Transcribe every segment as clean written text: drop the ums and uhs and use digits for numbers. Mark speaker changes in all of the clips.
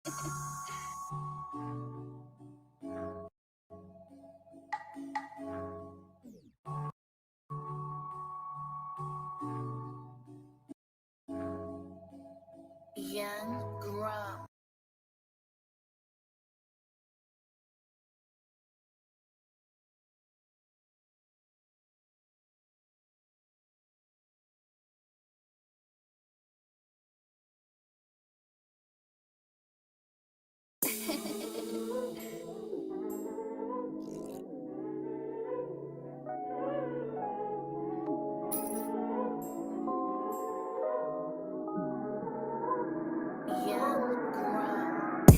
Speaker 1: Young Grump. Young Grump.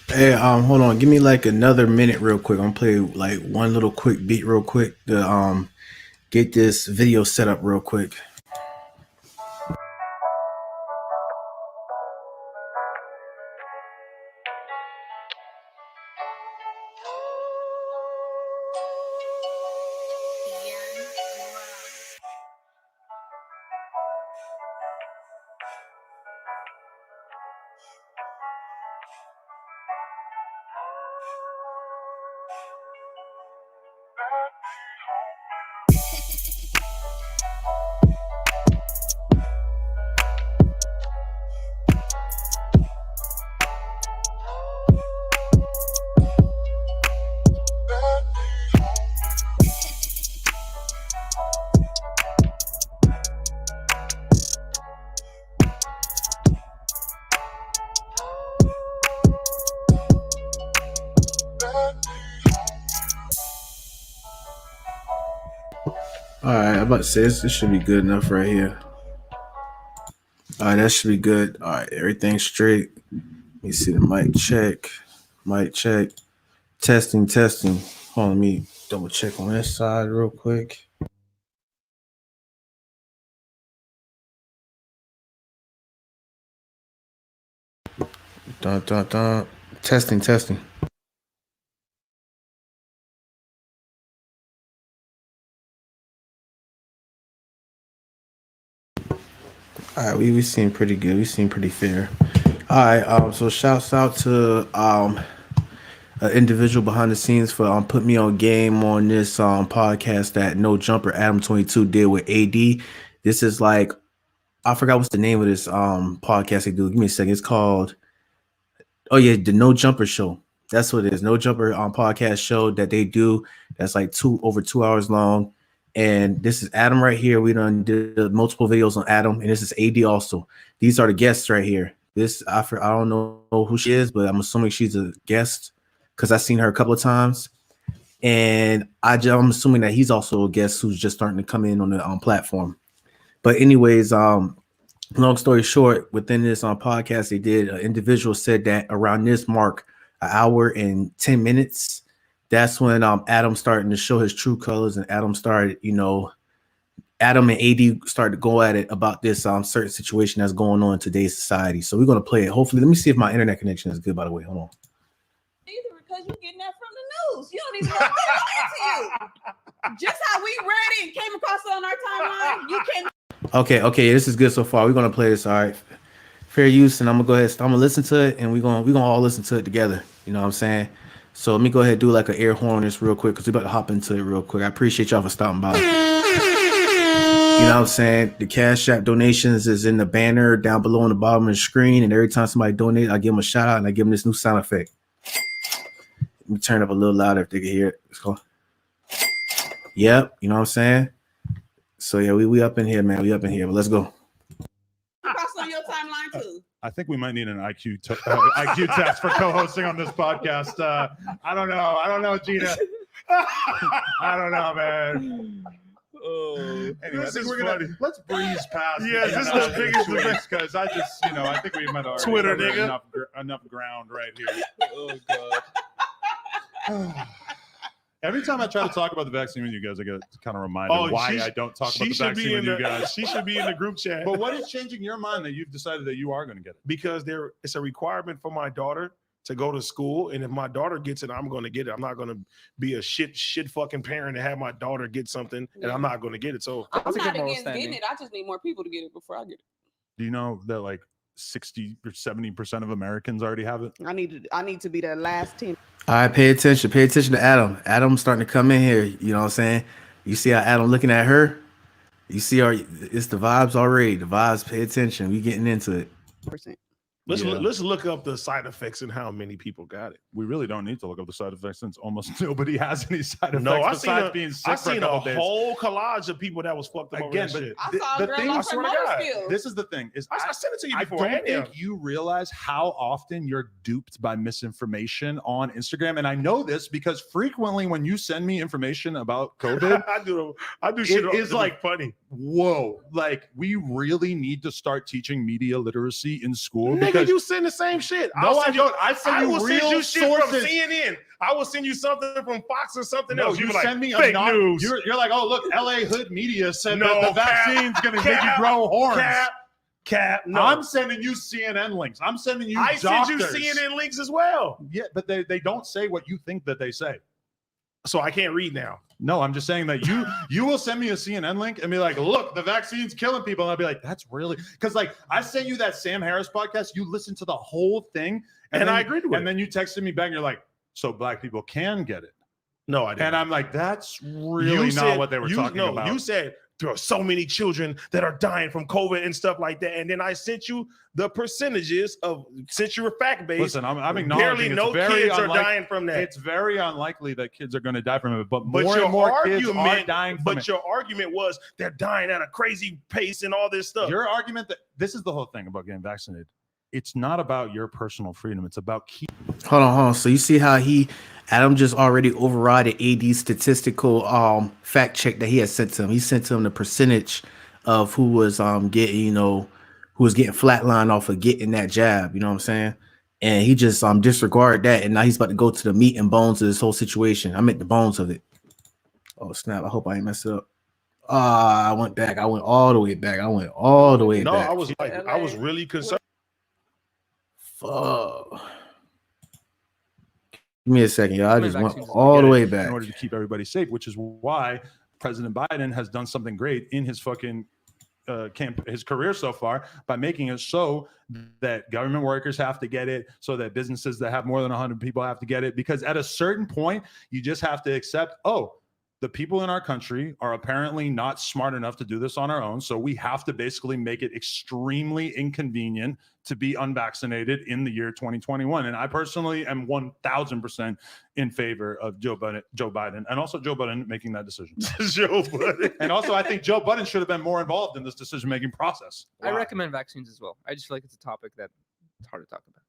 Speaker 2: Hey, hold on. Give me like another minute real quick. I'm gonna play like one little quick beat real quick to get this video set up real quick.
Speaker 1: Young Grump.
Speaker 2: All right, I'm about to say this should be good enough right here. All right, that should be good. All right, everything's straight. Let me see the mic check. Mic check. Testing, testing. Hold on, let me double check on this side real quick. Dun, dun, dun. Testing, testing. All right, we seem pretty good. We seem pretty fair. All right, so shouts out to an individual behind the scenes for putting me on game on this podcast that No Jumper Adam 22 did with AD. This is like I forgot what's the name of this podcast they do. Give me a second. It's called Oh yeah, the No Jumper Show. That's what it is. No Jumper podcast show that they do. That's like over 2 hours long. And this is Adam right here. We done did multiple videos on Adam, and this is AD also. These are the guests right here. I don't know who she is, but I'm assuming she's a guest because I've seen her a couple of times. And I'm assuming that he's also a guest who's just starting to come in on the platform. But anyways, long story short, within this podcast they did, an individual said that around this mark, an hour and 10 minutes, that's when Adam starting to show his true colors, and Adam started, Adam and AD started to go at it about this certain situation that's going on in today's society. So we're gonna play it. Hopefully, let me see if my internet connection is good. By the way, hold on.
Speaker 3: Either because you're getting that from the news. You don't even know what's to you. Just how we read it and came across it on our timeline, you can.
Speaker 2: Okay, this is good so far. We're gonna play this. All right, fair use, and I'm gonna go ahead. I'm gonna listen to it, and we're gonna all listen to it together. You know what I'm saying? So let me go ahead and do like an air horn on this real quick because we're about to hop into it real quick. I appreciate y'all for stopping by. You know what I'm saying? The Cash App donations is in the banner down below on the bottom of the screen, and every time somebody donates, I give them a shout out and I give them this new sound effect. Let me turn it up a little louder if they can hear it. Let's go. Yep, you know what I'm saying? So yeah, we up in here, man. We up in here, but let's go.
Speaker 3: Cross on your timeline too.
Speaker 4: I think we might need an IQ test for co-hosting on this podcast. I don't know, Gina. I don't know, man.
Speaker 5: Oh,
Speaker 4: anyway, let's breeze past.
Speaker 5: Yeah, this is the biggest event
Speaker 4: because I think we might already
Speaker 5: Twitter, nigga.
Speaker 4: enough ground right here.
Speaker 5: Oh god.
Speaker 4: Every time I try to talk about the vaccine with you guys, I get kind of reminded why I don't talk about the vaccine with you guys.
Speaker 5: She should be in the group chat.
Speaker 4: But what is changing your mind that you've decided that you are going to get it?
Speaker 5: Because it's a requirement for my daughter to go to school, and if my daughter gets it, I'm going to get it. I'm not going to be a shit fucking parent and have my daughter get something, and I'm not going to get it. So
Speaker 3: I'm not against getting it. I just need more people to get it before I get it.
Speaker 4: Do you know that like 60 or 70% of Americans already have it?
Speaker 3: I need to be that last 10.
Speaker 2: All right, pay attention to Adam. Adam's starting to come in here. You know what I'm saying? You see how Adam looking at her? You see it's the vibes already. The vibes, pay attention. We getting into it.
Speaker 5: Let's look up the side effects and how many people got it.
Speaker 4: We really don't need to look up the side effects since almost nobody has any side effects.
Speaker 5: No,
Speaker 4: besides being sick for a couple days.
Speaker 5: Whole collage of people that was fucked up
Speaker 4: again.
Speaker 5: Over that
Speaker 3: I
Speaker 5: shit.
Speaker 3: saw a girl off her motor skills.
Speaker 4: This is the thing.
Speaker 5: I sent it to you before.
Speaker 4: I don't think you realize how often you're duped by misinformation on Instagram, and I know this because frequently when you send me information about COVID,
Speaker 5: I do shit.
Speaker 4: It is like
Speaker 5: funny.
Speaker 4: Whoa! Like we really need to start teaching media literacy in school.
Speaker 5: Nigga,
Speaker 4: because
Speaker 5: you send the same shit.
Speaker 4: No, I don't. I send you real
Speaker 5: shit
Speaker 4: sources.
Speaker 5: from CNN. I will send you something from Fox or something else.
Speaker 4: You
Speaker 5: send
Speaker 4: me
Speaker 5: fake news.
Speaker 4: You're like, oh look, LA Hood Media said that the vaccine's going to make you grow horns.
Speaker 5: Cap. No,
Speaker 4: I'm sending you CNN links. I'm sending you.
Speaker 5: I
Speaker 4: doctors.
Speaker 5: send you CNN links as well.
Speaker 4: Yeah, but they don't say what you think that they say.
Speaker 5: So I can't read now.
Speaker 4: No, I'm just saying that you will send me a CNN link and be like, look, the vaccine's killing people. And I'll be like, that's really because like I sent you that Sam Harris podcast. You listened to the whole thing.
Speaker 5: And I agreed with it.
Speaker 4: And then you texted me back and you're like, so black people can get it.
Speaker 5: No, I didn't.
Speaker 4: And I'm like, that's really not what they were talking about.
Speaker 5: You said there are so many children that are dying from COVID and stuff like that. And then I sent you the percentages of, since you were fact-based.
Speaker 4: Listen, I'm acknowledging
Speaker 5: barely no kids are dying from that.
Speaker 4: It's very unlikely that kids are going to die from it, but more
Speaker 5: your
Speaker 4: and more
Speaker 5: argument,
Speaker 4: kids are dying from it.
Speaker 5: But your argument was they're dying at a crazy pace and all this stuff.
Speaker 4: Your argument that this is the whole thing about getting vaccinated. It's not about your personal freedom. It's about
Speaker 2: Hold on. So you see how Adam just already overrided AD's statistical fact check that he had sent to him. He sent to him the percentage of who was getting flatlined off of getting that jab. You know what I'm saying? And he just disregarded that, and now he's about to go to the meat and bones of this whole situation. I meant the bones of it. Oh snap! I hope I ain't messed it up. I went back. I went all the way back.
Speaker 5: No, I was really concerned.
Speaker 2: Fuck. Give me a second, y'all. I just went all the way back
Speaker 4: in order to keep everybody safe, which is why President Biden has done something great in his fucking his career so far by making it so that government workers have to get it, so that businesses that have more than 100 people have to get it. Because at a certain point, you just have to accept, oh, the people in our country are apparently not smart enough to do this on our own. So we have to basically make it extremely inconvenient to be unvaccinated in the year 2021. And I personally am 1000% in favor of Joe Biden, and also Joe Biden making that decision.
Speaker 5: Joe Budden.
Speaker 4: And also, I think Joe Biden should have been more involved in this decision-making process.
Speaker 6: I recommend vaccines as well. I just feel like it's a topic that it's hard to talk about.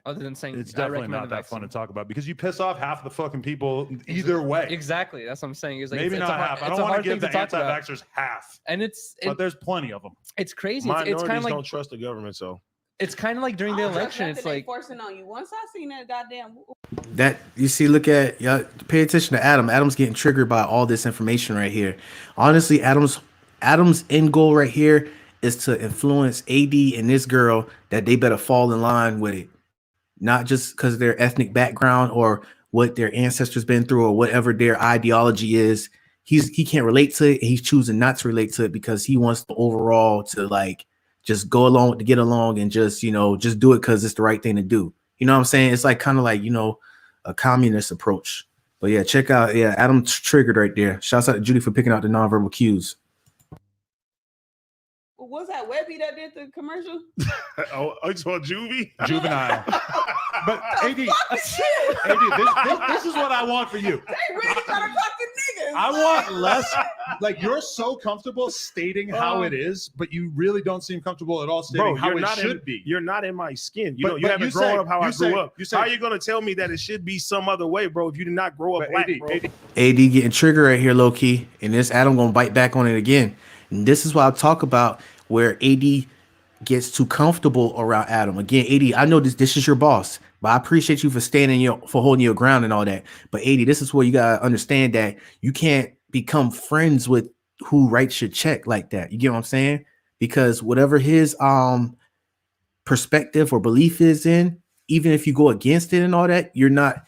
Speaker 6: Other than saying
Speaker 4: it's definitely not that fun to talk about because you piss off half the fucking people either way.
Speaker 6: Exactly. That's what I'm saying. It's like,
Speaker 4: Maybe
Speaker 6: it's
Speaker 4: not half. I don't want to give the anti-vaxxers half.
Speaker 6: And
Speaker 4: but there's plenty of them.
Speaker 6: It's crazy.
Speaker 5: Minorities
Speaker 6: it's kind of like
Speaker 5: don't trust the government, so
Speaker 6: it's kind of like during the election. It's like
Speaker 3: forcing on you. Once I seen that goddamn
Speaker 2: that you see, look at y'all. Pay attention to Adam. Adam's getting triggered by all this information right here. Honestly, Adam's end goal right here is to influence AD and this girl that they better fall in line with it. Not just because of their ethnic background or what their ancestors been through or whatever their ideology is. He can't relate to it. And he's choosing not to relate to it because he wants the overall to like just go along to get along and just, just do it because it's the right thing to do. You know what I'm saying? It's like kind of like, a communist approach. But yeah, check out. Yeah, Adam's triggered right there. Shouts out to Judy for picking out the nonverbal cues.
Speaker 3: Was that Webby that did the commercial?
Speaker 5: I saw Juvie.
Speaker 4: Juvenile. But AD, this is what I want for you.
Speaker 3: They really trying to fucking niggas.
Speaker 4: I want less. Like you're so comfortable stating how it is, but you really don't seem comfortable at all stating how it should be.
Speaker 5: You're not in my skin. You haven't grown up how I grew up. How are you gonna tell me that it should be some other way, bro? If you did not grow up black, bro.
Speaker 2: AD getting triggered right here, low key, and this Adam gonna bite back on it again. And this is what I talk about. Where AD gets too comfortable around Adam. Again, AD, I know this is your boss, but I appreciate you for holding your ground and all that. But AD, this is where you gotta understand that you can't become friends with who writes your check like that. You get what I'm saying? Because whatever his perspective or belief is in, even if you go against it and all that, you're not.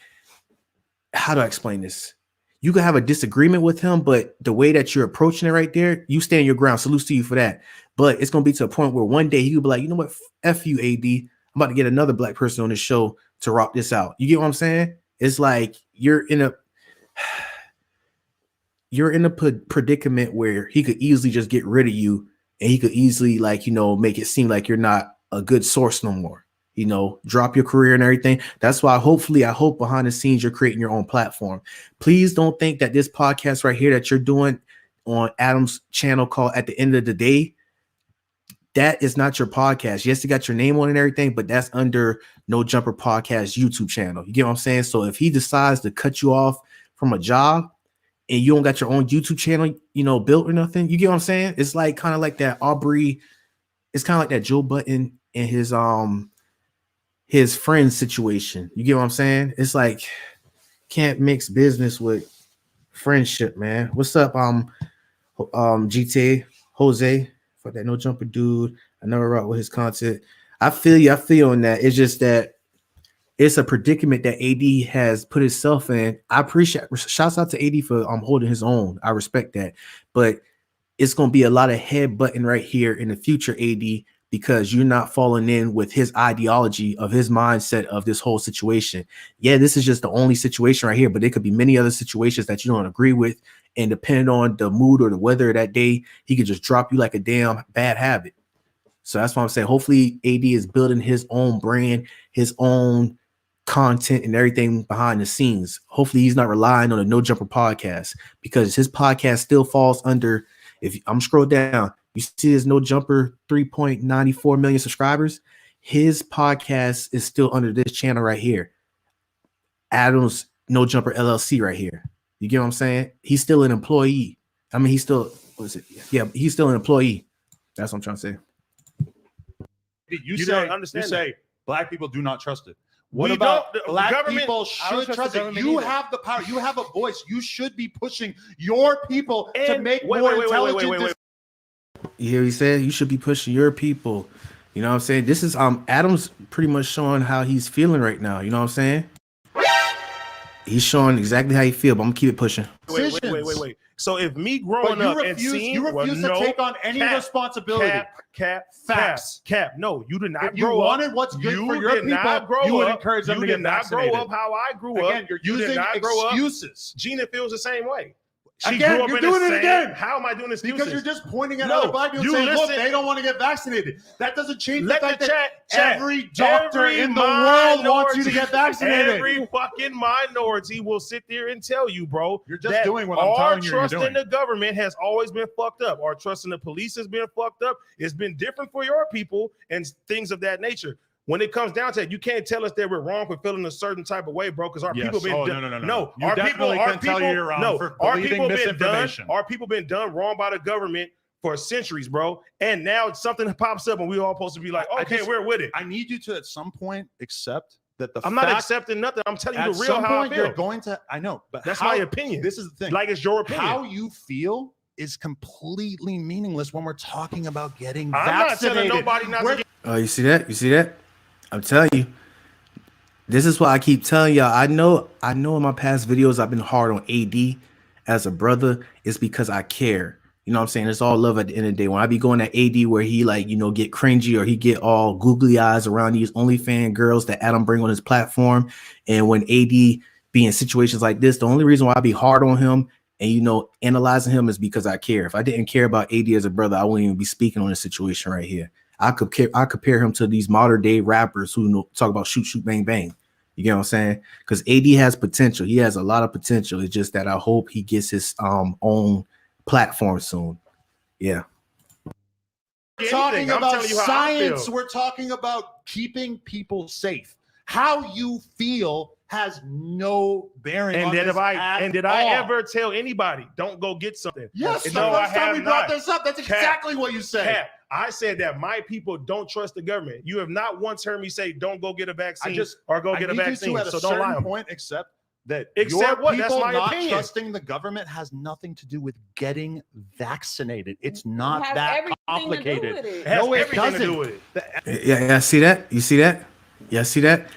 Speaker 2: How do I explain this? You could have a disagreement with him, but the way that you're approaching it right there, you stand your ground. Salute to you for that. But it's going to be to a point where one day he could be like, you know what? F you, AD. I'm about to get another black person on this show to rock this out. You get what I'm saying? It's like you're in a predicament where he could easily just get rid of you and he could easily make it seem like you're not a good source no more. Drop your career and everything. That's why I hope behind the scenes you're creating your own platform. Please don't think that this podcast right here that you're doing on Adam's channel called At the End of the Day, that is not your podcast. Yes, you got your name on it and everything, but that's under No Jumper Podcast YouTube channel. You get what I'm saying? So if he decides to cut you off from a job and you don't got your own YouTube channel, built or nothing, you get what I'm saying? It's like kind of like that Aubrey. It's kind of like that Joe Budden and his friend situation. You get what I'm saying? It's like can't mix business with friendship, man. What's up, GTA Jose? For that No Jumper dude. I never rock with his content. I feel you. I feel in that. It's just that it's a predicament that AD has put himself in. I appreciate. Shouts out to AD for holding his own. I respect that, but it's gonna be a lot of headbutting right here in the future, AD, because you're not falling in with his ideology of his mindset of this whole situation. Yeah, this is just the only situation right here, but there could be many other situations that you don't agree with. And depending on the mood or the weather that day, he could just drop you like a damn bad habit. So that's why I'm saying, hopefully AD is building his own brand, his own content and everything behind the scenes. Hopefully he's not relying on a No Jumper podcast because his podcast still falls under, if I'm scroll down, you see his No Jumper 3.94 million subscribers. His podcast is still under this channel right here. Adam's No Jumper LLC right here. You get what I'm saying? He's still an employee. I mean, he's still, what is it? Yeah, he's still an employee. That's what I'm trying to say.
Speaker 4: You say black people do not trust it. What about black people should trust it? You have the power. You have a voice. You should be pushing your people to make more intelligent decisions.
Speaker 2: You hear what he said? You should be pushing your people. You know what I'm saying? This is Adam's pretty much showing how he's feeling right now. You know what I'm saying? He's showing exactly how he feels, but I'm gonna keep it pushing.
Speaker 5: Wait. So if me growing up and seeing
Speaker 4: you refuse to take on any responsibility.
Speaker 5: Cap. No, you did not
Speaker 4: If you
Speaker 5: grow up.
Speaker 4: wanted what's good for your people, you would encourage them to get vaccinated.
Speaker 5: You did not grow up how I grew up.
Speaker 4: Again, you're
Speaker 5: You did
Speaker 4: using
Speaker 5: not grow up.
Speaker 4: excuses.
Speaker 5: Gina feels the same way.
Speaker 4: Again, you're doing it again.
Speaker 5: How am I doing excuses?
Speaker 4: Because you're just pointing at other black people and saying, look, they don't want to get vaccinated. That doesn't change the fact that every doctor in the world wants you to get vaccinated.
Speaker 5: Every fucking minority will sit there and tell you, bro,
Speaker 4: you're just doing what I'm telling you.
Speaker 5: Our trust in the government has always been fucked up. Our trust in the police has been fucked up. It's been different for your people and things of that nature. When it comes down to it, you can't tell us that we're wrong for feeling a certain type of way, bro. Because our people been
Speaker 4: no. Our people
Speaker 5: been done wrong by the government for centuries, bro. And now something pops up, and we're all supposed to be like, okay, we're with it.
Speaker 4: I need you to at some point accept that
Speaker 5: I'm not accepting nothing. I'm telling you the real how I feel.
Speaker 4: You're going to. I know, but
Speaker 5: that's my opinion.
Speaker 4: This is the thing.
Speaker 5: Like it's your opinion.
Speaker 4: How you feel is completely meaningless when we're talking about getting
Speaker 5: I'm
Speaker 4: vaccinated.
Speaker 5: not telling nobody not to get.
Speaker 2: Oh, you see that? You see that? I'm telling you, this is why I keep telling y'all. I know in my past videos I've been hard on AD as a brother. It's because I care. You know what I'm saying? It's all love at the end of the day. When I be going at AD where he like, get cringy or he get all googly eyes around these OnlyFans girls that Adam bring on his platform. And when AD be in situations like this, the only reason why I be hard on him and, analyzing him is because I care. If I didn't care about AD as a brother, I wouldn't even be speaking on this situation right here. I compare him to these modern day rappers who talk about shoot, shoot, bang, bang. You get what I'm saying? Because AD has potential. He has a lot of potential. It's just that I hope he gets his own platform soon. Yeah.
Speaker 4: We're talking about science. We're talking about keeping people safe. How you feel has no bearing on this
Speaker 5: did I ever tell anybody don't go get something?
Speaker 4: Yes, the first time we brought this up, that's exactly what you said.
Speaker 5: I said that my people don't trust the government. You have not once heard me say don't go get a vaccine or go get a vaccine. So don't lie on me.
Speaker 4: Accept that
Speaker 5: your
Speaker 4: what?
Speaker 5: That's
Speaker 4: People
Speaker 5: my
Speaker 4: not
Speaker 5: opinion.
Speaker 4: trusting the government has nothing to do with getting vaccinated. It's not
Speaker 3: It has
Speaker 4: that
Speaker 3: everything
Speaker 4: complicated.
Speaker 3: to do with it.
Speaker 5: It has
Speaker 4: No, it
Speaker 5: everything to do
Speaker 4: doesn't.
Speaker 5: with it.
Speaker 2: Yeah, see that? You see that? Yeah, see that?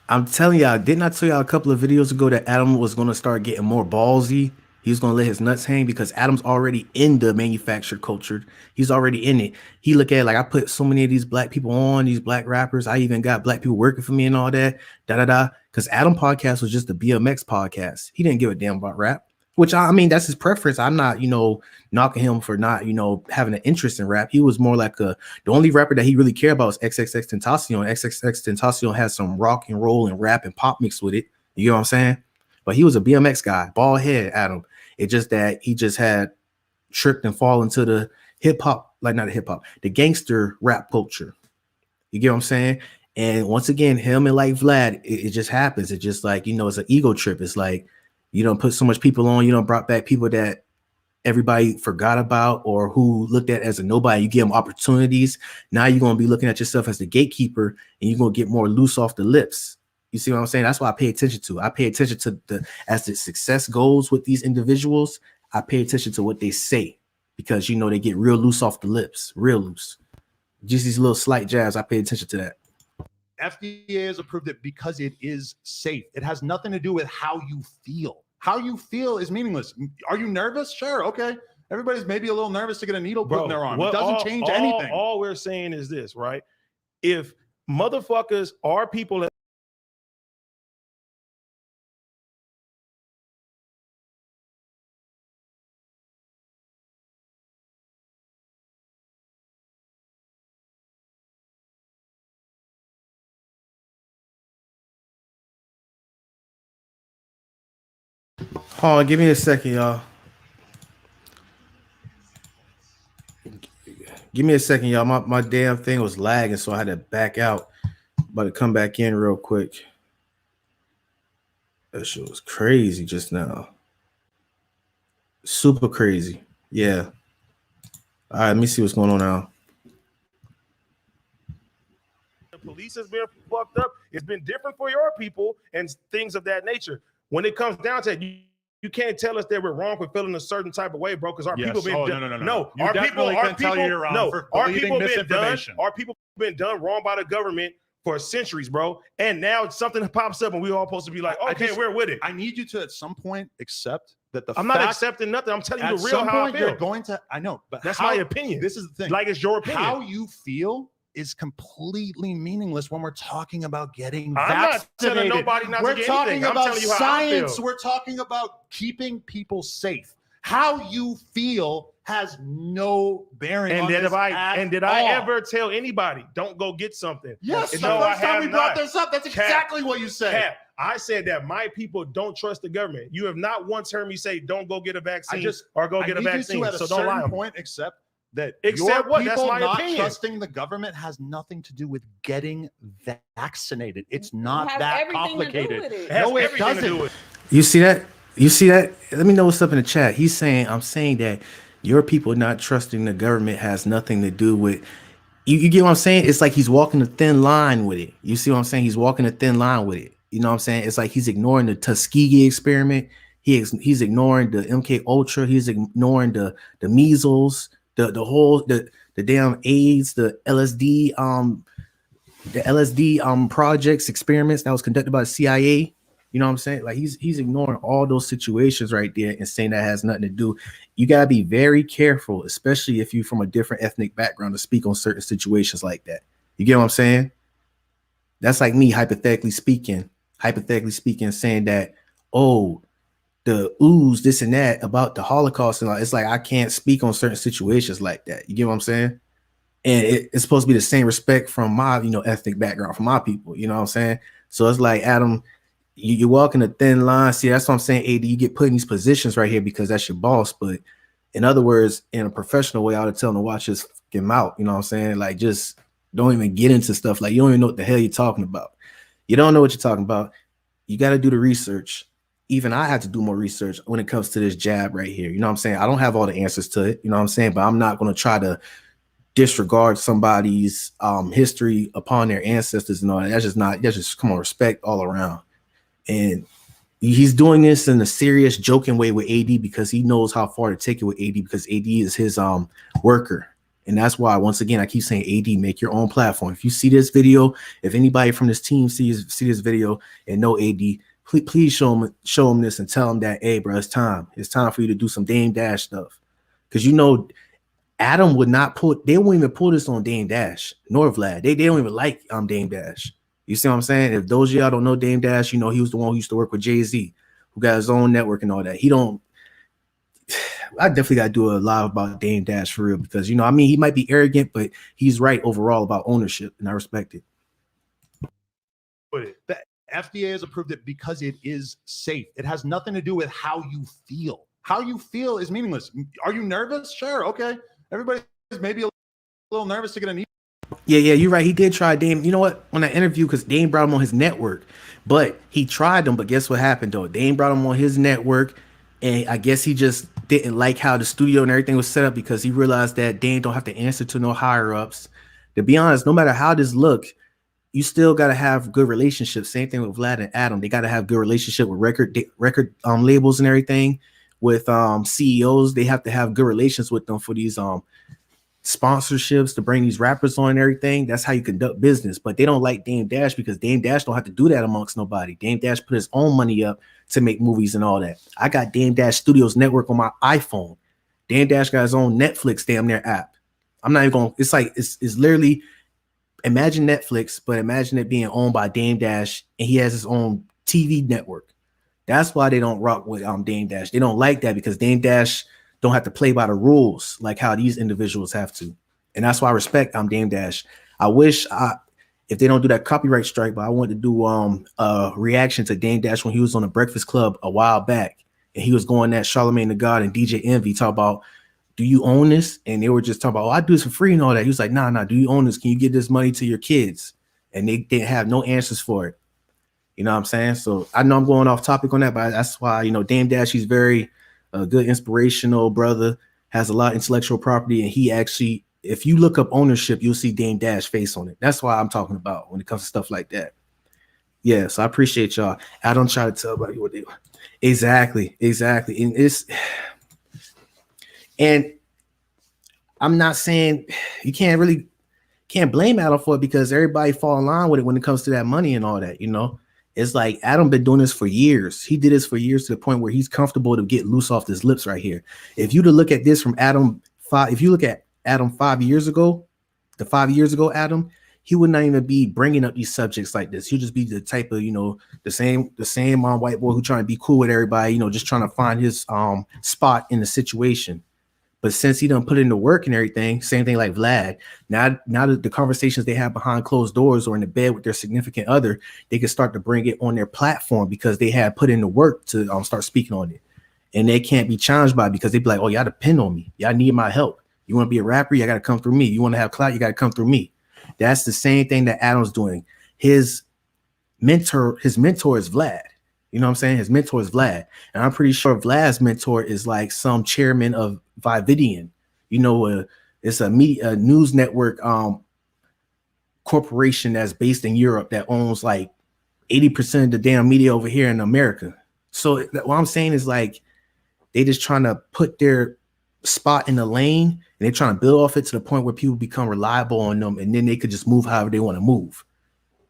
Speaker 2: I'm telling y'all, didn't I tell y'all a couple of videos ago that Adam was going to start getting more ballsy? He was going to let his nuts hang because Adam's already in the manufactured culture. He's already in it. He look at it like I put so many of these black people on, these black rappers. I even got black people working for me and all that. Because Adam podcast was just a BMX podcast. He didn't give a damn about rap, which I mean, that's his preference. I'm not, knocking him for not, having an interest in rap. He was more like the only rapper that he really cared about was XXXTentacion. XXXTentacion has some rock and roll and rap and pop mixed with it. You know what I'm saying? But he was a BMX guy, bald head, Adam. It's just that he just had tripped and fall into the the gangster rap culture. You get what I'm saying? And once again, him and like Vlad, it just happens. It's just like, it's an ego trip. It's like, you don't put so much people on, brought back people that everybody forgot about or who looked at as a nobody. You give them opportunities. Now you're going to be looking at yourself as the gatekeeper and you're going to get more loose off the lips. You see what I'm saying? That's what I pay attention to. I pay attention to as the success goes with these individuals, I pay attention to what they say because, they get real loose off the lips, real loose. Just these little slight jabs. I pay attention to that.
Speaker 4: FDA has approved it because it is safe. It has nothing to do with how you feel. How you feel is meaningless. Are you nervous? Sure. Okay. Everybody's maybe a little nervous to get a needle put in their arm. It doesn't change anything.
Speaker 5: All we're saying is this, right? If motherfuckers are people that
Speaker 2: Hold on, give me a second, y'all. Give me a second, y'all. My damn thing was lagging, so I had to back out. About to come back in real quick. That shit was crazy just now. Super crazy. Yeah. All right, let me see what's going on now.
Speaker 5: the police has been fucked up, it's been different for your people and things of that nature. When it comes down to it, you can't tell us that we're wrong for feeling a certain type of way, bro, because our people been our people been done wrong by the government for centuries, bro. And now something pops up and we all supposed to be like, okay, we're with it.
Speaker 4: I need you to at some point accept that
Speaker 5: I'm not accepting nothing. I'm telling you the real how I feel.
Speaker 4: You're going to, I know, but
Speaker 5: that's my opinion.
Speaker 4: This is the thing.
Speaker 5: Like, it's your opinion.
Speaker 4: How you feel is completely meaningless when we're talking about getting
Speaker 5: I'm
Speaker 4: vaccinated.
Speaker 5: not telling nobody not to get anything. I'm telling you how
Speaker 4: science.
Speaker 5: I feel.
Speaker 4: We're talking about keeping people safe. How you feel has no bearing on this
Speaker 5: did I ever tell anybody don't go get something?
Speaker 4: Yes, the first time we brought this up, that's exactly what you said.
Speaker 5: Cap, I said that my people don't trust the government. You have not once heard me say don't go get a vaccine or go get a vaccine.
Speaker 4: So don't lie. Point, accept that.
Speaker 5: Except what? That's my
Speaker 4: not
Speaker 5: opinion.
Speaker 4: Trusting the government has nothing to do with getting vaccinated. It's not
Speaker 3: It has
Speaker 4: that
Speaker 3: everything to do
Speaker 4: complicated.
Speaker 3: with it.
Speaker 5: It has
Speaker 4: No, it
Speaker 5: everything to do
Speaker 4: doesn't.
Speaker 5: with it.
Speaker 2: You see that? You see that? Let me know what's up in the chat. He's saying, I'm saying that your people not trusting the government has nothing to do with you get what I'm saying? It's like he's walking a thin line with it. You see what I'm saying? He's walking a thin line with it. You know what I'm saying? It's like he's ignoring the Tuskegee experiment. He's ignoring the MK Ultra. He's ignoring the measles, the damn AIDS, the LSD projects, experiments that was conducted by the CIA. You know what I'm saying? Like he's ignoring all those situations right there and saying that has nothing to do. You gotta be very careful, especially if you're from a different ethnic background, to speak on certain situations like that. You get what I'm saying? That's like me hypothetically speaking, saying that, oh, the ooze, this and that about the Holocaust, and all, it's like I can't speak on certain situations like that. You get what I'm saying? And it's supposed to be the same respect from my, ethnic background, from my people. You know what I'm saying? So it's like, Adam, you're walking a thin line. See, that's what I'm saying, AD. You get put in these positions right here because that's your boss. But in other words, in a professional way, I would tell him to watch his fucking mouth. You know what I'm saying? Like, just don't even get into stuff. Like, you don't even know what the hell you're talking about. You don't know what you're talking about. You got to do the research. Even I have to do more research when it comes to this jab right here. You know what I'm saying? I don't have all the answers to it. You know what I'm saying? But I'm not going to try to disregard somebody's history upon their ancestors and all that. That's just come on, respect all around. And he's doing this in a serious, joking way with AD because he knows how far to take it with AD because AD is his worker. And that's why, once again, I keep saying, AD, make your own platform. If you see this video, if anybody from this team see this video and know AD, please show him this and tell him that, hey, bro, it's time. It's time for you to do some Dame Dash stuff. Because Adam would not they won't even pull this on Dame Dash, nor Vlad. They don't even like Dame Dash. You see what I'm saying? If those of y'all don't know Dame Dash, he was the one who used to work with Jay-Z, who got his own network and all that. I definitely got to do a live about Dame Dash for real because, he might be arrogant, but he's right overall about ownership, and I respect it.
Speaker 4: The FDA has approved it because it is safe. It has nothing to do with how you feel. How you feel is meaningless. Are you nervous? Sure. Okay. Everybody's maybe a little nervous to get a knee.
Speaker 2: Yeah, you're right. He did try Dame. You know what? On that interview, because Dame brought him on his network, but he tried them. But guess what happened though? Dame brought him on his network, and I guess he just didn't like how the studio and everything was set up because he realized that Dame don't have to answer to no higher ups. To be honest, no matter how this look, you still got to have good relationships. Same thing with Vlad and Adam. They got to have good relationship with record labels and everything. With CEOs, they have to have good relations with them for these sponsorships to bring these rappers on and everything. That's how you conduct business. But they don't like Dame Dash because Dame Dash don't have to do that amongst nobody. Dame Dash put his own money up to make movies and all that. I got Dame Dash Studios Network on my iPhone. Dame Dash got his own Netflix damn near app. I'm not even going. It's like it's literally, imagine Netflix, but imagine it being owned by Dame Dash, and he has his own TV network. That's why they don't rock with Dame Dash. They don't like that because Dame Dash don't have to play by the rules like how these individuals have to. And that's why I respect Dame Dash. I wish if they don't do that copyright strike, but I wanted to do a reaction to Dame Dash when he was on the Breakfast Club a while back. And he was going at Charlamagne the God and DJ Envy, talk about, do you own this? And they were just talking about, I do this for free and all that. He was like, nah, do you own this? Can you give this money to your kids? And they didn't have no answers for it. You know what I'm saying? So I know I'm going off topic on that, but that's why, Dame Dash, he's very good, inspirational brother, has a lot of intellectual property. And he actually, if you look up ownership, you'll see Dame Dash face on it. That's why I'm talking about when it comes to stuff like that. Yeah, so I appreciate y'all. I don't try to tell about you what they exactly. And I'm not saying you can't can't blame Adam for it because everybody fall in line with it when it comes to that money and all that. You know, it's like Adam been doing this for years. He did this for years to the point where he's comfortable to get loose off his lips right here. If you to look at this from if you look at Adam 5 years ago, the 5 years ago Adam, he would not even be bringing up these subjects like this. He'll just be the type of, you know, the same white boy who trying to be cool with everybody, you know, just trying to find his spot in the situation. But since he done put in the work and everything, same thing like Vlad. Now that the conversations they have behind closed doors or in the bed with their significant other, they can start to bring it on their platform because they had put in the work to start speaking on it. And they can't be challenged by it because they be like, oh, y'all depend on me. Y'all need my help. You want to be a rapper? You got to come through me. You want to have clout? You got to come through me. That's the same thing that Adam's doing. His mentor is Vlad. You know what I'm saying? His mentor is Vlad. And I'm pretty sure Vlad's mentor is like some chairman of Vividian. You know, it's a news network corporation that's based in Europe that owns like 80% of the damn media over here in America. So what I'm saying is like they just trying to put their spot in the lane and they're trying to build off it to the point where people become reliable on them and then they could just move however they want to move.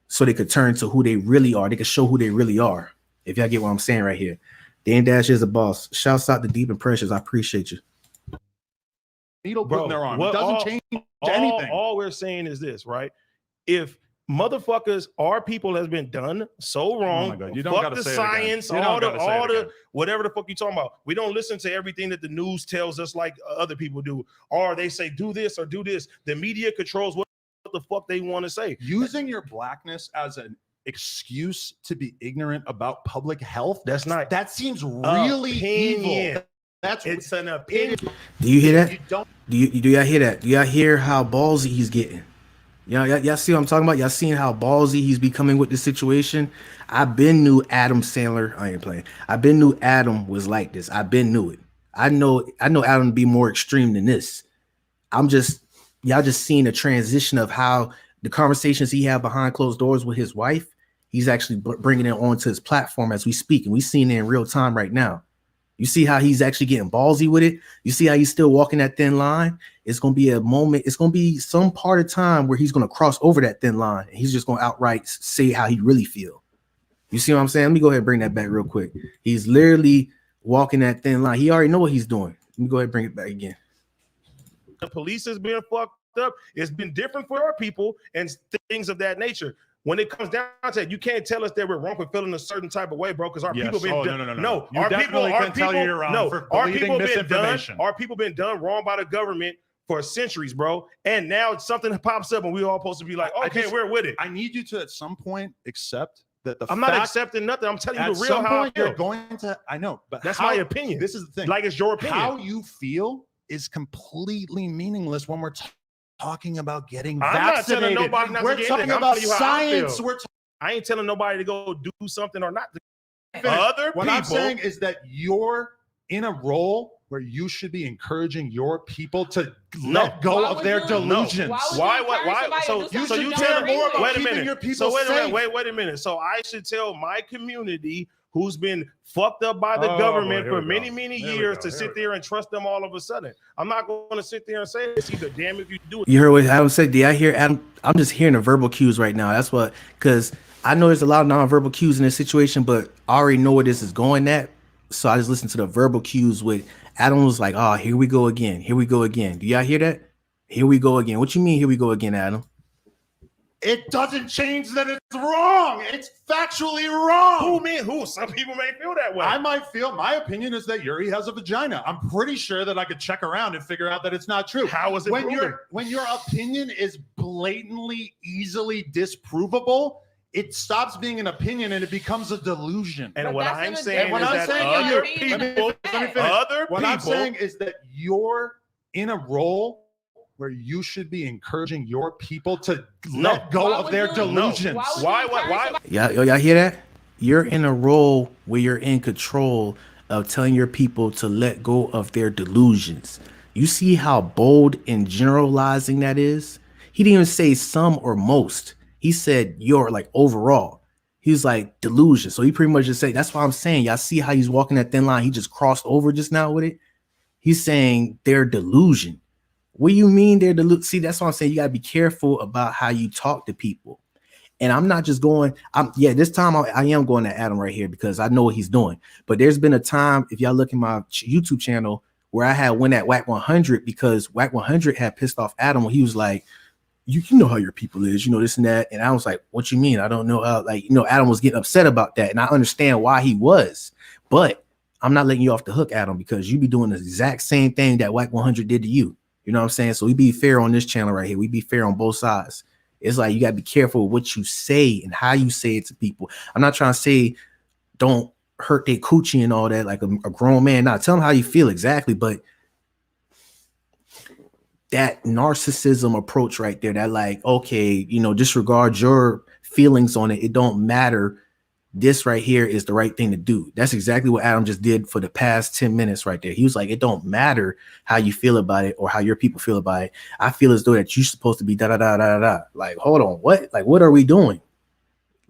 Speaker 2: So they could turn to who they really are. They could show who they really are. If y'all get what I'm saying right here. Dan Dash is a boss. Shouts out to Deep and Precious. I appreciate you.
Speaker 4: Needle put in their arm. It doesn't change anything.
Speaker 5: All we're saying is this, right? If motherfuckers, our people has been done so wrong.
Speaker 4: Oh my God. You don't
Speaker 5: fuck the science, all the whatever the fuck you talking about. We don't listen to everything that the news tells us like other people do. Or they say do this or do this. The media controls what the fuck they want to say.
Speaker 4: Using your blackness as an excuse to be ignorant about public health, that seems really evil. It's an opinion.
Speaker 2: Do you hear that? Do y'all hear that? Do y'all hear how ballsy he's getting? Y'all see what I'm talking about? Y'all seeing how ballsy he's becoming with this situation? I've been knew Adam Sandler. I ain't playing. I've been knew Adam was like this. I've been knew it. I know Adam to be more extreme than this. Y'all just seeing a transition of how the conversations he had behind closed doors with his wife, he's actually bringing it onto his platform as we speak. And we've seen it in real time right now. You see how he's actually getting ballsy with it. You see how he's still walking that thin line. It's going to be a moment. It's going to be some part of time where he's going to cross over that thin line. And he's just going to outright say how he really feel. You see what I'm saying? Let me go ahead and bring that back real quick. He's literally walking that thin line. He already know what he's doing. Let me go ahead and bring it back again.
Speaker 5: The police has been fucked up. It's been different for our people and things of that nature. When it comes down to it, you can't tell us that we're wrong for feeling a certain type of way, bro, because our people been done. No, our people been done wrong by the government for centuries, bro. And now something pops up and we're all supposed to be like, okay, we're with it.
Speaker 4: I need you to at some point accept that
Speaker 5: I'm not accepting nothing. I'm telling you the real how I feel.
Speaker 4: You're going to, I know, but
Speaker 5: that's my opinion.
Speaker 4: This is the thing.
Speaker 5: Like it's your opinion.
Speaker 4: How you feel is completely meaningless when we're talking about getting
Speaker 5: I'm
Speaker 4: vaccinated.
Speaker 5: Not telling nobody not
Speaker 4: we're
Speaker 5: to get
Speaker 4: talking
Speaker 5: it.
Speaker 4: about science.
Speaker 5: I ain't telling nobody to go do something or not.
Speaker 4: What I'm saying is that you're in a role where you should be encouraging your people to let go of their delusions.
Speaker 5: Why? So you tell more about wait a minute. So wait a minute. So I should tell my community who's been fucked up by the government for many years to sit there and trust them all of a sudden. I'm not going to sit there and say it's either damn if you do it.
Speaker 2: You heard what Adam said? Did I hear Adam? I'm just hearing the verbal cues right now. That's what, because I know there's a lot of non-verbal cues in this situation, but I already know where this is going at. So I just listened to the verbal cues with Adam was like, oh, here we go again. Here we go again. Do y'all hear that? Here we go again. What you mean, here we go again, Adam?
Speaker 4: It doesn't change that it's wrong. It's factually wrong.
Speaker 5: Who? Some people may feel that way.
Speaker 4: I might feel, my opinion is that Yuri has a vagina. I'm pretty sure that I could check around and figure out that it's not true.
Speaker 5: How is it proven?
Speaker 4: When your opinion is blatantly, easily disprovable, it stops being an opinion and it becomes a delusion.
Speaker 5: And what I'm saying is that other people,
Speaker 4: what I'm saying is that you're in a role where you should be encouraging your people to let go of their delusions.
Speaker 5: Why?
Speaker 2: Y'all hear that? You're in a role where you're in control of telling your people to let go of their delusions. You see how bold and generalizing that is? He didn't even say some or most. He said you're like overall. He's like delusion. So he pretty much just said, that's what I'm saying. Y'all see how he's walking that thin line? He just crossed over just now with it. He's saying their delusion. What do you mean they're the look? See, that's what I'm saying. You gotta be careful about how you talk to people. And I'm not just going, this time I am going to Adam right here because I know what he's doing. But there's been a time, if y'all look at my YouTube channel, where I had went at Whack 100 because Whack 100 had pissed off Adam when he was like, you know how your people is, this and that. And I was like, what you mean? I don't know how, Adam was getting upset about that. And I understand why he was, but I'm not letting you off the hook, Adam, because you be doing the exact same thing that Whack 100 did to you. You know what I'm saying? So we be fair on this channel right here. We be fair on both sides. It's like you got to be careful with what you say and how you say it to people. I'm not trying to say don't hurt their coochie and all that like a grown man. Now tell them how you feel exactly, but that narcissism approach right there, that like, okay, disregard your feelings on it. It don't matter. This right here is the right thing to do. That's exactly what Adam just did for the past 10 minutes right there. He was like, it don't matter how you feel about it or how your people feel about it. I feel as though that you're supposed to be da da da da da. Like, hold on, what? Like, what are we doing?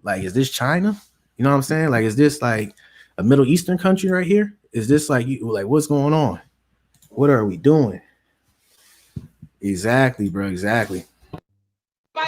Speaker 2: Like, is this China? You know what I'm saying? Like, is this like a Middle Eastern country right here? Is this like what's going on? What are we doing? Exactly, bro. Exactly.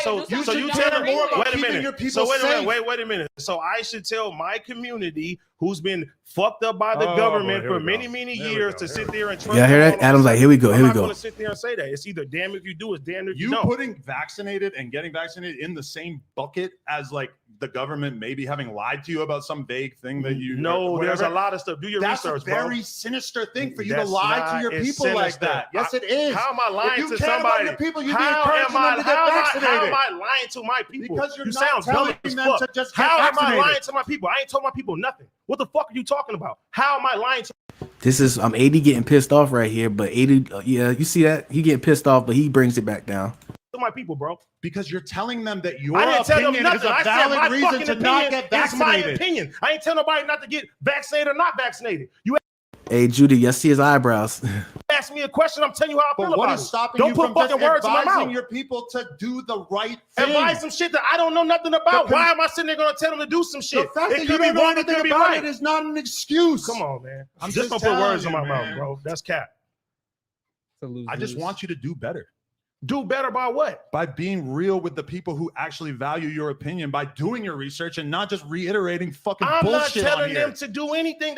Speaker 5: So you tell me more about keeping your people safe. Wait a minute. So I should tell my community who's been fucked up by the government for many years to sit there and trust.
Speaker 2: Yeah, hear that? Adam's like, here we go.
Speaker 5: I'm not going to sit there and say that. It's either damn if you do, it's damn if you don't.
Speaker 4: Putting vaccinated and getting vaccinated in the same bucket as like the government maybe having lied to you about some vague thing that you
Speaker 5: know. There's a lot of stuff. Do your research, bro.
Speaker 4: That's a very sinister thing for you to lie to your people like that. Yes, it is.
Speaker 5: How am I lying to somebody?
Speaker 4: Your people, you'd be encouraging them to get vaccinated.
Speaker 5: How am I lying to my people?
Speaker 4: Because you're
Speaker 5: not
Speaker 4: telling them to just get
Speaker 5: How
Speaker 4: vaccinated.
Speaker 5: am I lying to my people? I ain't told my people nothing. What the fuck are you talking about? How am I lying to?
Speaker 2: This is AD getting pissed off right here, but AD, yeah, you see that he getting pissed off, but he brings it back down.
Speaker 5: To my people, bro,
Speaker 4: because you're telling them that your
Speaker 5: opinion
Speaker 4: is a valid reason to not get vaccinated.
Speaker 5: It's my opinion. I ain't tell nobody not to get vaccinated or not vaccinated. You.
Speaker 2: Hey, Judy, I see his eyebrows.
Speaker 5: Ask me a question. I'm telling you how I feel about it.
Speaker 4: What is stopping
Speaker 5: don't
Speaker 4: you
Speaker 5: put
Speaker 4: from
Speaker 5: fucking words in my mouth?
Speaker 4: Advising your people to do the right thing?
Speaker 5: Advise some shit that I don't know nothing about. Why am I sitting there going to tell them to do some shit?
Speaker 4: The fact that you don't know anything about it is not an excuse.
Speaker 5: Come on, man. I'm just going to put words in my mouth, bro. That's cap.
Speaker 4: I just want you to do better.
Speaker 5: Do better by what?
Speaker 4: By being real with the people who actually value your opinion, by doing your research and not just reiterating fucking bullshit.
Speaker 5: I'm not telling them to do anything.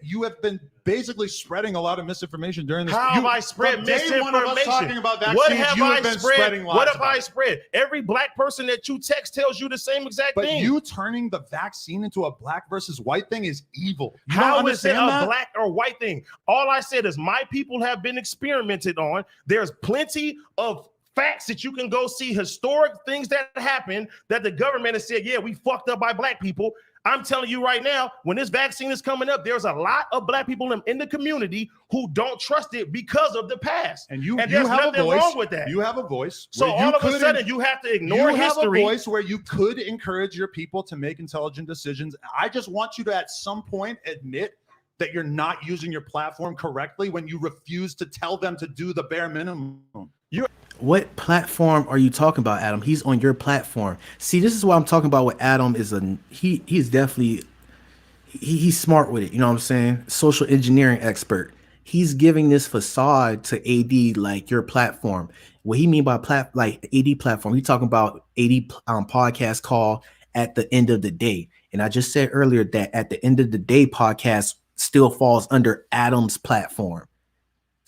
Speaker 4: You have been basically spreading a lot of misinformation during this.
Speaker 5: How have I spread misinformation?
Speaker 4: Talking about vaccines,
Speaker 5: what have
Speaker 4: you
Speaker 5: I
Speaker 4: have been
Speaker 5: spread?
Speaker 4: Spreading lies
Speaker 5: what have I spread? Every black person that you text tells you the same exact thing.
Speaker 4: But you turning the vaccine into a black versus white thing is evil.
Speaker 5: How is it a black or white thing? All I said is my people have been experimented on. There's plenty of facts that you can go see, historic things that happened that the government has said, yeah, we fucked up by black people. I'm telling you right now, when this vaccine is coming up, there's a lot of black people in the community who don't trust it because of the past.
Speaker 4: And there's
Speaker 5: have
Speaker 4: nothing
Speaker 5: wrong with that.
Speaker 4: You have a voice.
Speaker 5: So all of a sudden you have to ignore history.
Speaker 4: You have a voice where you could encourage your people to make intelligent decisions. I just want you to at some point admit that you're not using your platform correctly when you refuse to tell them to do the bare minimum.
Speaker 2: What platform are you talking about, Adam? He's on your platform. See, this is what I'm talking about with Adam. He's definitely he's smart with it. You know what I'm saying? Social engineering expert. He's giving this facade to AD like your platform. What he mean by AD platform? He talking about AD podcast call at the end of the day. And I just said earlier that at the end of the day podcast still falls under Adam's platform.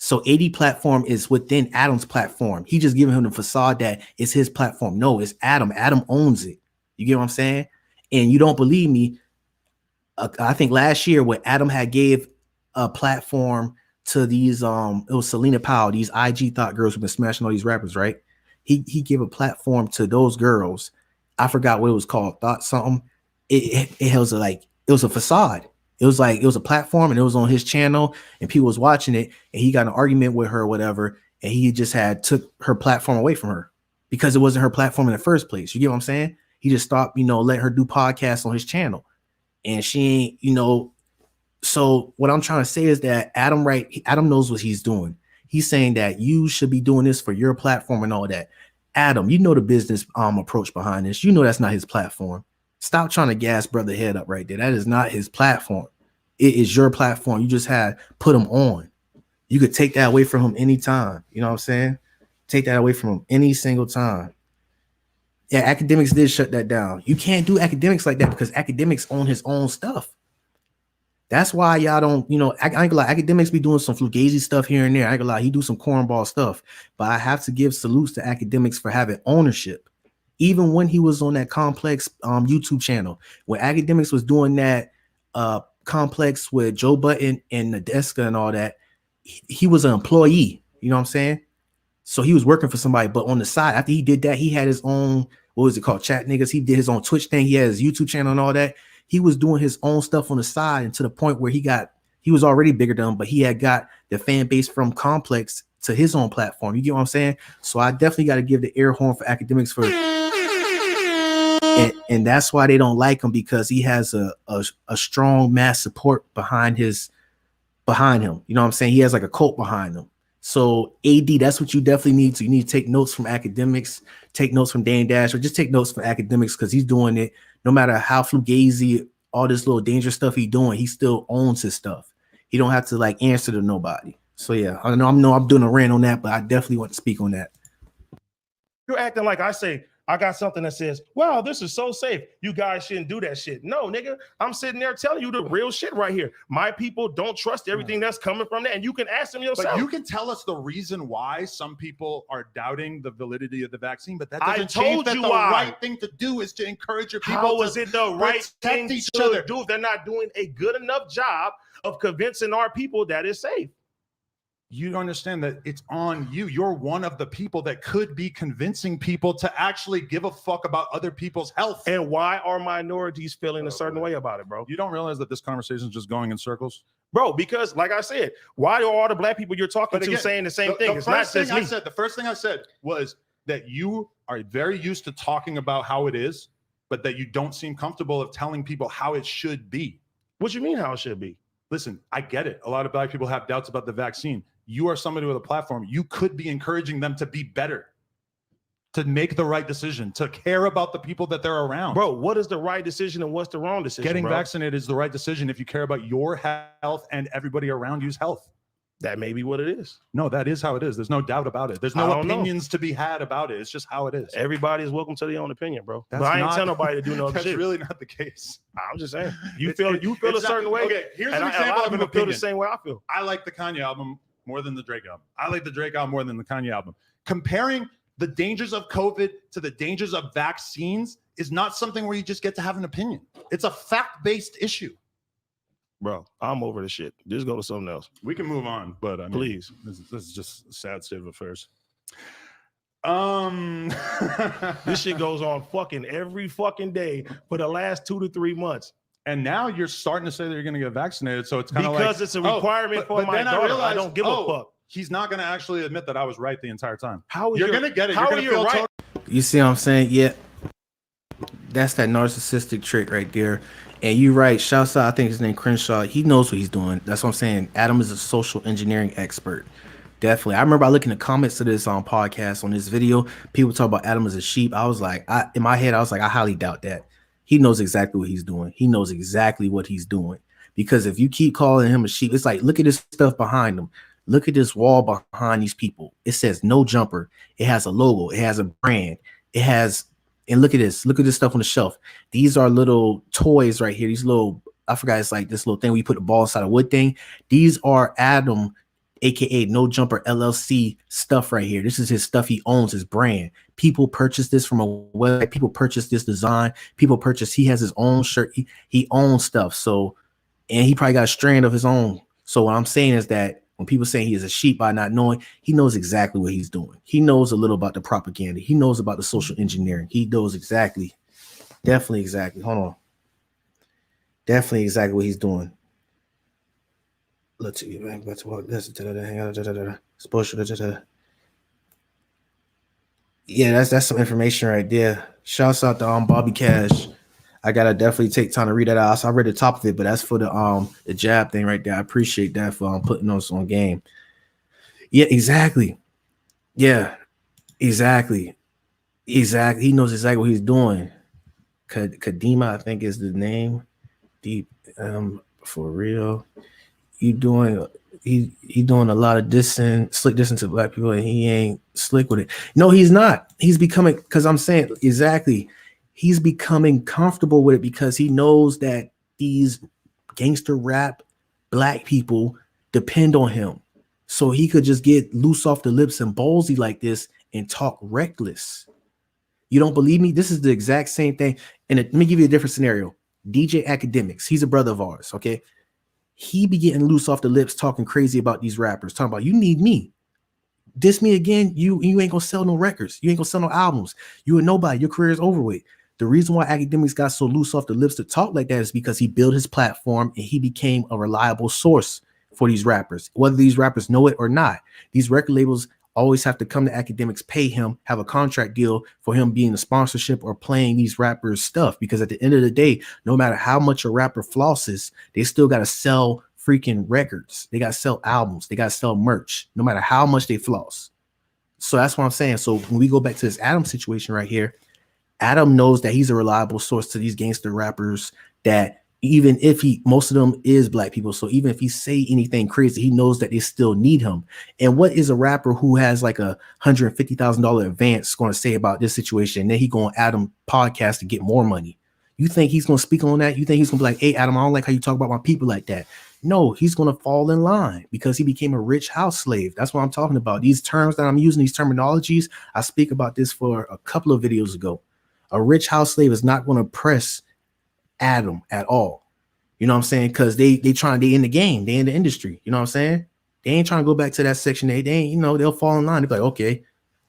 Speaker 2: So AD platform is within Adam's platform. He just giving him the facade that it's his platform. No, it's Adam. Adam owns it. You get what I'm saying? And you don't believe me. I think last year when Adam had gave a platform to these, it was Selena Powell, these IG thought girls who've been smashing all these rappers, right? He gave a platform to those girls. I forgot what it was called. Thought something. It was a facade. It was a platform and it was on his channel and people was watching it and he got in an argument with her or whatever. And he just took her platform away from her because it wasn't her platform in the first place. You get what I'm saying? He just stopped, letting her do podcasts on his channel and she ain't, so what I'm trying to say is that Adam knows what he's doing. He's saying that you should be doing this for your platform and all that. Adam, the business approach behind this. That's not his platform. Stop trying to gas brother head up right there. That is not his platform. It is your platform. You just had put him on. You could take that away from him anytime. You know what I'm saying? Take that away from him any single time. Yeah, academics did shut that down. You can't do academics like that because academics own his own stuff. That's why y'all don't, you know, I ain't gonna lie, academics be doing some fugazi stuff here and there. I ain't gonna lie, he do some cornball stuff. But I have to give salutes to academics for having ownership. Even when he was on that Complex YouTube channel, when academics was doing that Complex with Joe Button and Nadeska and all that, he was an employee. You know what I'm saying? So he was working for somebody, but on the side, after he did that, he had his own, what was it called? Chat niggas. He did his own Twitch thing. He had his YouTube channel and all that. He was doing his own stuff on the side, and to the point where he was already bigger than him, but he had got the fan base from Complex to his own platform. You get what I'm saying? So I definitely got to give the air horn for academics for, and that's why they don't like him, because he has a strong mass support behind him. You know what I'm saying? He has like a cult behind him. So AD, that's what you definitely need to. You need to take notes from academics, take notes from Dane Dash, or just take notes from academics, because he's doing it. No matter how fugazi, all this little dangerous stuff he's doing, he still owns his stuff. He don't have to like answer to nobody. So yeah, I know I'm doing a rant on that, but I definitely want to speak on that.
Speaker 5: You're acting like I say, I got something that says, wow, this is so safe. You guys shouldn't do that shit. No, nigga, I'm sitting there telling you the real shit right here. My people don't trust everything that's coming from that. And you can ask them yourself.
Speaker 4: But you can tell us the reason why some people are doubting the validity of the vaccine, but that doesn't change that the right thing to do is to encourage your people.
Speaker 5: How is it the right thing to do if they're not doing a good enough job of convincing our people that it's safe?
Speaker 4: You understand that it's on you. You're one of the people that could be convincing people to actually give a fuck about other people's health.
Speaker 5: And why are minorities feeling a certain way about it, bro?
Speaker 4: You don't realize that this conversation is just going in circles?
Speaker 5: Bro, because like I said, why are all the black people you're talking to saying the same thing? It's not just me.
Speaker 4: The first thing I said was that you are very used to talking about how it is, but that you don't seem comfortable of telling people how it should be.
Speaker 5: What you mean how it should be?
Speaker 4: Listen, I get it. A lot of black people have doubts about the vaccine. You are somebody with a platform. You could be encouraging them to be better, to make the right decision, to care about the people that they're around.
Speaker 5: Bro, what is the right decision and what's the wrong decision?
Speaker 4: Getting vaccinated is the right decision if you care about your health and everybody around you's health.
Speaker 5: That may be what it is.
Speaker 4: No, that is how it is. There's no doubt about it. There's no opinions to be had about it. It's just how it is.
Speaker 5: Everybody is welcome to their own opinion, bro. But I ain't tell nobody to do no
Speaker 4: that's
Speaker 5: shit.
Speaker 4: That's really not the case.
Speaker 5: I'm just saying. You feel a certain way.
Speaker 4: Okay, here's an example of an opinion.
Speaker 5: Feel the same way I feel.
Speaker 4: I like the Kanye album more than the Drake album. I like the Drake album more than the Kanye album. Comparing the dangers of COVID to the dangers of vaccines is not something where you just get to have an opinion. It's a fact-based issue.
Speaker 5: Bro, I'm over the shit. Just go to something else.
Speaker 4: We can move on, but I mean,
Speaker 5: please.
Speaker 4: This is just a sad state of affairs.
Speaker 5: This shit goes on fucking every fucking day for the last 2 to 3 months.
Speaker 4: And now you're starting to say that you're going to get vaccinated. So it's kind of like,
Speaker 5: because it's a requirement for my daughter. I don't give a fuck.
Speaker 4: He's not going to actually admit that I was right the entire time.
Speaker 5: How
Speaker 4: you're going to get it?
Speaker 5: How are you right?
Speaker 2: You see what I'm saying? Yeah, that's that narcissistic trick right there. And you're right. Shouts out, I think his name Crenshaw. He knows what he's doing. That's what I'm saying. Adam is a social engineering expert. Definitely. I remember I looked in the comments to this podcast on this video. People talk about Adam as a sheep. I was like, in my head, I was like, I highly doubt that. He knows exactly what he's doing. He knows exactly what he's doing. Because if you keep calling him a sheep, it's like, look at this stuff behind him. Look at this wall behind these people. It says no jumper. It has a logo. It has a brand. It has, and look at this. Look at this stuff on the shelf. These are little toys right here. These little, I forgot, it's like this little thing where you put the ball inside a wood thing. These are Adam, aka No Jumper LLC stuff right here. This is his stuff. He owns his brand. People purchase this from a website. People purchase this design. People purchase, he has his own shirt. He owns stuff. So, and he probably got a strand of his own. So what I'm saying is that when people say he is a sheep by not knowing, he knows exactly what he's doing. He knows a little about the propaganda. He knows about the social engineering. He knows exactly, definitely exactly. Hold on. Definitely exactly what he's doing. Let's see. Yeah, that's some information right there. Shouts out to Bobby Cash. I gotta definitely take time to read that out. So I read the top of it, but that's for the jab thing right there. I appreciate that for putting us on game. Yeah, exactly. Yeah, exactly. Exactly. He knows exactly what he's doing. Kadima, I think is the name. Deep, for real. You doing he doing a lot of slick dissing to black people, and he ain't slick with it. No, he's not. He's becoming, because I'm saying exactly, he's becoming comfortable with it because he knows that these gangster rap black people depend on him. So he could just get loose off the lips and ballsy like this and talk reckless. You don't believe me? This is the exact same thing. And let me give you a different scenario. DJ Academics, he's a brother of ours, okay? He be getting loose off the lips, talking crazy about these rappers, talking about, you need me. Diss me again, you ain't gonna sell no records. You ain't gonna sell no albums. You a nobody. Your career is over with. The reason why Academics got so loose off the lips to talk like that is because he built his platform and he became a reliable source for these rappers, whether these rappers know it or not. These record labels always have to come to Academics, pay him, have a contract deal for him being a sponsorship or playing these rappers' stuff. Because at the end of the day, no matter how much a rapper flosses, they still got to sell freaking records. They got to sell albums. They got to sell merch, no matter how much they floss. So that's what I'm saying. So when we go back to this Adam situation right here, Adam knows that he's a reliable source to these gangster rappers, that even if most of them is black people. So even if he say anything crazy, he knows that they still need him. And what is a rapper who has like $150,000 advance going to say about this situation? And then he going to Adam podcast to get more money. You think he's going to speak on that? You think he's going to be like, hey, Adam, I don't like how you talk about my people like that. No, he's going to fall in line because he became a rich house slave. That's what I'm talking about. These terms that I'm using, these terminologies, I speak about this for a couple of videos ago. A rich house slave is not going to press Adam at all. You know what I'm saying? Because they in the game, they in the industry. You know what I'm saying? They ain't trying to go back to that section 8. They ain't, they'll fall in line. They're like, okay,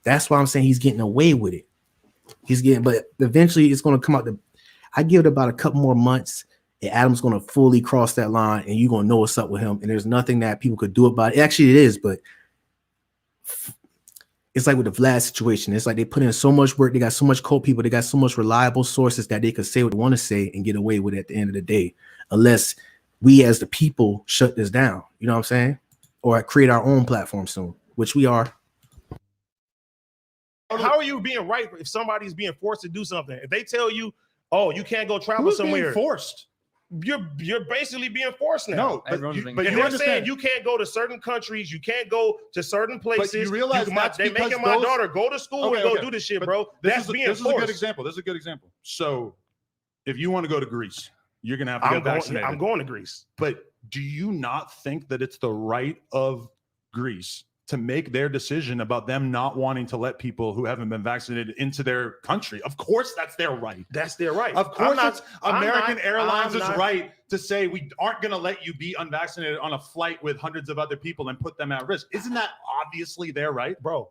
Speaker 2: that's why I'm saying he's getting away with it. But eventually it's going to come out. I give it about a couple more months, and Adam's going to fully cross that line, and you're going to know what's up with him. And there's nothing that people could do about it. Actually, it is, but it's like with the Vlad situation. It's like they put in so much work. They got so much cold people. They got so much reliable sources that they could say what they want to say and get away with it at the end of the day, unless we as the people shut this down. You know what I'm saying? Or create our own platform soon, which we are.
Speaker 5: How are you being right if somebody's being forced to do something? If they tell you, oh, you can't go travel somewhere.
Speaker 4: Being forced?
Speaker 5: You're basically being forced now.
Speaker 6: No,
Speaker 5: but you're saying you can't go to certain countries, you can't go to certain places.
Speaker 4: But you realize
Speaker 5: they're making my daughter go to school and go do this shit, bro. This is a good
Speaker 4: example. This is a good example. So if you want to go to Greece, you're gonna have to get vaccinated.
Speaker 5: I'm going to Greece.
Speaker 4: But do you not think that it's the right of Greece to make their decision about them not wanting to let people who haven't been vaccinated into their country? Of course, that's their right.
Speaker 5: That's their right.
Speaker 4: Of course, it's American Airlines' right to say we aren't going to let you be unvaccinated on a flight with hundreds of other people and put them at risk. Isn't that obviously their right?
Speaker 5: Bro,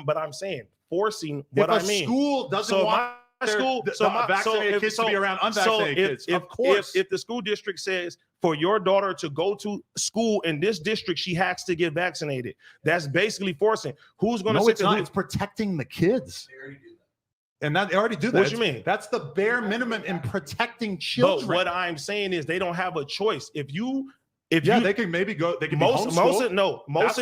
Speaker 5: but I'm saying forcing what I mean.
Speaker 4: If a school doesn't want vaccinated kids to be around unvaccinated kids, of course.
Speaker 5: If the school district says for your daughter to go to school in this district, she has to get vaccinated. That's basically forcing. Who's going to?
Speaker 4: No, it's not. It's protecting the kids. They already do that. And they already do that.
Speaker 5: What you mean?
Speaker 4: That's the bare minimum in protecting children.
Speaker 5: But what I'm saying is they don't have a choice.
Speaker 4: They can maybe go. They can most of these mothers and
Speaker 5: most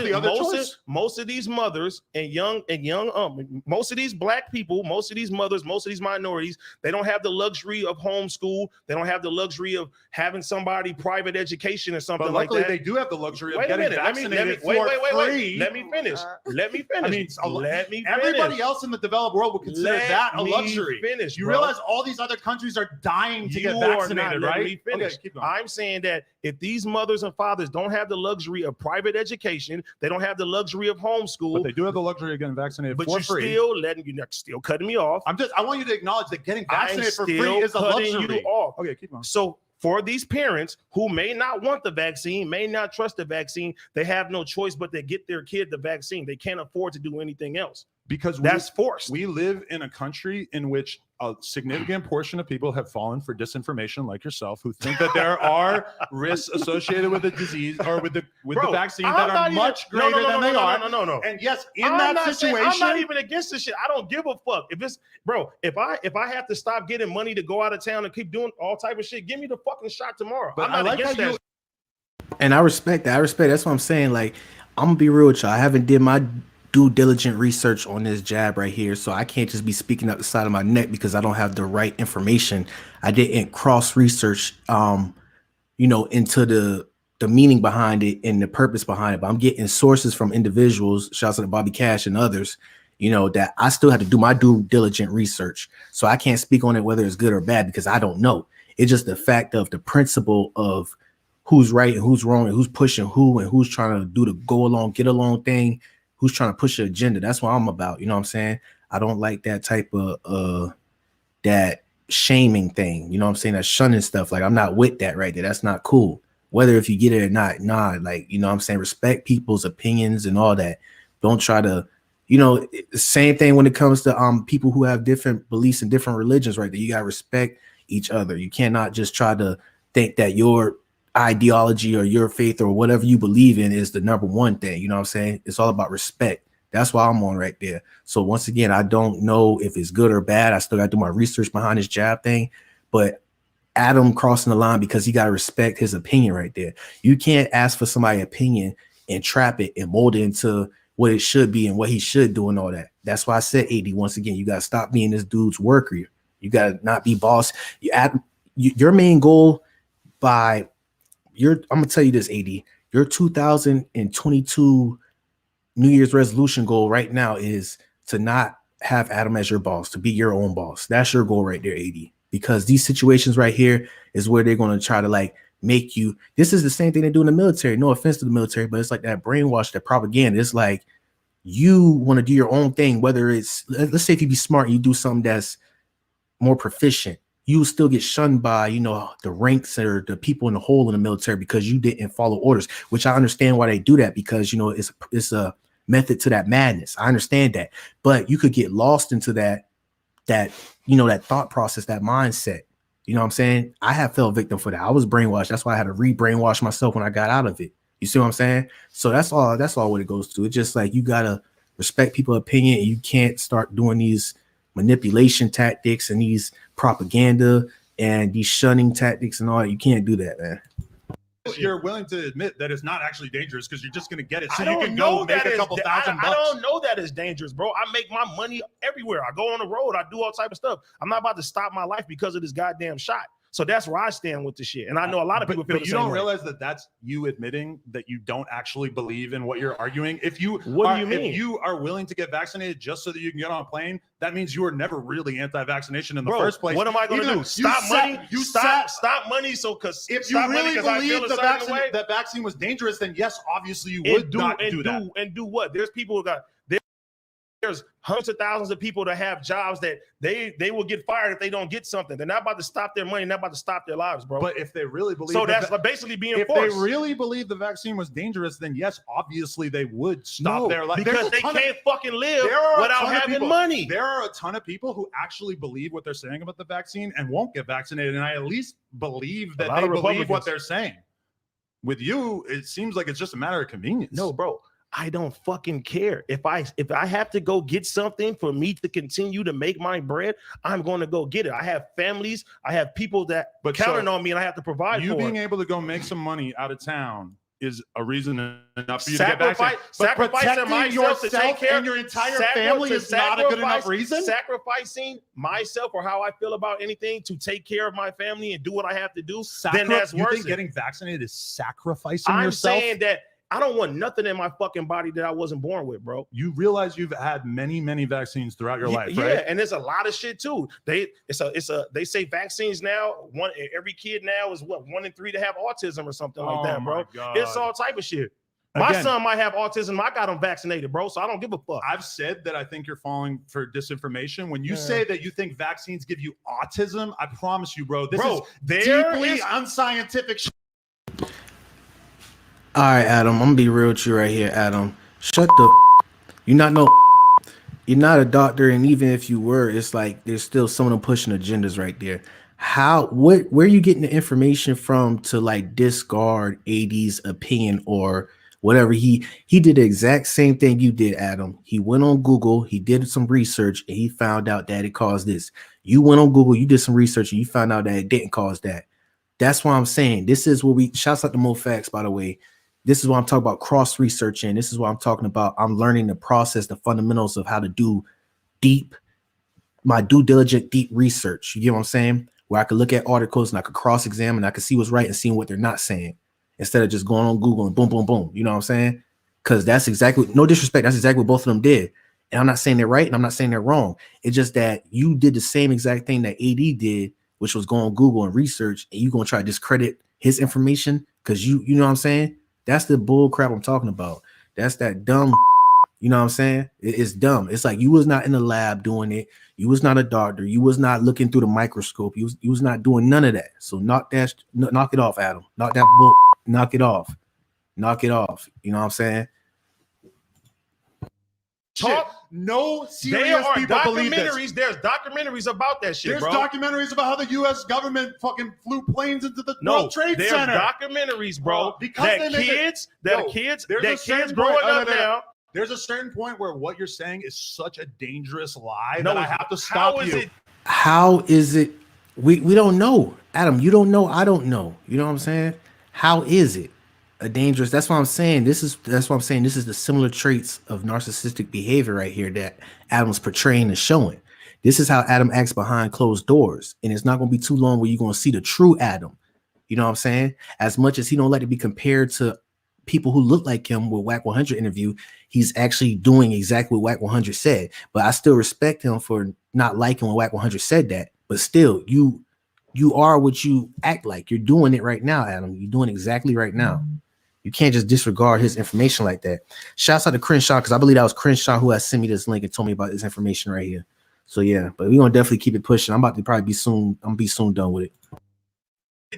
Speaker 5: of these black people, most of these mothers, most of these minorities, they don't have the luxury of homeschool. They don't have the luxury of having somebody private education or something like that.
Speaker 4: But luckily, they do have the luxury of getting vaccinated for free.
Speaker 5: Let me finish.
Speaker 4: I mean, everybody else in the developed world would consider that a luxury. You realize all these other countries are dying to get vaccinated, right?
Speaker 5: Let me finish.
Speaker 4: Okay, keep going.
Speaker 5: I'm saying that if these mothers and fathers don't have the luxury of private education, they don't have the luxury of homeschool.
Speaker 4: But they do have the luxury of getting vaccinated for free.
Speaker 5: But you're still cutting me off.
Speaker 4: I want you to acknowledge that getting vaccinated for free is a luxury.
Speaker 5: You off.
Speaker 4: Okay, keep on.
Speaker 5: So for these parents who may not want the vaccine, may not trust the vaccine, they have no choice but to get their kid the vaccine. They can't afford to do anything else.
Speaker 4: Because
Speaker 5: that's forced.
Speaker 4: We live in a country in which a significant portion of people have fallen for disinformation, like yourself, who think that there are risks associated with the disease or with the vaccine that are much greater than they are.
Speaker 5: No.
Speaker 4: And yes, that situation,
Speaker 5: I'm not even against this shit. I don't give a fuck. If I have to stop getting money to go out of town and keep doing all type of shit, give me the fucking shot tomorrow.
Speaker 4: But
Speaker 5: I'm not against that.
Speaker 2: And I respect that. That's what I'm saying. Like, I'm gonna be real with y'all. I haven't did my due diligent research on this jab right here, so I can't just be speaking out the side of my neck because I don't have the right information. I didn't cross research into the the meaning behind it and the purpose behind it. But I'm getting sources from individuals, shouts out to Bobby Cash and others, you know, that I still have to do my due diligent research. So I can't speak on it whether it's good or bad because I don't know. It's just the fact of the principle of who's right and who's wrong and who's pushing who and who's trying to do the go along, get along thing, who's trying to push an agenda. That's what I'm about. You know what I'm saying? I don't like that type of that shaming thing. You know what I'm saying? That shunning stuff. Like, I'm not with that right there. That's not cool. Whether if you get it or not, nah, like, you know what I'm saying? Respect people's opinions and all that. Don't try to, you know, same thing when it comes to people who have different beliefs and different religions right there. You got to respect each other. You cannot just try to think that your ideology or your faith or whatever you believe in is the number one thing. You know what I'm saying? It's all about respect. That's why I'm on right there. So once again, I don't know if it's good or bad. I still got to do my research behind this jab thing, but Adam crossing the line because he got to respect his opinion right there. You can't ask for somebody's opinion and trap it and mold it into what it should be and what he should do and all that. That's why I said, AD, once again, you got to stop being this dude's worker. You got to not be boss. Your main goal I'm going to tell you this, AD, your 2022 New Year's resolution goal right now is to not have Adam as your boss, to be your own boss. That's your goal right there, AD. Because these situations right here is where they're going to try to like make you. This is the same thing they do in the military. No offense to the military, but it's like that brainwash, that propaganda. It's like you want to do your own thing, whether it's, let's say if you be smart and you do something that's more proficient, you still get shunned by, you know, the ranks or the people in the hole in the military because you didn't follow orders, which I understand why they do that because, you know, it's a method to that madness. I understand that, but you could get lost into that, you know, that thought process, that mindset. You know what I'm saying? I have fell victim for that. I was brainwashed. That's why I had to re-brainwash myself when I got out of it. You see what I'm saying? So that's all what it goes to. It's just like you gotta respect people's opinion and you can't start doing these manipulation tactics and these propaganda and these shunning tactics and all that. You can't do that, man.
Speaker 4: You're willing to admit that it's not actually dangerous because you're just going to get it so
Speaker 5: I
Speaker 4: you
Speaker 5: don't
Speaker 4: can
Speaker 5: know
Speaker 4: go make a couple $1,000
Speaker 5: I don't know that it's dangerous, bro. I make my money everywhere. I go on the road. I do all type of stuff. I'm not about to stop my life because of this goddamn shot. So that's where I stand with the shit. And I know a lot of people feel the
Speaker 4: you
Speaker 5: same
Speaker 4: don't
Speaker 5: way.
Speaker 4: realize that that's you admitting that you don't actually believe in what you're arguing. If you
Speaker 5: What do you mean?
Speaker 4: If you are willing to get vaccinated just so that you can get on a plane, that means you were never really anti-vaccination in the first place.
Speaker 5: What am I going to do? Stop money. So because
Speaker 4: if you really believe that vaccine was dangerous, then yes, obviously you would not do that.
Speaker 5: And do what? There's people who got there's hundreds of thousands of people that have jobs that they will get fired if they don't get something. They're not about to stop their money, not about to stop their lives, bro.
Speaker 4: But if they really believe,
Speaker 5: so that's basically being
Speaker 4: if
Speaker 5: forced.
Speaker 4: they really believe the vaccine was dangerous, then yes, obviously they would stop their life
Speaker 5: because they can't fucking live without having money.
Speaker 4: There are a ton of people who actually believe what they're saying about the vaccine and won't get vaccinated, and I at least believe that they believe what they're saying. With you, it seems like it's just a matter of convenience.
Speaker 5: No, bro. I don't fucking care. If I have to go get something for me to continue to make my bread, I'm going to go get it. I have families, I have people that counting on me, and I have to provide for
Speaker 4: you being
Speaker 5: it.
Speaker 4: able to go make some money out of town is a reason enough for you to get vaccinated.
Speaker 5: Sacrificing myself to take care
Speaker 4: of your entire family is not a good enough reason.
Speaker 5: Sacrificing myself or how I feel about anything to take care of my family and do what I have to do, then that's worth it.
Speaker 4: You think getting vaccinated is sacrificing yourself?
Speaker 5: I'm saying that I don't want nothing in my fucking body that I wasn't born with, bro.
Speaker 4: You realize you've had many, many vaccines throughout your life, right?
Speaker 5: Yeah, and there's a lot of shit too. They say vaccines now, every kid now is 1 in 3 to have autism or something like that, bro. It's all type of shit. My son might have autism. I got him vaccinated, bro, so I don't give a fuck.
Speaker 4: I've said that I think you're falling for disinformation. When you say that you think vaccines give you autism, I promise you, bro, this is deeply unscientific shit.
Speaker 2: All right, Adam, I'm gonna be real with you right here, Adam. You're not a doctor, and even if you were, it's like there's still some of them pushing agendas right there. Where are you getting the information from to like discard AD's opinion or whatever? He did the exact same thing you did, Adam. He went on Google, he did some research, and he found out that it caused this. You went on Google, you did some research, and you found out that it didn't cause that. That's why I'm saying this is what shouts out to Mo Facts, by the way. This is what I'm talking about, cross-researching. This is what I'm talking about. I'm learning the process, the fundamentals of how to do my due diligent, deep research. You get what I'm saying? Where I could look at articles and I could cross-examine, I could see what's right and see what they're not saying. instead of just going on Google and boom, boom, boom. You know what I'm saying? Because that's exactly, no disrespect, that's exactly what both of them did. And I'm not saying they're right and I'm not saying they're wrong. It's just that you did the same exact thing that AD did, which was go on Google and research, and you're gonna try to discredit his information because you know what I'm saying? That's the bull crap I'm talking about. That's that dumb, you know what I'm saying? It's dumb. It's like you was not in the lab doing it. You was not a doctor. You was not looking through the microscope. You was not doing none of that. So knock it off, Adam. Knock that bull, knock it off. Knock it off. You know what I'm saying?
Speaker 5: Talk.
Speaker 4: No
Speaker 5: There
Speaker 4: serious
Speaker 5: are
Speaker 4: people believe this.
Speaker 5: documentaries. There's documentaries about that shit,
Speaker 4: There's
Speaker 5: bro.
Speaker 4: documentaries about how the U.S. government fucking flew planes into the
Speaker 5: No,
Speaker 4: World Trade
Speaker 5: there's
Speaker 4: Center.
Speaker 5: documentaries, bro.
Speaker 4: Because
Speaker 5: that
Speaker 4: they make it-
Speaker 5: kids,
Speaker 4: Yo,
Speaker 5: kids
Speaker 4: there's a certain
Speaker 5: growing
Speaker 4: point-
Speaker 5: up now.
Speaker 4: There's a certain point where what you're saying is such a dangerous lie
Speaker 5: No,
Speaker 4: that I have to stop
Speaker 5: how is
Speaker 4: you.
Speaker 5: it?
Speaker 2: How is it? We don't know. Adam, you don't know. I don't know. You know what I'm saying? How is it a dangerous? That's what I'm saying. That's what I'm saying. This is the similar traits of narcissistic behavior right here that Adam's portraying and showing. This is how Adam acts behind closed doors. And it's not going to be too long where you're going to see the true Adam. You know what I'm saying? As much as he don't like to be compared to people who look like him with Whack 100 interview, he's actually doing exactly what Whack 100 said. But I still respect him for not liking when Whack 100 said that. But still, you are what you act like. You're doing it right now, Adam. You're doing exactly right now. You can't just disregard his information like that. Shouts out to Crenshaw, because I believe that was Crenshaw who has sent me this link and told me about this information right here. So yeah, but we're gonna definitely keep it pushing. I'm about to probably be soon. I'm gonna be soon done with it.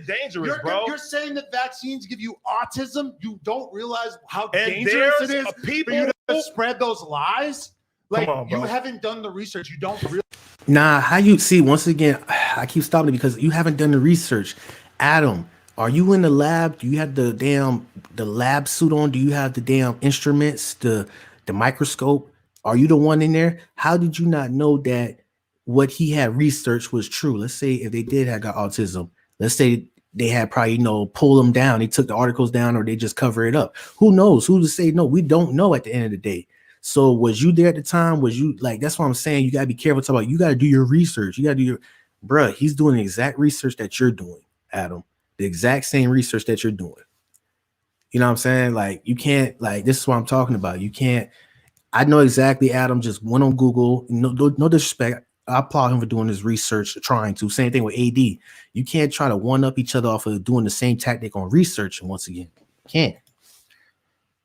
Speaker 5: Dangerous, bro.
Speaker 4: You're saying that vaccines give you autism. You don't realize how
Speaker 5: And
Speaker 4: dangerous it
Speaker 5: there's
Speaker 4: is
Speaker 5: people
Speaker 4: for you to spread those lies. Like,
Speaker 5: on, bro.
Speaker 4: you haven't done the research. You don't really.
Speaker 2: Nah, how you see? Once again, I keep stopping it because you haven't done the research. Adam, are you in the lab? Do you have the lab suit on? Do you have the damn instruments, the microscope? Are you the one in there? How did you not know that what he had researched was true? Let's say if they did have got autism, let's say they had probably, pull them down. They took the articles down or they just cover it up. Who knows? Who to say no? We don't know at the end of the day. So was you there at the time? Was you like, that's what I'm saying. You got to be careful. About you got to do your research. You got to do bruh, he's doing the exact research that you're doing, Adam. The exact same research that you're doing. You know what I'm saying? Like, you can't, like, this is what I'm talking about. You can't, I know exactly. Adam just went on Google. No disrespect. I applaud him for doing his research, trying to. Same thing with AD. You can't try to one up each other off of doing the same tactic on research. And once again, can't.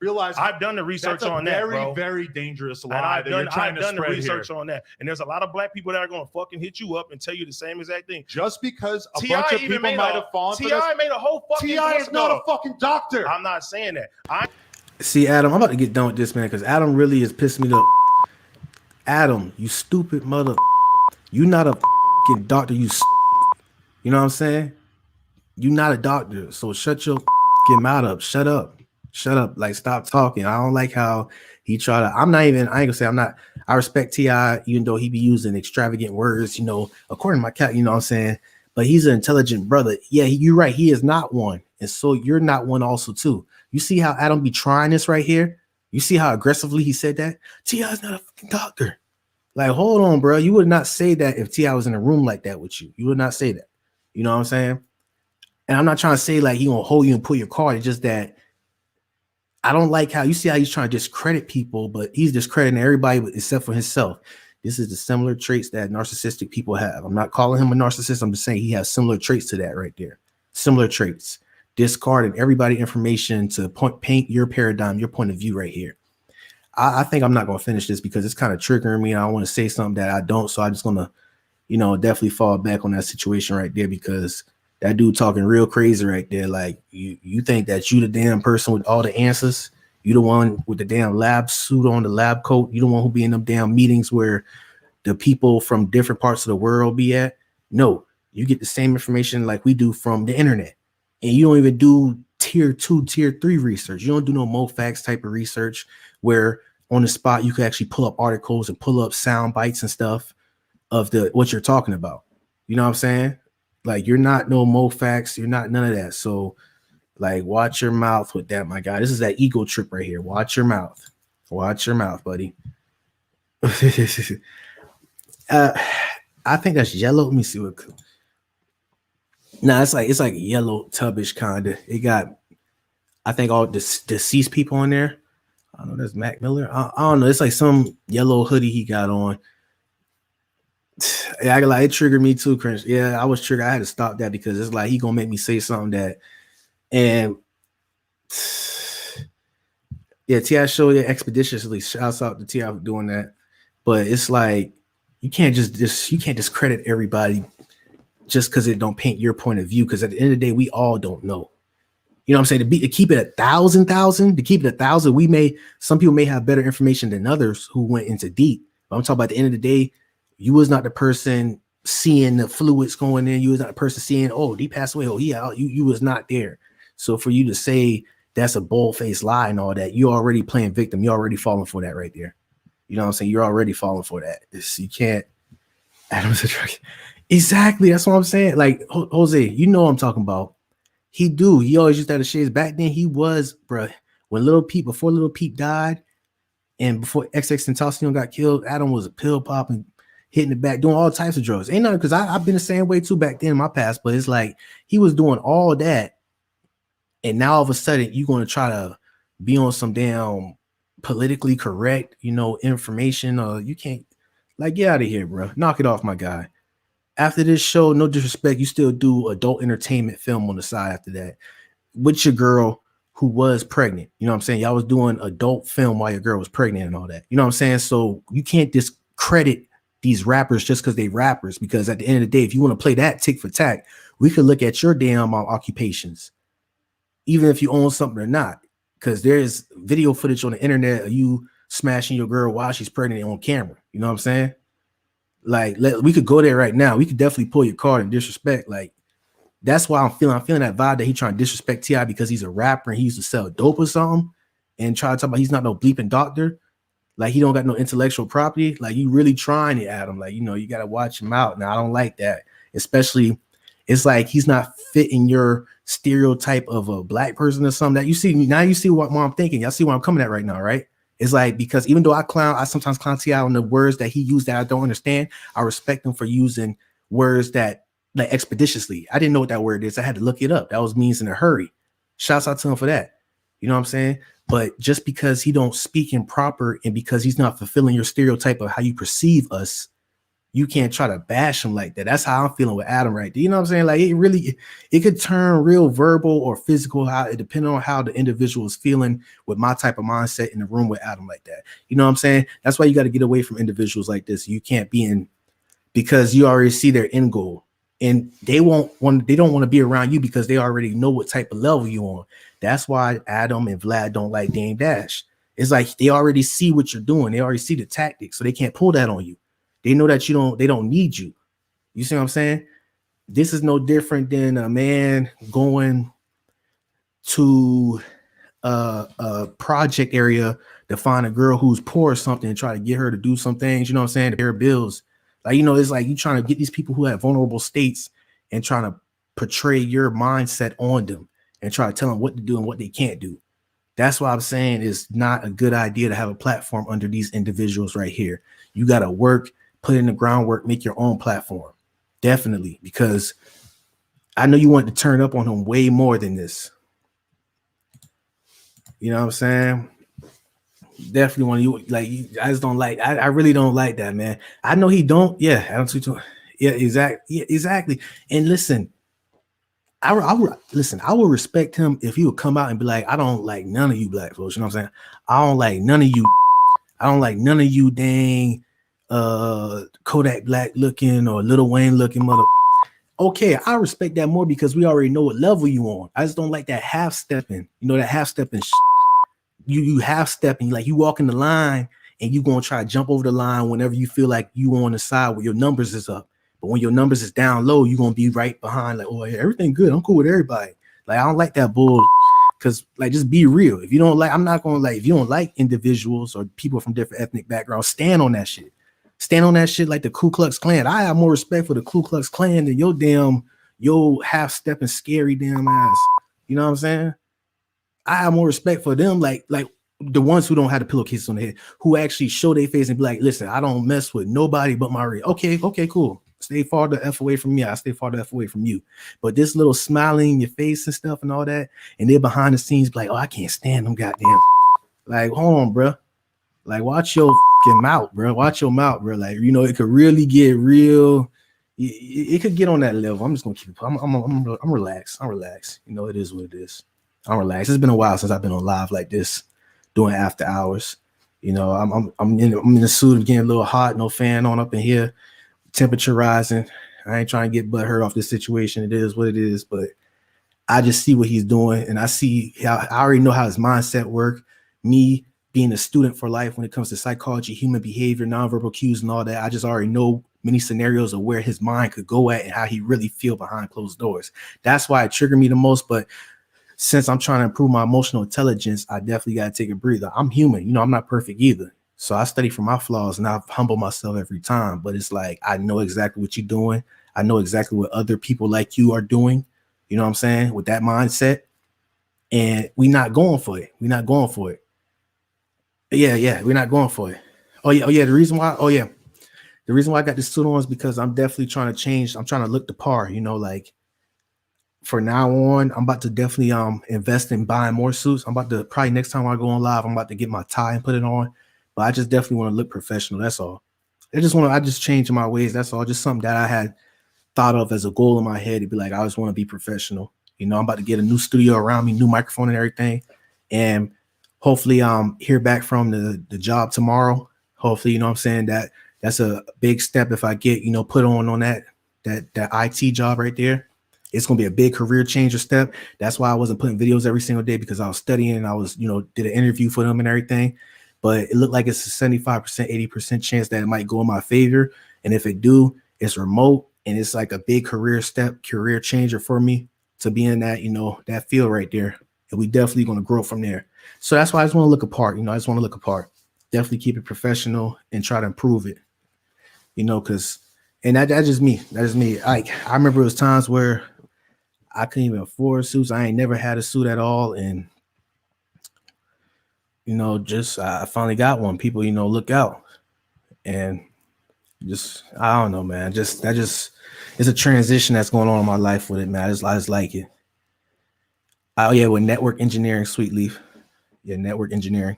Speaker 4: Realize
Speaker 5: I've done the research on that, bro.
Speaker 4: Very dangerous lie
Speaker 5: And I've
Speaker 4: that you're trying to
Speaker 5: done the
Speaker 4: spread
Speaker 5: research
Speaker 4: here.
Speaker 5: on that. And there's a lot of black people that are going to fucking hit you up and tell you the same exact thing.
Speaker 4: Just because a
Speaker 5: T.I.
Speaker 4: bunch of
Speaker 5: even
Speaker 4: people might have fallen for this.
Speaker 5: T.I. made a whole fucking
Speaker 4: T.I. is not a fucking doctor.
Speaker 5: I'm not saying that.
Speaker 2: See, Adam, I'm about to get done with this, man, because Adam really is pissing me off. Adam, you stupid mother. You not a fucking doctor. You know what I'm saying? You not a doctor. So shut your mouth up. Shut up. Shut up. Like, stop talking. I don't like how he try to. I ain't gonna say I'm not. I respect T.I., even though he be using extravagant words, according to my cat, you know what I'm saying? But he's an intelligent brother. Yeah, you're right. He is not one. And so you're not one also, too. You see how Adam be trying this right here? You see how aggressively he said that? T.I. is not a fucking doctor. Like, hold on, bro. You would not say that if T.I. was in a room like that with you. You would not say that. You know what I'm saying? And I'm not trying to say like he gonna hold you and pull your card. It's just that I don't like how you see how he's trying to discredit people, but he's discrediting everybody except for himself. This is the similar traits that narcissistic people have. I'm not calling him a narcissist. I'm just saying he has similar traits to that right there. Similar traits. Discarding everybody information to paint your paradigm, your point of view right here. I think I'm not going to finish this because it's kind of triggering me. I don't want to say something that I don't. So I'm just going to, definitely fall back on that situation right there because that dude talking real crazy right there. Like you think that you the damn person with all the answers. You the one with the damn lab suit on, the lab coat. You the one who be in them damn meetings where the people from different parts of the world be at. No, you get the same information like we do from the internet. And you don't even do tier 2, tier 3 research. You don't do no MoFax type of research where on the spot you can actually pull up articles and pull up sound bites and stuff of what you're talking about. You know what I'm saying? Like, you're not no MoFax, you're not none of that. So, like, watch your mouth with that, my guy. This is that ego trip right here. Watch your mouth. Watch your mouth, buddy. I think that's yellow. Let me see what. Nah, it's like yellow tubbish kind of. It got I think all deceased people in there. I don't know. There's Mac Miller. I don't know. It's like some yellow hoodie he got on. Yeah, it triggered me too, cringe. Yeah, I was triggered. I had to stop that because it's like he gonna make me say something that, and yeah, T.I. showed it expeditiously. Shouts out to T.I. for doing that. But it's like you can't discredit everybody just because it don't paint your point of view. Because at the end of the day, we all don't know. You know what I'm saying? To keep it 1,000, to keep it 1,000, some people may have better information than others who went into deep. But I'm talking about at the end of the day, you was not the person seeing the fluids going in. You was not the person seeing, oh, he passed away. Oh, yeah, you was not there. So for you to say that's a bold-faced lie and all that, you're already playing victim. You're already falling for that right there. You know what I'm saying? You're already falling for that. You can't. Adam's a drug. Exactly. That's what I'm saying. Like, Jose, you know what I'm talking about. He always used that as shades. Back then, he was, bruh. Before Little Peep died, and before XX Tentacion got killed, Adam was a pill popping, hitting the back, doing all types of drugs. Ain't nothing, because I've been the same way too back then in my past, but it's like he was doing all that, and now all of a sudden you're going to try to be on some damn politically correct, information. You can't, like, get out of here, bro. Knock it off, my guy. After this show, no disrespect, you still do adult entertainment film on the side after that with your girl who was pregnant. You know what I'm saying? Y'all was doing adult film while your girl was pregnant and all that. You know what I'm saying? So you can't discredit these rappers just because they rappers, because at the end of the day, if you want to play that tick for tack, we could look at your damn occupations, even if you own something or not, because there's video footage on the internet of you smashing your girl while she's pregnant on camera. You know what I'm saying? Like, we could go there right now. We could definitely pull your card and disrespect. Like, that's why I'm feeling that vibe that he trying to disrespect T.I. because he's a rapper and he used to sell dope or something, and try to talk about he's not no bleeping doctor. Like, he don't got no intellectual property. Like, you really trying it at him. Like, you got to watch him out. Now, I don't like that. Especially, it's like he's not fitting your stereotype of a black person or something that you see. Now you see what I'm thinking. Y'all see where I'm coming at right now, right? It's like, because even though I sometimes clown T.I. on the words that he used that I don't understand, I respect him for using words that, like, expeditiously. I didn't know what that word is. I had to look it up. That was means in a hurry. Shouts out to him for that. You know what I'm saying? But just because he don't speak in proper and because he's not fulfilling your stereotype of how you perceive us, you can't try to bash him like that. That's how I'm feeling with Adam right there. You know what I'm saying? Like, it could turn real verbal or physical, depending on how the individual is feeling with my type of mindset in the room with Adam like that. You know what I'm saying? That's why you got to get away from individuals like this. You can't be in, because you already see their end goal, and they don't want to be around you because they already know what type of level you on. That's why Adam and Vlad don't like Dame Dash. It's like they already see what you're doing. They already see the tactics, so they can't pull that on you. They know that they don't need you. You see what I'm saying? This is no different than a man going to a project area to find a girl who's poor or something and try to get her to do some things, you know what I'm saying, to pay her bills. Like, it's like you trying to get these people who have vulnerable states and trying to portray your mindset on them and try to tell them what to do and what they can't do. That's why I'm saying it's not a good idea to have a platform under these individuals right here. You got to work, put in the groundwork, make your own platform. Definitely, because I know you want to turn up on him way more than this. You know what I'm saying? Definitely want you like. I just don't like. I really don't like that, man. I know he don't. Yeah, I don't. Yeah, exactly. Yeah, exactly. And listen, I will respect him if he would come out and be like, I don't like none of you black folks. You know what I'm saying? I don't like none of you. I don't like none of you dang Kodak Black looking or Lil Wayne looking mother. Okay, I respect that more because we already know what level you on. I just don't like that half stepping. That half stepping. You half stepping, like you walk in the line and you gonna try to jump over the line whenever you feel like you on the side where your numbers is up. But when your numbers is down low, you're gonna be right behind, like, oh yeah, everything good. I'm cool with everybody. Like, I don't like that bull. Because, like, just be real. If you don't like, I'm not gonna like, if you don't like individuals or people from different ethnic backgrounds, stand on that shit. Stand on that shit like the Ku Klux Klan. I have more respect for the Ku Klux Klan than your half-stepping scary damn ass. You know what I'm saying? I have more respect for them, like the ones who don't have the pillowcases on their head, who actually show their face and be like, listen, I don't mess with nobody but my race. Okay, cool. Stay far the F away from me. I stay far the F away from you. But this little smiling in your face and stuff and all that, and they're behind the scenes like, oh, I can't stand them goddamn. Like, hold on, bro. Like, watch your fucking mouth, bro. Watch your mouth, bro. Like, you know, it could really get real. It could get on that level. I'm just gonna keep it. I'm relaxed. I'm relaxed. You know, it is what it is. I'm relaxed. It's been a while since I've been on live like this, doing after hours. You know, I'm in the suit, getting a little hot, no fan on up in here, temperature rising. I ain't trying to get butt hurt off this situation. It is what it is, but I just see what he's doing, and I see how I already know how his mindset work. Me being a student for life when it comes to psychology, human behavior, nonverbal cues, and all that, I just already know many scenarios of where his mind could go at and how he really feel behind closed doors. That's why it triggered me the most. But since I'm trying to improve my emotional intelligence, I definitely got to take a breather. I'm human, you know, I'm not perfect either. So I study for my flaws and I humble myself every time. But it's like, I know exactly what you're doing. I know exactly what other people like you are doing. You know what I'm saying? With that mindset. And we're not going for it. We're not going for it. Yeah, we're not going for it. Oh yeah. The reason why I got this suit on is because I'm definitely trying to change. I'm trying to look the par, you know, like for now on, I'm about to definitely invest in buying more suits. I'm about to probably next time I go on live, I'm about to get my tie and put it on. But I just definitely want to look professional. That's all. I just changing my ways. That's all. Just something that I had thought of as a goal in my head to be like, I just want to be professional. You know, I'm about to get a new studio around me, new microphone and everything. And hopefully hear back from the job tomorrow. Hopefully, you know what I'm saying, that's a big step if I get, you know, put on that IT job right there. It's going to be a big career changer step. That's why I wasn't putting videos every single day, because I was studying and I was, you know, did an interview for them and everything. But it looked like it's a 75%, 80% chance that it might go in my favor. And if it do, it's remote and it's like a big career step, career changer for me to be in that, you know, that field right there. And we definitely going to grow from there. So that's why I just want to look apart. You know, I just want to look apart. Definitely keep it professional and try to improve it. You know, because, and that's just me. That is me. I remember it was times where I couldn't even afford suits. I ain't never had a suit at all. And, you know, just I finally got one. People, you know, look out. And just, I don't know, man. It's a transition that's going on in my life with it, man. I just like it. Oh, yeah, with network engineering, Sweet Leaf. Yeah, network engineering.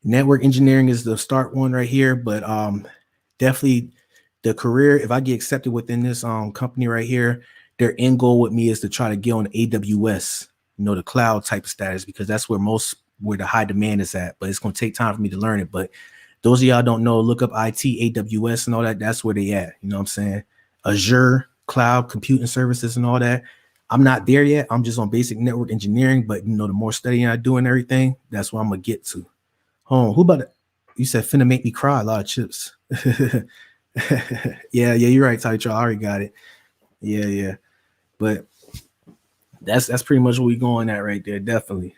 Speaker 2: Network engineering is the start one right here, but definitely the career, if I get accepted within this company right here, their end goal with me is to try to get on AWS, you know, the cloud type of status, because that's where the high demand is at. But it's going to take time for me to learn it. But those of y'all don't know, look up IT, AWS and all that. That's where they at. You know what I'm saying? Azure, cloud computing services and all that. I'm not there yet. I'm just on basic network engineering. But, you know, the more studying I do and everything, that's where I'm going to get to. Who about it? You said finna make me cry, a lot of chips. yeah, you're right, Tycho. I already got it. Yeah. But that's pretty much what we going at right there, definitely.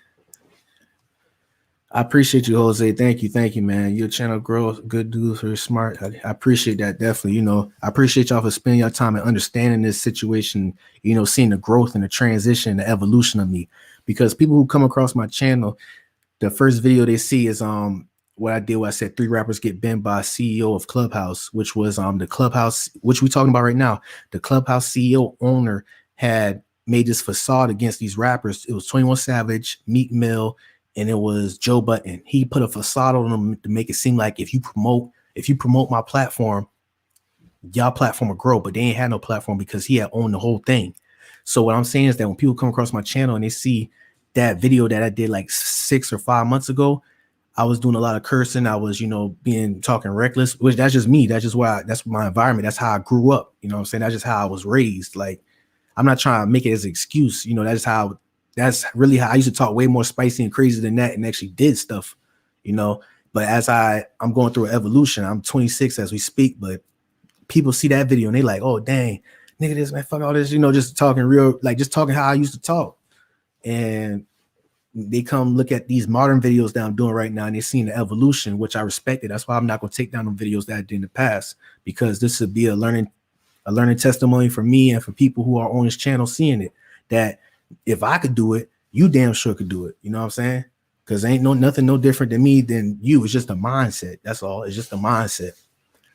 Speaker 2: I appreciate you, Jose. Thank you, man. Your channel grows. Good dude, very smart. I appreciate that, definitely. You know, I appreciate y'all for spending your time and understanding this situation, you know, seeing the growth and the transition, the evolution of me. Because people who come across my channel, the first video they see is what I did where I said 3 rappers get banned by CEO of Clubhouse, which was the Clubhouse, which we're talking about right now. The Clubhouse CEO owner had made this facade against these rappers. It was 21 Savage, Meek Mill, and it was Joe Budden. He put a facade on them to make it seem like if you promote my platform, y'all platform will grow, but they ain't had no platform because he had owned the whole thing. So what I'm saying is that when people come across my channel and they see that video that I did like 6 or 5 months ago, I was doing a lot of cursing. I was, you know, talking reckless, which that's just me. That's just that's my environment. That's how I grew up. You know what I'm saying? That's just how I was raised. Like, I'm not trying to make it as an excuse. You know, that's really how I used to talk, way more spicy and crazy than that, and actually did stuff, you know. But as I'm going through an evolution, I'm 26 as we speak, but people see that video and they like, oh, dang, nigga, this, man, fuck all this, you know, just talking real, like just talking how I used to talk. And they come look at these modern videos that I'm doing right now and they're seeing the evolution, which I respected. That's why I'm not going to take down the videos that I did in the past, because this would be a learning testimony for me and for people who are on this channel seeing it, that if I could do it, you damn sure could do it. You know what I'm saying? Because ain't nothing no different than me than you. It's just a mindset. That's all. It's just a mindset.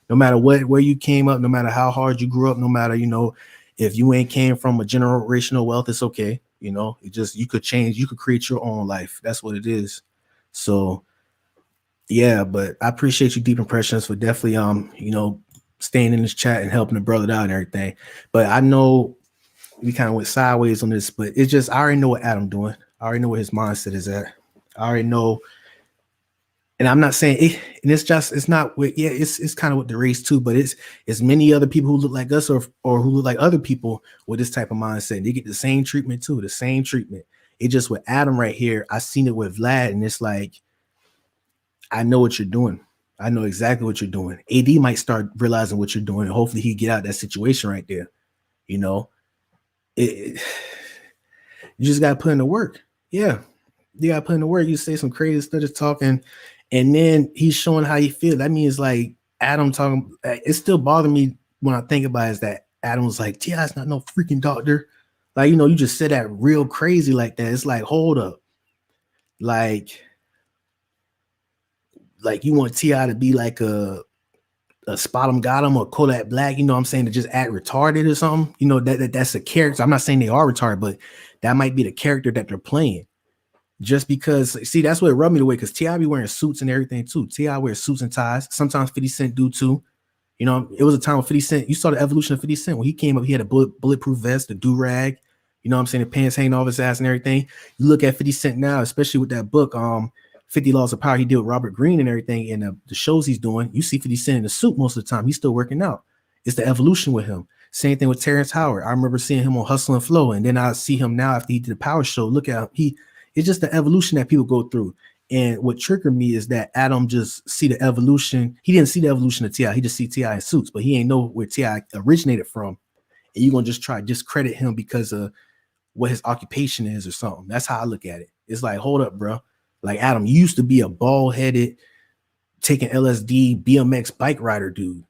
Speaker 2: No matter where you came up, no matter how hard you grew up, no matter, you know, if you ain't came from a generational wealth, it's okay. You know, it just, you could change, you could create your own life. That's what it is. So yeah, but I appreciate you, Deep Impressions, for definitely you know, staying in this chat and helping the brother out and everything. But I know we kind of went sideways on this, but it's just, I already know what Adam doing. I already know where his mindset is at. I already know. And I'm not saying it, and it's just, it's not with, yeah, it's kind of with the race too, but it's many other people who look like us or who look like other people with this type of mindset. They get the same treatment too, the same treatment. It just with Adam right here, I seen it with Vlad, and it's like, I know what you're doing. I know exactly what you're doing. AD might start realizing what you're doing, and hopefully he get out of that situation right there. You know, you just gotta put in the work. Yeah, you gotta put in the work. You say some crazy stuff, just talking, and then he's showing how you feel. That means like Adam talking. It still bothers me when I think about it, is that Adam was like, "T.I.'s not no freaking doctor." Like, you know, you just said that real crazy like that. It's like, hold up, like you want T.I. to be like a Spot 'em Got 'em or Kodak Black, you know what I'm saying, to just act retarded or something. You know, that's a character. I'm not saying they are retarded, but that might be the character that they're playing. Just because, see, that's what it rubbed me the way, because T.I. be wearing suits and everything too. T.I. wears suits and ties. Sometimes 50 Cent do too. You know, it was a time when 50 Cent, you saw the evolution of 50 Cent. When he came up, he had a bulletproof vest, the do-rag, you know what I'm saying, the pants hanging off his ass and everything. You look at 50 Cent now, especially with that book, 50 Laws of Power, he did with Robert Greene and everything, and the shows he's doing, you see 50 Cent in a suit most of the time. He's still working out. It's the evolution with him. Same thing with Terrence Howard. I remember seeing him on Hustle and Flow, and then I see him now after he did the Power Show. Look at him. It's just the evolution that people go through. And what triggered me is that Adam just see the evolution. He didn't see the evolution of T.I. He just see T.I. in suits, but he ain't know where T.I. originated from. And you're going to just try to discredit him because of what his occupation is or something. That's how I look at it. It's like, hold up, bro. Like, Adam, you used to be a bald-headed, taking LSD, BMX bike rider dude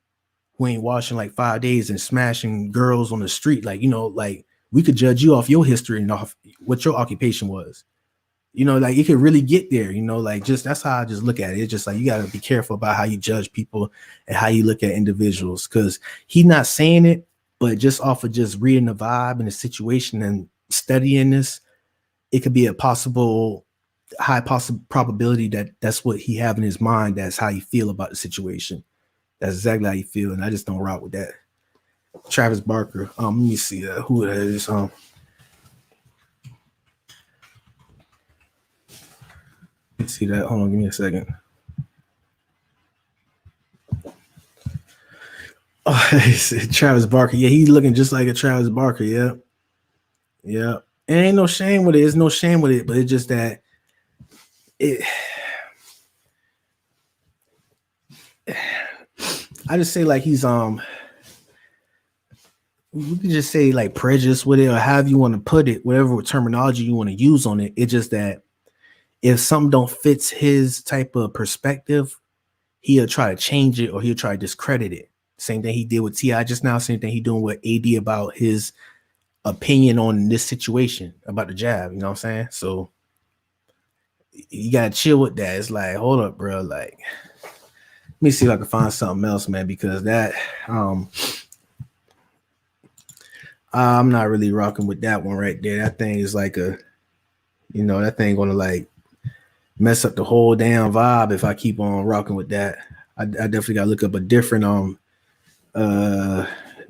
Speaker 2: who ain't washing like 5 days and smashing girls on the street. Like, you know, like, we could judge you off your history and off what your occupation was. You know, like, it could really get there, you know, like, just, that's how I just look at it. It's just like, you got to be careful about how you judge people and how you look at individuals, because he's not saying it, but just off of just reading the vibe and the situation and studying this, it could be a possible high probability that that's what he have in his mind. That's how you feel about the situation. That's exactly how you feel. And I just don't rock with that. Travis Barker. Let me see who that is. Let me see that. Hold on, give me a second. Oh, Travis Barker. Yeah, he's looking just like a Travis Barker. Yeah. Yeah. And ain't no shame with it. There's no shame with it, but it's just that I just say like he's we can just say like prejudice with it, or however you want to put it, whatever terminology you want to use on it. It's just that if something don't fits his type of perspective, he'll try to change it or he'll try to discredit it. Same thing he did with T.I. just now, same thing he doing with AD about his opinion on this situation about the jab, you know what I'm saying? So you gotta chill with that. It's like, hold up, bro. Like, let me see if I can find something else, man, because that I'm not really rocking with that one right there. That thing is like a, you know, that thing gonna like mess up the whole damn vibe if I keep on rocking with that. I definitely gotta look up a different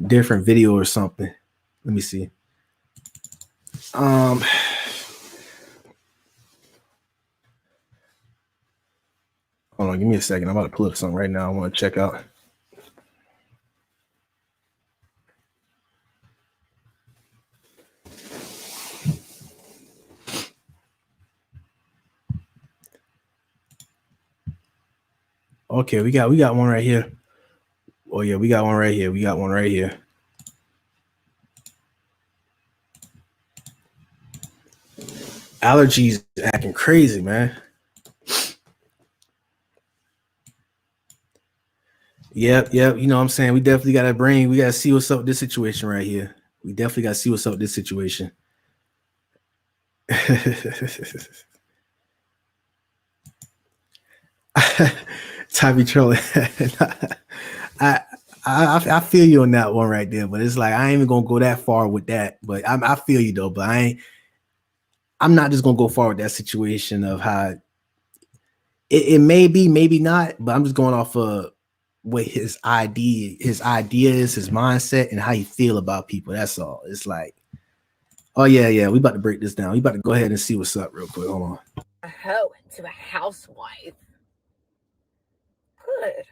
Speaker 2: different video or something. Let me see. Hold on, give me a second. I'm about to pull up something right now I want to check out. Okay, we got one right here. Oh yeah, we got one right here. We got one right here. Allergies acting crazy, man. Yep. You know what I'm saying? We definitely got to we got to see what's up with this situation right here. We definitely got to see what's up with this situation. Tommy trolling. I feel you on that one right there, but it's like I ain't even gonna go that far with that. But I feel you though, but I'm not just gonna go far with that situation of how it may be, maybe not, but I'm just going off of what his ideas, his mindset, and how you feel about people. That's all. It's like, oh yeah, we about to break this down. We about to go ahead and see what's up real quick. Hold on.
Speaker 7: A hoe to a housewife. Good.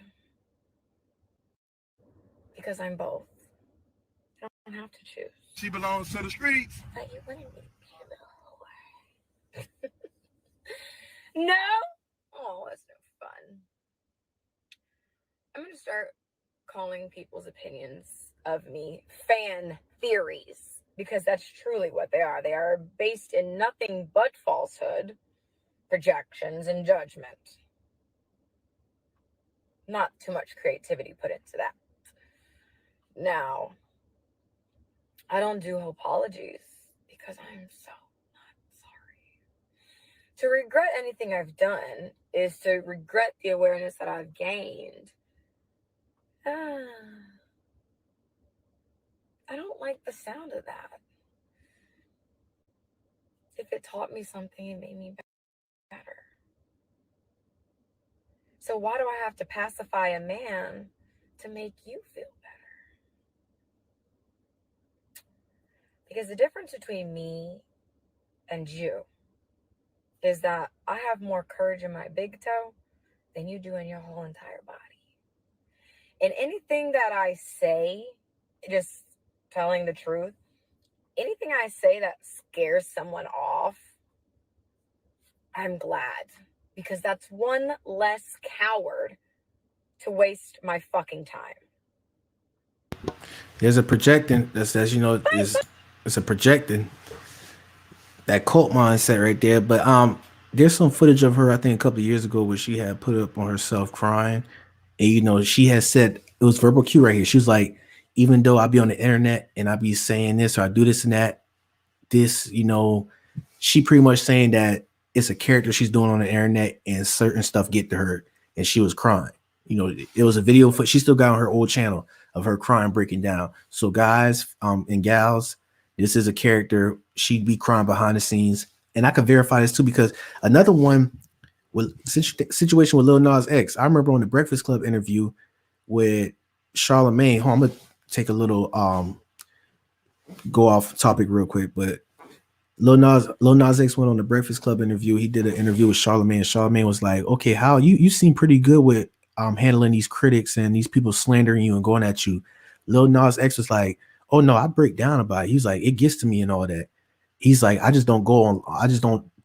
Speaker 7: Because I'm both. I don't have to choose.
Speaker 5: She belongs to the streets.
Speaker 7: But you wouldn't be a whore. No? Oh, that's no fun. I'm going to start calling people's opinions of me fan theories, because that's truly what they are. They are based in nothing but falsehood, projections, and judgment. Not too much creativity put into that. Now, I don't do apologies because I'm so not sorry. To regret anything I've done is to regret the awareness that I've gained. I don't like the sound of that. If it taught me something, it made me better. So why do I have to pacify a man to make you feel better? Because the difference between me and you is that I have more courage in my big toe than you do in your whole entire body. And anything that I say, just telling the truth, anything I say that scares someone off, I'm glad. Because that's one less coward to waste my fucking time.
Speaker 2: There's a projecting that says, it's a projecting that cult mindset right there. But there's some footage of her, I think a couple of years ago, where she had put up on herself crying. And she has said, it was verbal cue right here. She was like, even though I be on the internet and I be saying this or I do this and that, she pretty much saying that it's a character she's doing on the internet and certain stuff get to her, and she was crying. It was a video for, she still got on her old channel of her crying, breaking down. So guys and gals, this is a character. She'd be crying behind the scenes, and I could verify this too, because another one with situation with Lil Nas X. I remember on the Breakfast Club interview with Charlamagne. I'm gonna take a little go off topic real quick, but Lil Nas X went on the Breakfast Club interview. He did an interview with Charlamagne. Charlamagne was like, "Okay, how you seem pretty good with handling these critics and these people slandering you and going at you." Lil Nas X was like, "Oh no, I break down about it." He's like, "It gets to me and all that." He's like, I just don't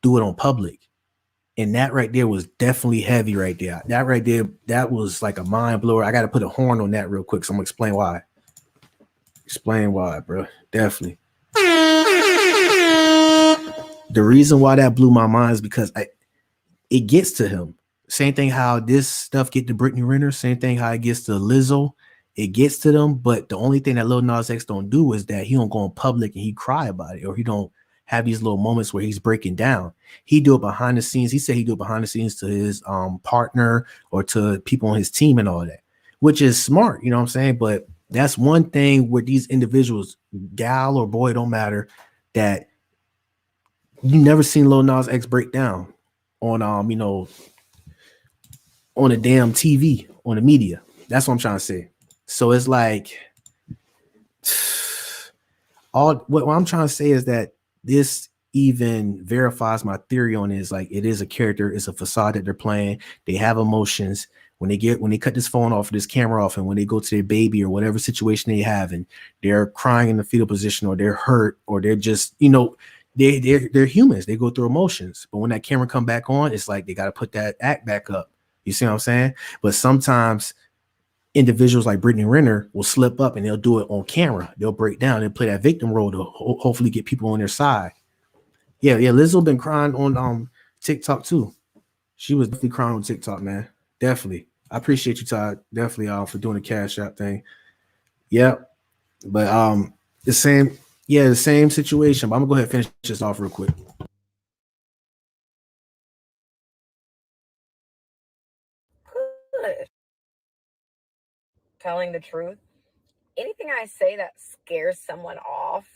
Speaker 2: do it on public." And that right there was definitely heavy right there. That right there, that was like a mind blower. I got to put a horn on that real quick. So I'm gonna explain why. Explain why, bro. Definitely. The reason why that blew my mind is because it gets to him. Same thing how this stuff get to Brittany Renner. Same thing how it gets to Lizzo. It gets to them. But the only thing that Lil Nas X don't do is that he don't go in public and he cry about it, or he don't have these little moments where he's breaking down. He do it behind the scenes. He said he do it behind the scenes to his partner or to people on his team and all that, which is smart. You know what I'm saying? But that's one thing where these individuals, gal or boy, don't matter, that you never seen Lil Nas X break down on on the damn TV, on the media. That's what I'm trying to say. So it's like what I'm trying to say is that this even verifies my theory on it. Is like, it is a character, it's a facade that they're playing. They have emotions. When they cut this phone off, this camera off, and when they go to their baby or whatever situation they have, and they're crying in the fetal position, or they're hurt, or they're just, they're humans. They go through emotions. But when that camera come back on, it's like they got to put that act back up. You see what I'm saying? But sometimes individuals like Brittany Renner will slip up and they'll do it on camera. They'll break down and play that victim role to hopefully get people on their side. Yeah. Lizzo been crying on TikTok too. She was definitely crying on TikTok, man. Definitely. I appreciate you, Todd. Definitely for doing the Cash App thing. Yep. But the same situation. But I'm gonna go ahead and finish this off real quick.
Speaker 7: Good. telling the truth. Anything I say that scares someone off,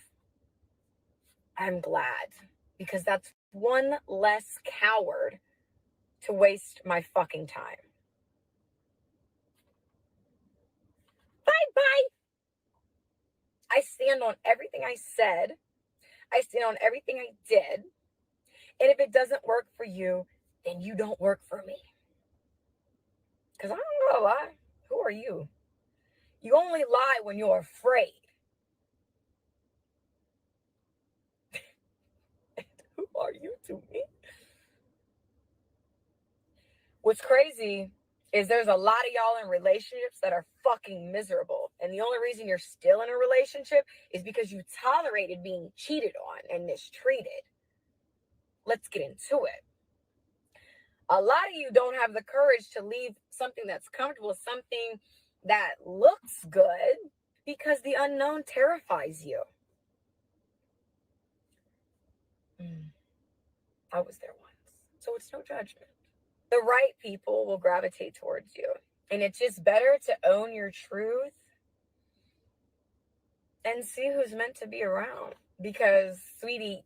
Speaker 7: I'm glad, because that's one less coward to waste my fucking time. Bye. I stand on everything I said. I stand on everything I did. And if it doesn't work for you, then you don't work for me. Because I don't know why. Who are you? You only lie when you're afraid. Who are you to me? What's crazy is there's a lot of y'all in relationships that are fucking miserable. And the only reason you're still in a relationship is because you tolerated being cheated on and mistreated. Let's get into it. A lot of you don't have the courage to leave something that's comfortable, something that looks good, because the unknown terrifies you. I was there once, so it's no judgment. The right people will gravitate towards you. And it's just better to own your truth and see who's meant to be around. Because, sweetie,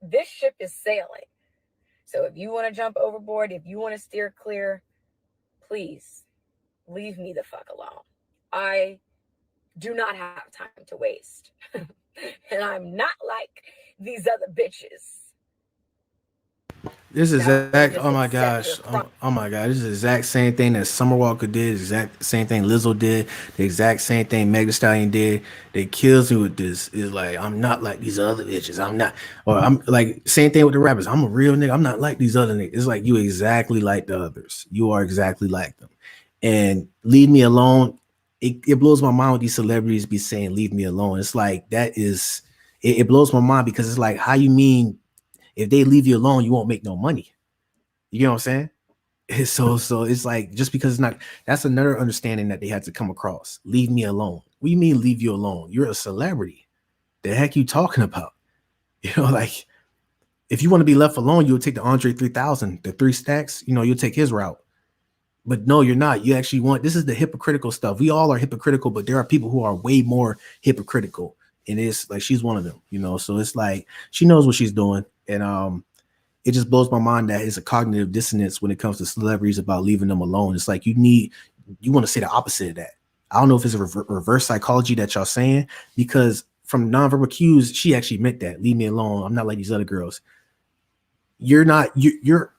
Speaker 7: this ship is sailing. So if you want to jump overboard, if you want to steer clear, please leave me the fuck alone. I do not have time to waste. And I'm not like these other bitches.
Speaker 2: This is
Speaker 7: that
Speaker 2: exact.
Speaker 7: just
Speaker 2: Oh my
Speaker 7: accept
Speaker 2: gosh.
Speaker 7: your
Speaker 2: Oh my god. This is the exact same thing that Summer Walker did. Exact same thing Lizzo did. The exact same thing Meg Thee Stallion did. They kills me with this. Is like, I'm not like these other bitches. I'm not. Or I'm like, same thing with the rappers. I'm a real nigga. I'm not like these other niggas. It's like, you exactly like the others. You are exactly like them. And leave me alone. It blows my mind when these celebrities be saying leave me alone. It's like, that is, it blows my mind, because it's like, how you mean if they leave you alone, you won't make no money? You know what I'm saying? So it's like, just because it's not, that's another understanding that they had to come across. Leave me alone. What do you mean leave you alone? You're a celebrity. The heck you talking about? You know, like, if you want to be left alone, you'll take the Andre 3000, the 3 stacks, you know, you'll take his route. But no, you're not. You actually want, this is the hypocritical stuff. We all are hypocritical, but there are people who are way more hypocritical. And it's like, she's one of them, you know. So it's like, she knows what she's doing. And it just blows my mind that it's a cognitive dissonance when it comes to celebrities about leaving them alone. It's like, you want to say the opposite of that. I don't know if it's a reverse psychology that y'all saying, because from nonverbal cues, she actually meant that. Leave me alone. I'm not like these other girls. You're not, you're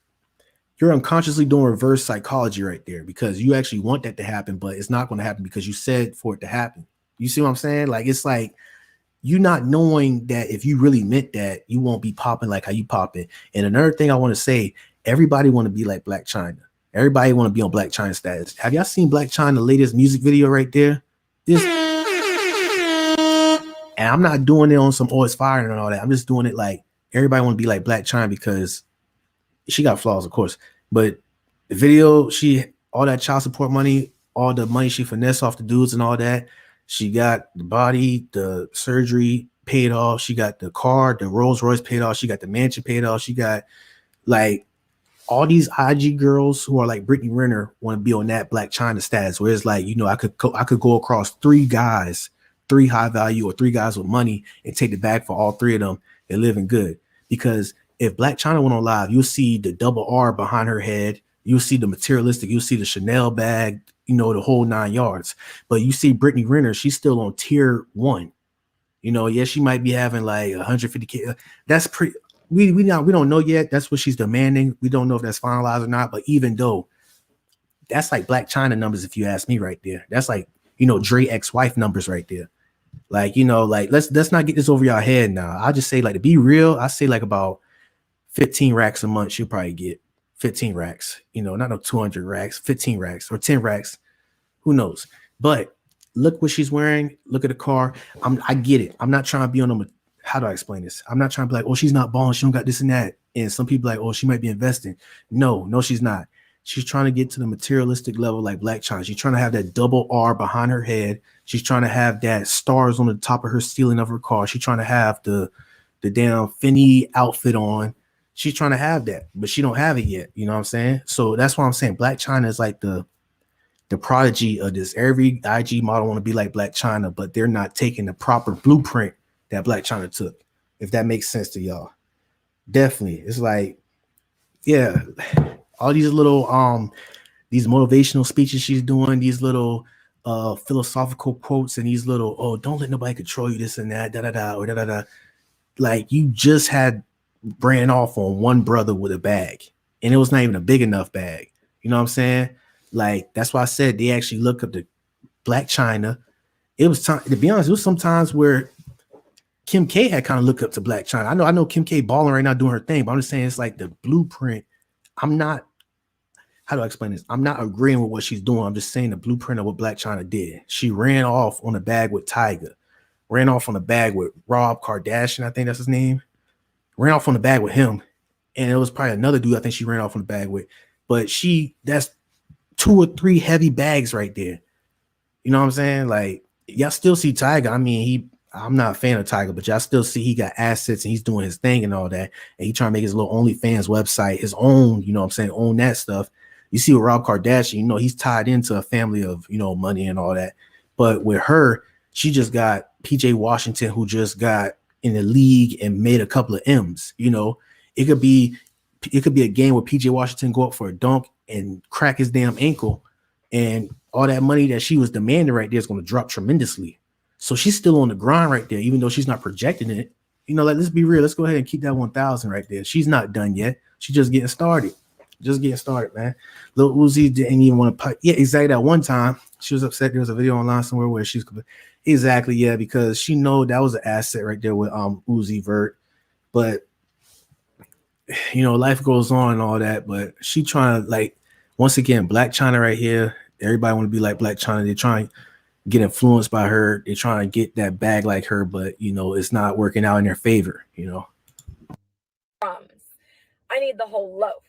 Speaker 2: unconsciously doing reverse psychology right there, because you actually want that to happen, but it's not going to happen because you said for it to happen. You see what I'm saying? Like, it's like, you not knowing that if you really meant that, you won't be popping like how you popping. And another thing I want to say, everybody want to be like Black China. Everybody want to be on Black China status. Have y'all seen Black China latest music video right there? This, and I'm not doing it on some it's fire and all that. I'm just doing it like, everybody want to be like Black China, because she got flaws, of course. But the video, all that child support money, all the money she finessed off the dudes and all that, she got the body, the surgery paid off. She got the car, the Rolls Royce paid off. She got the mansion paid off. She got, like, all these IG girls who are like Brittany Renner want to be on that Black China status, where it's like, you know, I could go across 3 guys, 3 high value or 3 guys with money, and take the bag for all 3 of them and living good. Because if Black China went on live, you'll see the double R behind her head. You'll see the materialistic. You'll see the Chanel bag, you know, the whole 9 yards. But you see Brittany Renner, she's still on tier 1. You know, yeah, she might be having like 150K. That's pretty. We don't know yet. That's what she's demanding. We don't know if that's finalized or not. But even though, that's like Black China numbers, if you ask me, right there. That's like, you know, Dre ex-wife numbers right there. Like, you know, like, let's not get this over your head now. I'll just say, like, to be real, I say like about 15 racks a month she'll probably get. 15 racks, you know, not no 200 racks, 15 racks or 10 racks, who knows. But look what she's wearing, look at the car. I get it. I'm not trying to be on them. How do I explain this? I'm not trying to be like, oh, she's not balling, she don't got this and that. And some people like, oh, she might be investing. No, she's not. She's trying to get to the materialistic level like Black China. She's trying to have that double R behind her head. She's trying to have that stars on the top of her ceiling of her car. She's trying to have the damn Fendi outfit on. She's trying to have that, but she don't have it yet. You know what I'm saying? So that's why I'm saying Black China is like the the prodigy of this. Every IG model want to be like Black China, but they're not taking the proper blueprint that Black China took. If that makes sense to y'all, definitely. It's like, yeah, all these little these motivational speeches she's doing, these little philosophical quotes, and these little, oh, don't let nobody control you, this and that, da da da, or da da da. Like, you just had ran off on one brother with a bag, and it was not even a big enough bag. You know what I'm saying? Like, that's why I said they actually look up to Black China. It was time, to be honest, it was sometimes where Kim K had kind of looked up to Black China. I know Kim K balling right now doing her thing, but I'm just saying it's like the blueprint. I'm not, how do I explain this? I'm not agreeing with what she's doing. I'm just saying the blueprint of what Black China did. She ran off on a bag with Tyga, ran off on a bag with Rob Kardashian, I think that's his name. Ran off on the bag with him. And it was probably another dude I think she ran off on the bag with. But that's 2 or 3 heavy bags right there. You know what I'm saying? Like, y'all still see Tyga. I mean, I'm not a fan of Tyga, but y'all still see he got assets and he's doing his thing and all that. And he trying to make his little OnlyFans website, his own, you know what I'm saying, own that stuff. You see with Rob Kardashian, you know, he's tied into a family of, you know, money and all that. But with her, she just got PJ Washington, who just got in the league and made a couple of M's. You know, it could be a game where PJ Washington go up for a dunk and crack his damn ankle, and all that money that she was demanding right there is going to drop tremendously. So she's still on the grind right there, even though she's not projecting it. You know, like, let's be real. Let's go ahead and keep that 1,000 right there. She's not done yet. She's just getting started. Just getting started, man. Lil Uzi didn't even want to pipe. Yeah, exactly. That one time she was upset. There was a video online somewhere where she's exactly, yeah, because she know that was an asset right there with Uzi Vert. But you know, life goes on and all that. But she trying to, like, once again, Black China right here. Everybody want to be like Black China. They're trying to get influenced by her. They're trying to get that bag like her, but you know, it's not working out in their favor, you know.
Speaker 7: I need the whole loaf.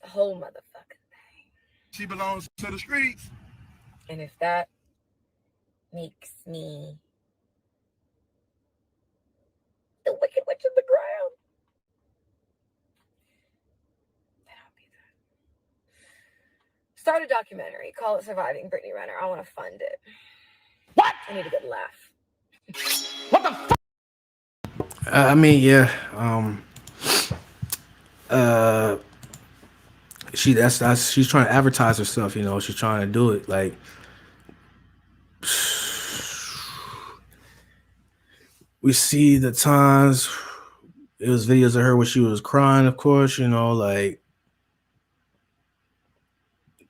Speaker 7: The whole motherfucking thing.
Speaker 5: She belongs to the streets.
Speaker 7: And if that makes me the wicked witch of the ground, then I'll be that. Start a documentary. Call it Surviving Brittany Renner. I want to fund it. What? I need a good laugh.
Speaker 5: What the fuck?
Speaker 2: I mean, yeah. She's trying to advertise herself, you know. She's trying to do it. Like, we see the times, it was videos of her where she was crying, of course, you know, like,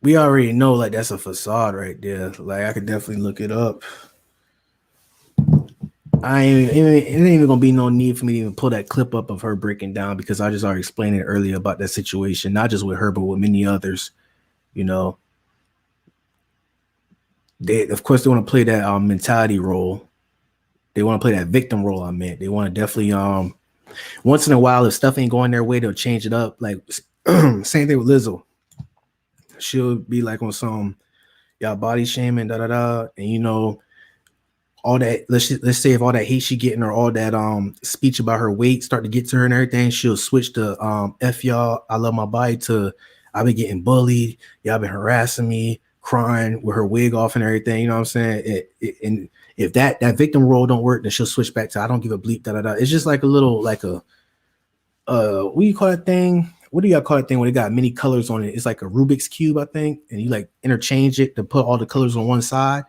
Speaker 2: we already know, like, that's a facade right there. Like, I could definitely look it up. It ain't even gonna be no need for me to even pull that clip up of her breaking down, because I just already explained it earlier about that situation, not just with her, but with many others. You know, of course they want to play that mentality role. They want to play that victim role. I meant they want to definitely once in a while, if stuff ain't going their way, they'll change it up. Like same thing with Lizzo. She'll be like on some y'all body shaming, da da da, and you know, all that, let's say if all that hate she getting, or all that speech about her weight start to get to her and everything, she'll switch to F y'all, I love my body, to I've been getting bullied, y'all been harassing me, crying with her wig off and everything. You know what I'm saying? And if that victim role don't work, then she'll switch back to I don't give a bleep, da da da. It's just like a little, like a what do you call that thing? What do y'all call that thing when it got many colors on it? It's like a Rubik's Cube, I think, and you like interchange it to put all the colors on one side.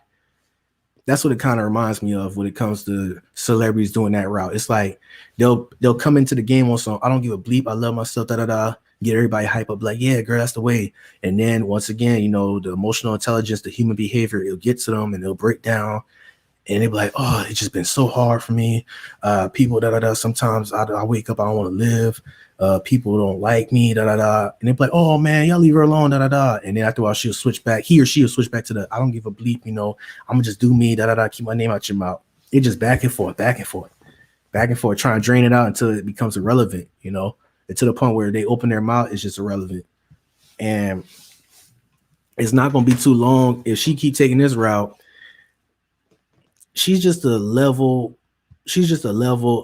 Speaker 2: That's what it kind of reminds me of when it comes to celebrities doing that route. It's like they'll come into the game on some I don't give a bleep, I love myself, da da da, get everybody hype up, like, yeah, girl, that's the way. And then once again, you know, the emotional intelligence, the human behavior, it'll get to them and they'll break down. And they'll be like, oh, it's just been so hard for me. People, da da da. Sometimes I wake up, I don't want to live. People don't like me, da da da. And they'll be like, oh man, y'all leave her alone, da da da. And then after a while, she'll switch back. He or she will switch back to the I don't give a bleep, you know. I'm gonna just do me, da da da. Keep my name out your mouth. It just back and forth, back and forth, back and forth, trying to drain it out until it becomes irrelevant, you know, and to the point where they open their mouth, it's just irrelevant. And it's not gonna be too long if she keep taking this route. She's just a level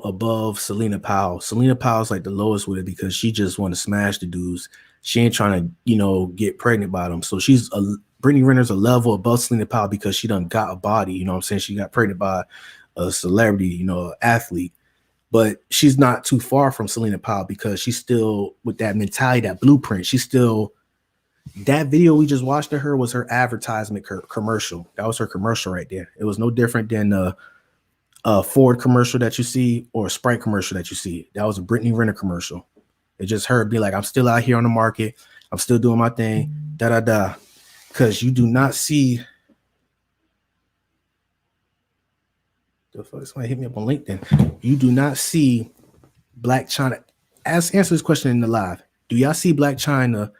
Speaker 2: above Selena Powell. Selena Powell's like the lowest with it because she just want to smash the dudes. She ain't trying to, get pregnant by them. So Brittany Renner's a level above Selena Powell because she done got a body. You know what I'm saying? She got pregnant by a celebrity, athlete. But she's not too far from Selena Powell because she's still with that mentality, that blueprint. She's still, that video we just watched of her was her advertisement commercial. That was her commercial right there. It was no different than a Ford commercial that you see or a Sprite commercial that you see. That was a Brittany Renner commercial. It just her be like, I'm still out here on the market. I'm still doing my thing. Because you do not see. The fuck, somebody hit me up on LinkedIn. You do not see Black China. Answer this question in the live. Do y'all see Black China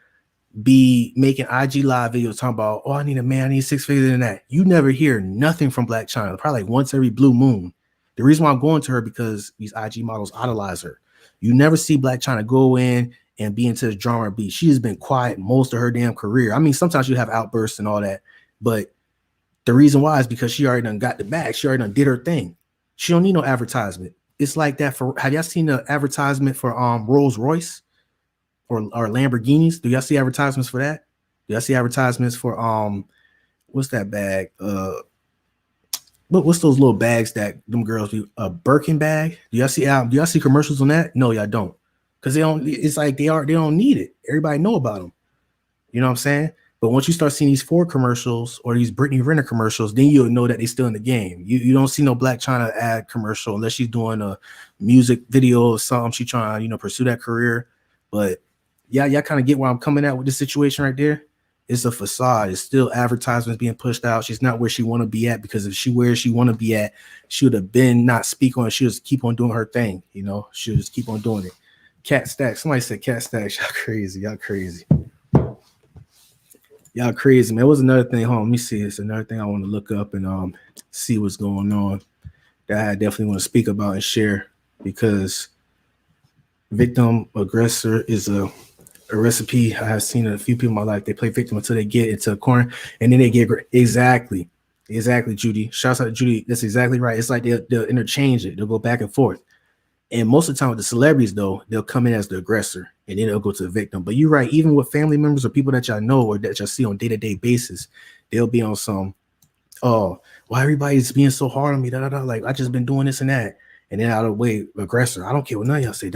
Speaker 2: be making IG live videos talking about, oh, I need a man, I need 6 figures in that? You never hear nothing from Black China, probably like once every blue moon. The reason why I'm going to her because these IG models idolize her. You never see Black China go in and be into the drama beat. She has been quiet most of her damn career. I mean, sometimes you have outbursts and all that, but the reason why is because she already done got the bag. She already done did her thing. She don't need no advertisement. It's like that for, have y'all seen the advertisement for Rolls Royce or Lamborghinis? Do y'all see advertisements for that? Do y'all see advertisements for what's that bag? What's those little bags that them girls do? A Birkin bag? Do y'all see commercials on that? No, y'all don't. Because they don't, it's like they don't need it. Everybody know about them. You know what I'm saying? But once you start seeing these Ford commercials or these Brittany Renner commercials, then you'll know that they're still in the game. You don't see no Black China ad commercial unless she's doing a music video or something. She's trying to, pursue that career. But y'all kind of get where I'm coming at with this situation right there. It's a facade. It's still advertisements being pushed out. She's not where she want to be at, because if she where she want to be at, she would have been not speak on it. She just keep on doing her thing. She'll just keep on doing it. Cat Stacks. Somebody said Cat Stacks. Y'all crazy. Y'all crazy. Y'all crazy, man. It was another thing. Hold on, let me see. It's another thing I want to look up and see what's going on that I definitely want to speak about and share, because victim aggressor is a recipe. I have seen a few people in my life. They play victim until they get into a corner, and then they get exactly, Judy. Shouts out to Judy. That's exactly right. It's like they'll interchange it. They'll go back and forth. And most of the time with the celebrities, though, they'll come in as the aggressor and then they'll go to the victim. But you're right, even with family members or people that y'all know or that y'all see on day-to-day basis, they'll be on some, oh, why everybody's being so hard on me, like I just been doing this and that. And then out of the way, aggressor, I don't care what none of y'all say,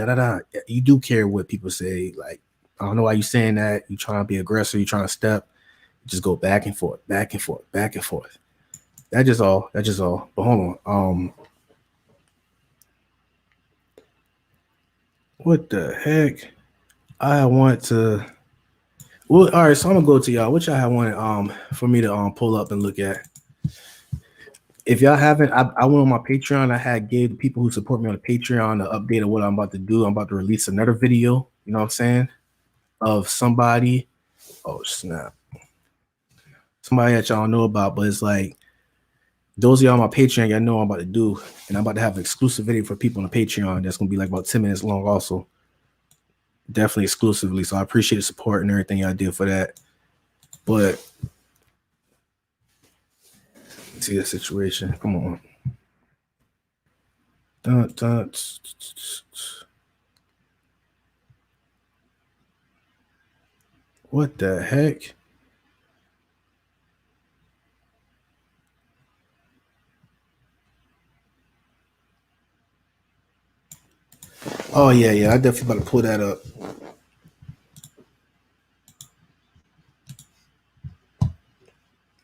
Speaker 2: You do care what people say. Like, I don't know why you saying that. You trying to be aggressor, you trying to step. Just go back and forth, back and forth, back and forth. That's just all. But hold on. What the heck? I want to. Well, all right. So I'm gonna go to y'all. What y'all have wanted for me to pull up and look at? If y'all haven't, I went on my Patreon. I had gave the people who support me on the Patreon an update of what I'm about to do. I'm about to release another video. You know what I'm saying? Of somebody. Oh snap! Somebody that y'all know about, but it's like those of y'all on my Patreon, y'all know what I'm about to do, and I'm about to have an exclusive video for people on the Patreon that's gonna be like about 10 minutes long also. Definitely exclusively. So I appreciate the support and everything y'all did for that. But see the situation. Come on. What the heck? Oh yeah. I definitely about to pull that up.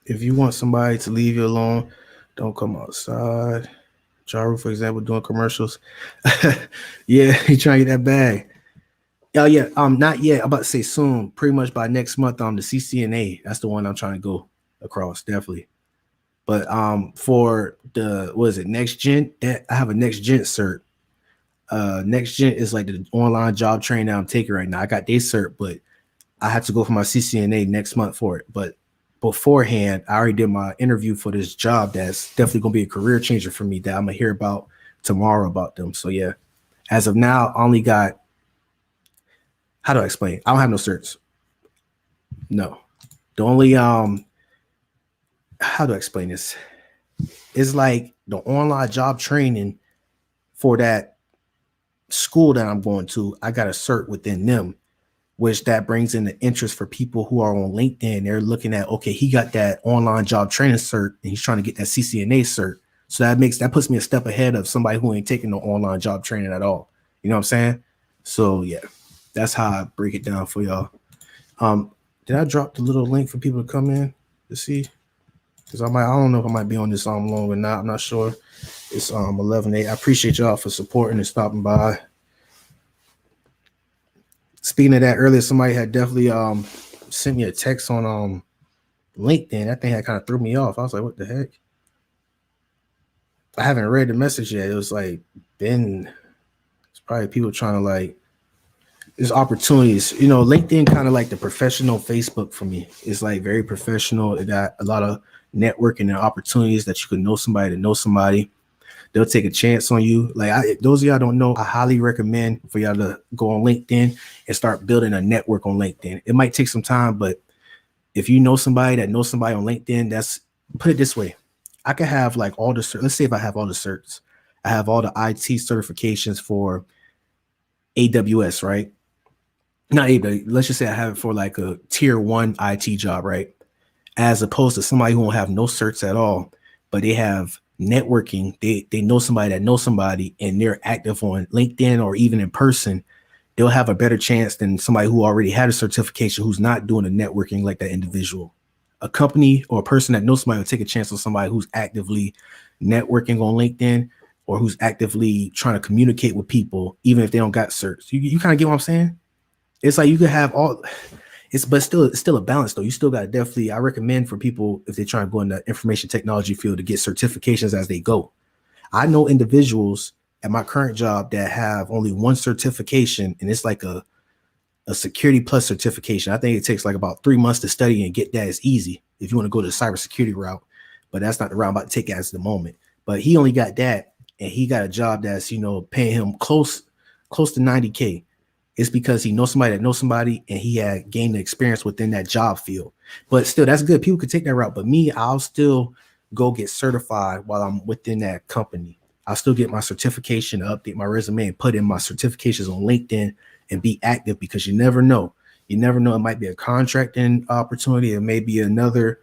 Speaker 2: If you want somebody to leave you alone, don't come outside. Jaru, for example, doing commercials. Yeah, he trying to get that bag. Oh yeah, not yet. I'm about to say soon, pretty much by next month. The CCNA. That's the one I'm trying to go across, definitely. But for the next gen, I have a next gen cert. Next gen is like the online job training that I'm taking right now. I got day cert, but I have to go for my CCNA next month for it. But beforehand, I already did my interview for this job that's definitely gonna be a career changer for me that I'm gonna hear about tomorrow about them. So yeah, as of now, I only got, how do I explain? I don't have no certs. No. The only how do I explain this? It's like the online job training for that school that I'm going to, I got a cert within them. which that brings in the interest for people who are on LinkedIn. They're looking at, okay, he got that online job training cert and he's trying to get that CCNA cert. So that puts me a step ahead of somebody who ain't taking no online job training at all. You know what I'm saying? So yeah, that's how I break it down for y'all. Did I drop the little link for people to come in to see? Because I don't know if I might be on this long or not. I'm not sure. It's 11:08. I appreciate y'all for supporting and stopping by. Speaking of that, earlier somebody had definitely sent me a text on LinkedIn. That thing had kind of threw me off. I was like, what the heck? I haven't read the message yet. It was like it's probably people trying to like, there's opportunities. You know, LinkedIn kind of like the professional Facebook for me. It's like very professional. It got a lot of networking and opportunities that you could know somebody to know somebody. They'll take a chance on you. Like those of y'all don't know, I highly recommend for y'all to go on LinkedIn and start building a network on LinkedIn. It might take some time, but if you know somebody that knows somebody on LinkedIn, put it this way. I could have like all the let's say if I have all the certs, I have all the IT certifications for AWS, right? Not AWS. Let's just say I have it for like a tier 1 IT job, right? As opposed to somebody who won't have no certs at all, but they have networking. They know somebody that knows somebody and they're active on LinkedIn or even in person. They'll have a better chance than somebody who already had a certification who's not doing the networking like that individual. A company or a person that knows somebody will take a chance on somebody who's actively networking on LinkedIn or who's actively trying to communicate with people, even if they don't got certs. You kind of get what I'm saying? It's like you could have all, but it's still a balance though. You still got to definitely, I recommend for people if they're trying to go in the information technology field to get certifications as they go. I know individuals at my current job that have only one certification, and it's like a security plus certification. I think it takes like about 3 months to study and get that. Is easy if you want to go to the cybersecurity route, but that's not the route I'm about to take as the moment. But he only got that, and he got a job that's, you know, paying him close to 90K. It's because he knows somebody that knows somebody, and he had gained the experience within that job field. But still, that's good. People could take that route. But me, I'll still go get certified while I'm within that company. I'll still get my certification, update my resume, and put in my certifications on LinkedIn and be active, because you never know. You never know. It might be a contracting opportunity. It may be another.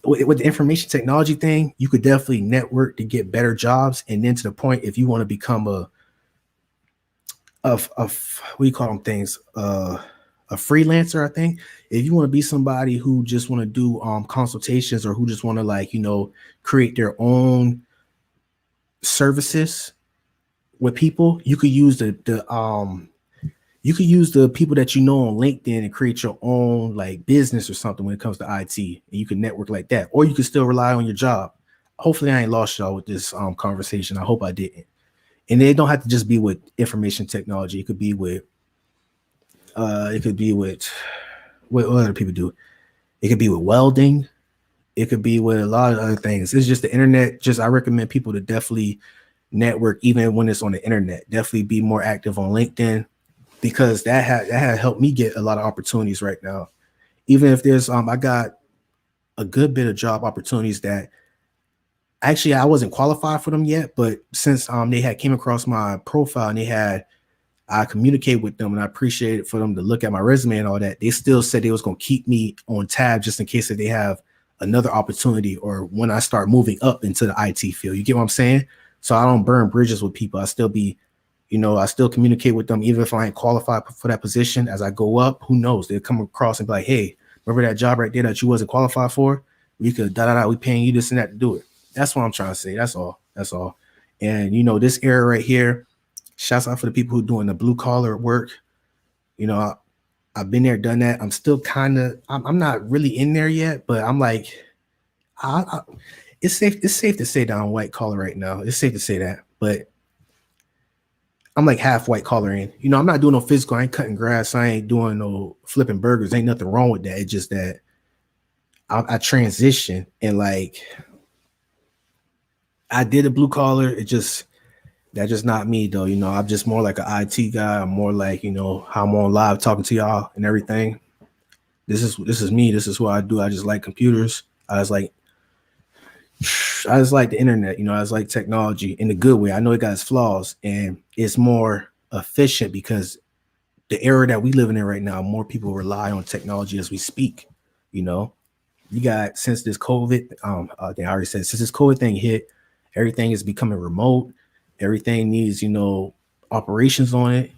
Speaker 2: With the information technology thing, you could definitely network to get better jobs. And then to the point, if you want to become a what do you call them things? A freelancer, I think. If you want to be somebody who just want to do consultations, or who just want to, like, you know, create their own services with people, you could use the people that you know on LinkedIn and create your own like business or something when it comes to IT, and you can network like that. Or you can still rely on your job. Hopefully I ain't lost y'all with this conversation. I hope I didn't. And they don't have to just be with information technology. It could be with what other people do. It could be with welding. It could be with a lot of other things. It's just the internet. I recommend people to definitely network, even when it's on the internet. Definitely be more active on LinkedIn, because that had helped me get a lot of opportunities right now. Even if there's I got a good bit of job opportunities that actually I wasn't qualified for them yet, but since they had came across my profile and I communicate with them, and I appreciate it for them to look at my resume and all that. They still said they was going to keep me on tab just in case that they have another opportunity, or when I start moving up into the IT field. You get what I'm saying? So I don't burn bridges with people. I still communicate with them, even if I ain't qualified for that position. As I go up, who knows? They'll come across and be like, hey, remember that job right there that you wasn't qualified for? We could we paying you this and that to do it. That's what I'm trying to say. That's all. And you know, this era right here, shouts out for the people who doing the blue collar work. You know, I've been there, done that. I'm still I'm not really in there yet, but I'm like, it's safe to say that I'm white collar right now. It's safe to say that, but I'm like half white collar in. You know, I'm not doing no physical. I ain't cutting grass. I ain't doing no flipping burgers. Ain't nothing wrong with that. It's just that I transition, and like I did a blue collar. That's just not me though. You know, I'm just more like an IT guy. I'm more like, you know, how I'm on live talking to y'all and everything. This is me. This is what I do. I just like computers. I just like the internet. You know, I just like technology in a good way. I know it got its flaws, and it's more efficient because the era that we living in right now, more people rely on technology as we speak. You know, you got since this COVID, I already said since this COVID thing hit, everything is becoming remote. Everything needs, operations on it.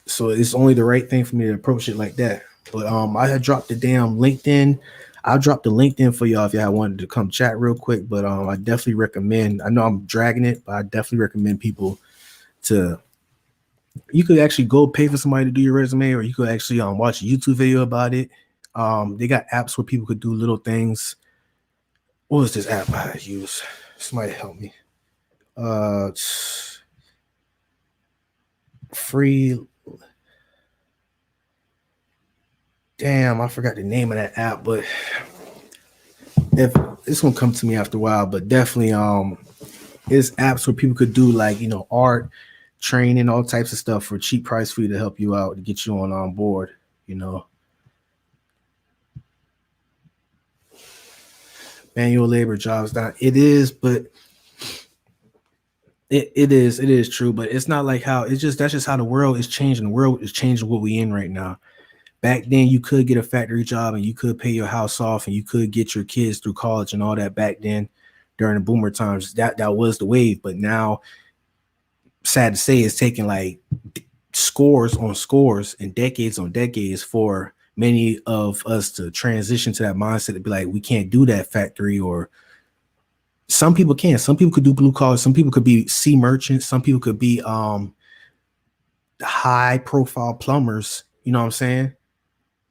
Speaker 2: So it's only the right thing for me to approach it like that. But I had dropped the damn LinkedIn. I'll drop the LinkedIn for y'all if y'all wanted to come chat real quick. But I definitely recommend. I know I'm dragging it, but I definitely recommend people to. You could actually go pay for somebody to do your resume, or you could actually watch a YouTube video about it. They got apps where people could do little things. What was this app I use? Somebody help me. Free. Damn, I forgot the name of that app, but if it's gonna come to me after a while, but definitely it's apps where people could do like art, training, all types of stuff for a cheap price for you to help you out to get you on board. Manual labor jobs down. It is, but it is true, but it's not like how that's just how the world is changing. The world is changing what we in right now. Back then, you could get a factory job and you could pay your house off and you could get your kids through college and all that back then during the boomer times. That was the wave. But now, sad to say, it's taking like scores on scores and decades on decades for many of us to transition to that mindset to be like, we can't do that factory. Or some people can. Some people could do blue collar. Some people could be sea merchants. Some people could be high profile plumbers. You know what I'm saying?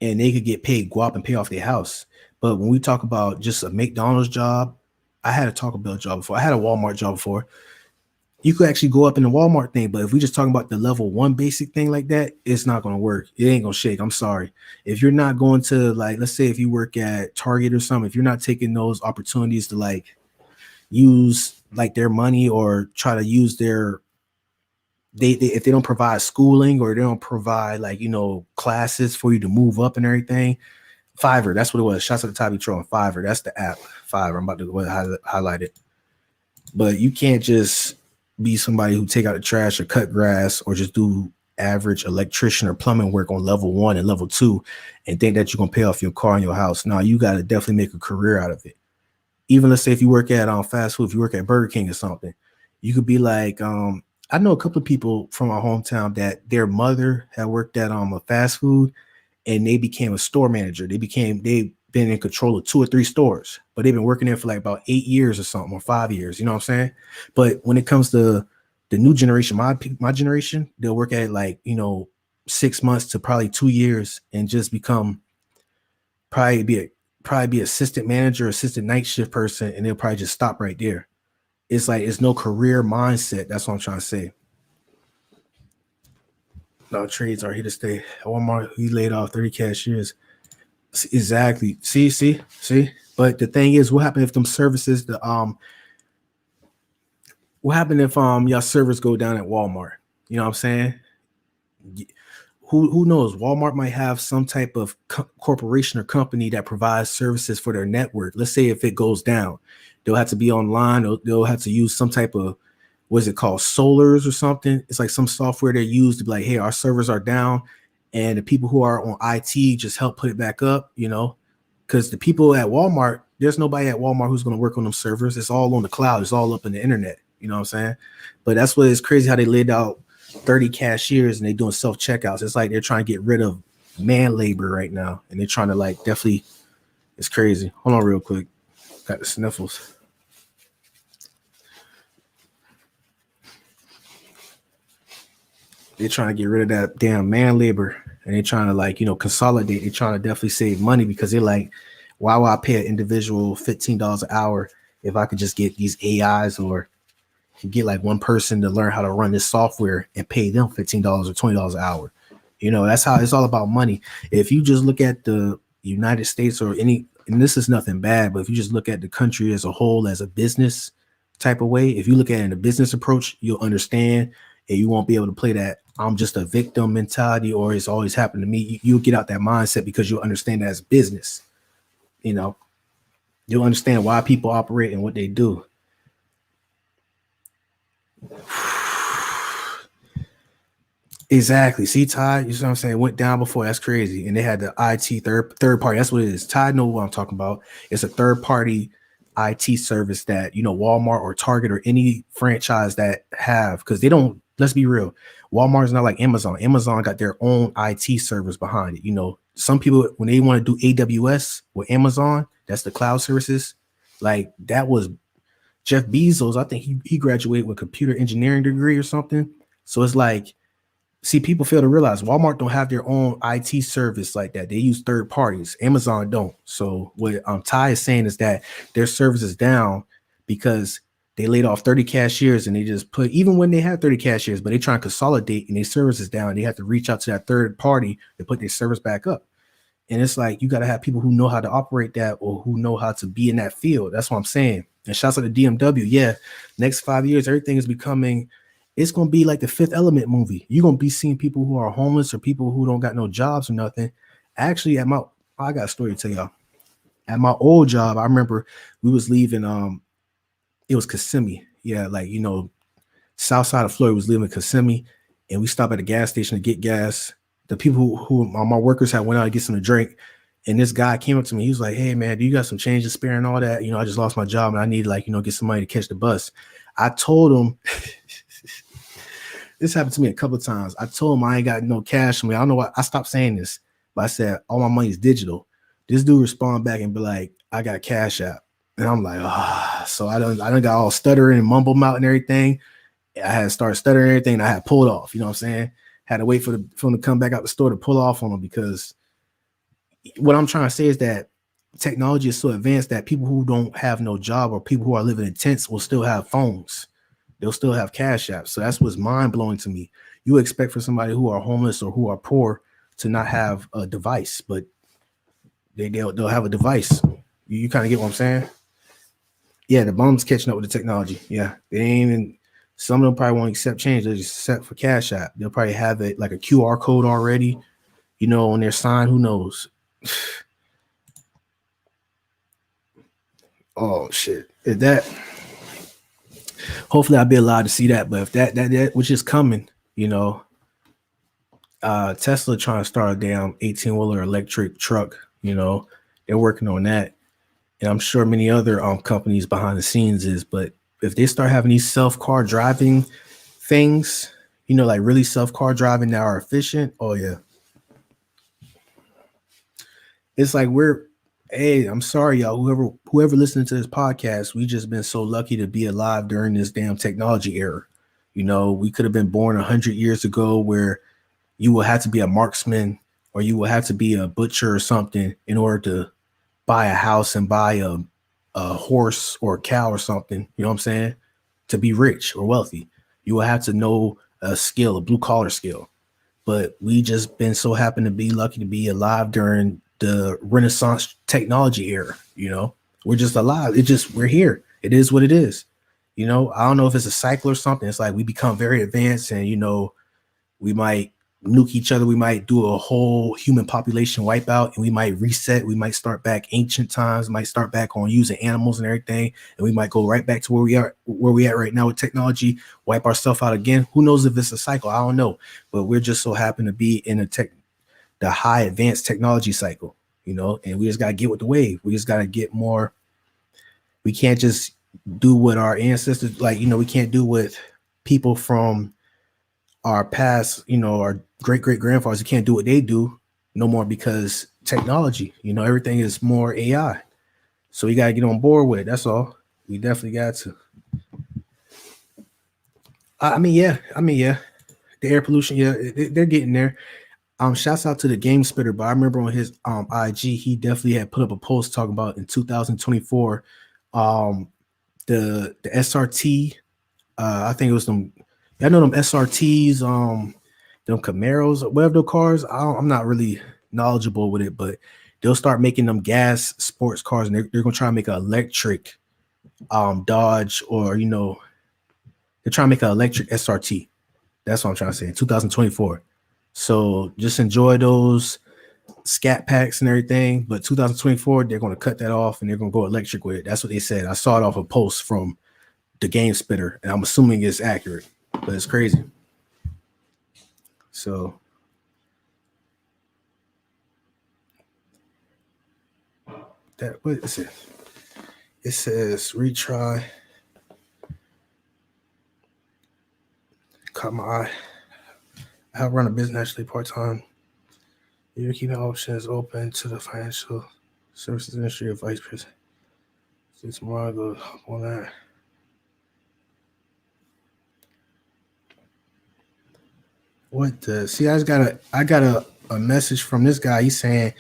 Speaker 2: And they could get paid, go up and pay off their house. But when we talk about just a McDonald's job, I had a Taco Bell job before. I had a Walmart job before. You could actually go up in the Walmart thing, but if we just talking about the level one basic thing like that, it's not going to work. It ain't going to shake. I'm sorry. If you're not going to, like, let's say if you work at Target or something, if you're not taking those opportunities to like use like their money or try to use their if they don't provide schooling or they don't provide like classes for you to move up and everything. Fiverr, that's what it was. Shots at the top of on Fiverr. That's the app. Fiverr. I'm about to highlight it. But you can't just be somebody who take out the trash or cut grass or just do average electrician or plumbing work on level 1 and level 2 and think that you're gonna pay off your car and your house. No, you got to definitely make a career out of it. Even let's say if you work at fast food, if you work at Burger King or something, you could be like I know a couple of people from our hometown that their mother had worked at a fast food and they became a store manager. They've been in control of 2 or 3 stores, but they've been working there for like about 8 years or something, or 5 years. You know what I'm saying? But when it comes to the new generation, my generation, they'll work at it like 6 months to probably 2 years and just become probably be assistant manager, assistant night shift person, and they'll probably just stop right there. It's like it's no career mindset. That's what I'm trying to say. No, trades are here to stay. Walmart, he laid off 30 cashiers. Exactly. See. But the thing is, what happened if them services, what happened if your servers go down at Walmart? You know what I'm saying? Who knows? Walmart might have some type of corporation or company that provides services for their network. Let's say if it goes down, they'll have to be online. They'll have to use some type of, what is it called, solars or something. It's like some software they use to be like, hey, our servers are down, and the people who are on IT just help put it back up. Because the people at Walmart, there's nobody at Walmart who's going to work on them servers. It's all on the cloud. It's all up in the internet. You know what I'm saying? But that's what is crazy how they laid out 30 cashiers and they doing self-checkouts. It's like they're trying to get rid of man labor right now. And they're trying to like definitely, it's crazy. Hold on real quick. Got the sniffles. They're trying to get rid of that damn man labor. And they're trying to like, consolidate. They're trying to definitely save money because they're like, why would I pay an individual $15 an hour if I could just get these AIs or get like one person to learn how to run this software and pay them $15 or $20 an hour? That's how it's all about money. If you just look at the United States or any, and this is nothing bad, but if you just look at the country as a whole as a business type of way, if you look at it in a business approach, you'll understand, and you won't be able to play that I'm just a victim mentality or it's always happened to me. You'll get out that mindset because you'll understand that as business. You'll understand why people operate and what they do. Exactly. See, Tide, you see what I'm saying? Went down before. That's crazy. And they had the IT third party. That's what it is. Tide know what I'm talking about. It's a third party IT service that, you know, Walmart or Target or any franchise that have, because they don't, let's be real. Walmart is not like Amazon. Amazon got their own IT service behind it. You know, some people, when they want to do AWS with Amazon, that's the cloud services. Like that was Jeff Bezos. I think he graduated with a computer engineering degree or something. So it's like, see, people fail to realize Walmart don't have their own IT service like that. They use third parties. Amazon don't. So what Ty is saying is that their service is down because they laid off 30 cashiers and they just put, even when they have 30 cashiers, but they try and consolidate and their service is down. They have to reach out to that third party to put their service back up. And it's like, you got to have people who know how to operate that or who know how to be in that field. That's what I'm saying. And shouts out to DMW. Yeah. Next 5 years, everything is becoming, it's going to be like the Fifth Element movie. You're going to be seeing people who are homeless or people who don't got no jobs or nothing. Actually, I got a story to tell y'all. At my old job, I remember we was leaving, it was Kissimmee. Yeah, like, you know, south side of Florida was leaving Kissimmee, and we stopped at a gas station to get gas. The people who my workers had went out to get something to drink, and this guy came up to me. He was like, "Hey, man, do you got some change to spare and all that? You know, I just lost my job, and I need, like, you know, get some money to catch the bus." I told him, this happened to me a couple of times. I told him I ain't got no cash on me. I don't know why I stopped saying this, but I said all my money is digital. This dude respond back and be like, "I got Cash App," and I'm like, ah. So I done got all stuttering and mumble mouth and everything. I had started stuttering and everything. And I had pulled off. You know what I'm saying? Had to wait for him to come back out the store to pull off on him, because what I'm trying to say is that technology is so advanced that people who don't have no job or people who are living in tents will still have phones. They'll still have Cash Apps. So that's what's mind blowing to me. You expect for somebody who are homeless or who are poor to not have a device, but they'll have a device. You kind of get what I'm saying? Yeah, the bums catching up with the technology. Yeah, they ain't even. Some of them probably won't accept change. They just accept for Cash App. They'll probably have it like a QR code already, you know, on their sign. Who knows? Oh shit! If that, hopefully I'll be allowed to see that. But if that which is coming, you know, Tesla trying to start a damn 18-wheeler electric truck. You know, they're working on that, and I'm sure many other companies behind the scenes is. But if they start having these self-car driving things, you know, like really self-car driving that are efficient, oh yeah. It's like hey, I'm sorry, y'all. Whoever listening to this podcast, we just been so lucky to be alive during this damn technology era. You know, we could have been born 100 years ago where you will have to be a marksman or you will have to be a butcher or something in order to buy a house and buy a horse or a cow or something. You know what I'm saying? To be rich or wealthy, you will have to know a skill, a blue collar skill. But we just been so happen to be lucky to be alive during the Renaissance technology era. You know, we're just alive. We're here. It is what it is. You know, I don't know if it's a cycle or something. It's like we become very advanced and, you know, we might nuke each other. We might do a whole human population wipeout and we might reset. We might start back ancient times, might start back on using animals and everything. And we might go right back to where we at right now with technology, wipe ourselves out again. Who knows if it's a cycle? I don't know. But we're just so happen to be in the high advanced technology cycle, you know, and we just got to get with the wave. We just got to get more. We can't just do what our ancestors, like, you know, we can't do what people from our past, you know, our great grandfathers, you can't do what they do no more because technology, you know, everything is more AI. So we got to get on board with it. That's all. We definitely got to. I mean, yeah. The air pollution, yeah, they're getting there. Shouts out to the Game Spitter, but I remember on his IG, he definitely had put up a post talking about in 2024, the SRT. I think it was them. I know them SRTs, them Camaros, whatever the cars. I'm not really knowledgeable with it, but they'll start making them gas sports cars, and they're gonna try to make an electric Dodge, or, you know, they're trying to make an electric SRT. That's what I'm trying to say in 2024. So just enjoy those scat packs and everything. But 2024, they're going to cut that off and they're going to go electric with it. That's what they said. I saw it off a post from the Game Spitter, and I'm assuming it's accurate, but it's crazy. So that what is it? It says retry. Caught my eye. I help run a business actually part time. You're keeping options open to the financial services industry of vice president. See tomorrow I go on that. What the? See, I got a message from this guy. He's saying,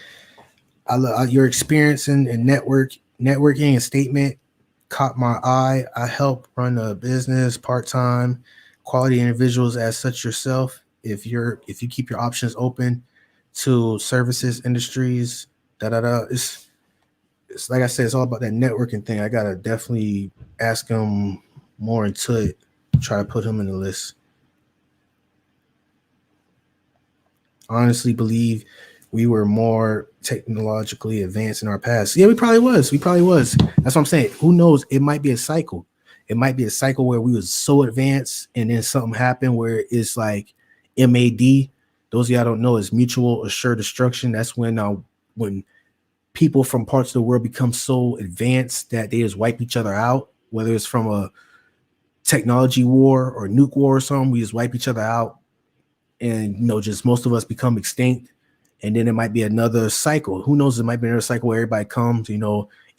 Speaker 2: "I love your experience in networking and statement caught my eye. I help run a business part time. Quality individuals as such yourself. If you keep your options open to services industries, da da da. It's like I said, it's all about that networking thing. I gotta definitely ask him more into it. Try to put him in the list. Honestly believe we were more technologically advanced in our past. Yeah, we probably was. That's what I'm saying. Who knows? It might be a cycle. It might be a cycle where we was so advanced and then something happened where it's like MAD. Those of y'all don't know is mutual assured destruction. That's when people from parts of the world become so advanced that they just wipe each other out, whether it's from a technology war or nuke war or something, we just wipe each other out. And just most of us become extinct, and then it might be another cycle. Who knows? It might be another cycle where everybody comes,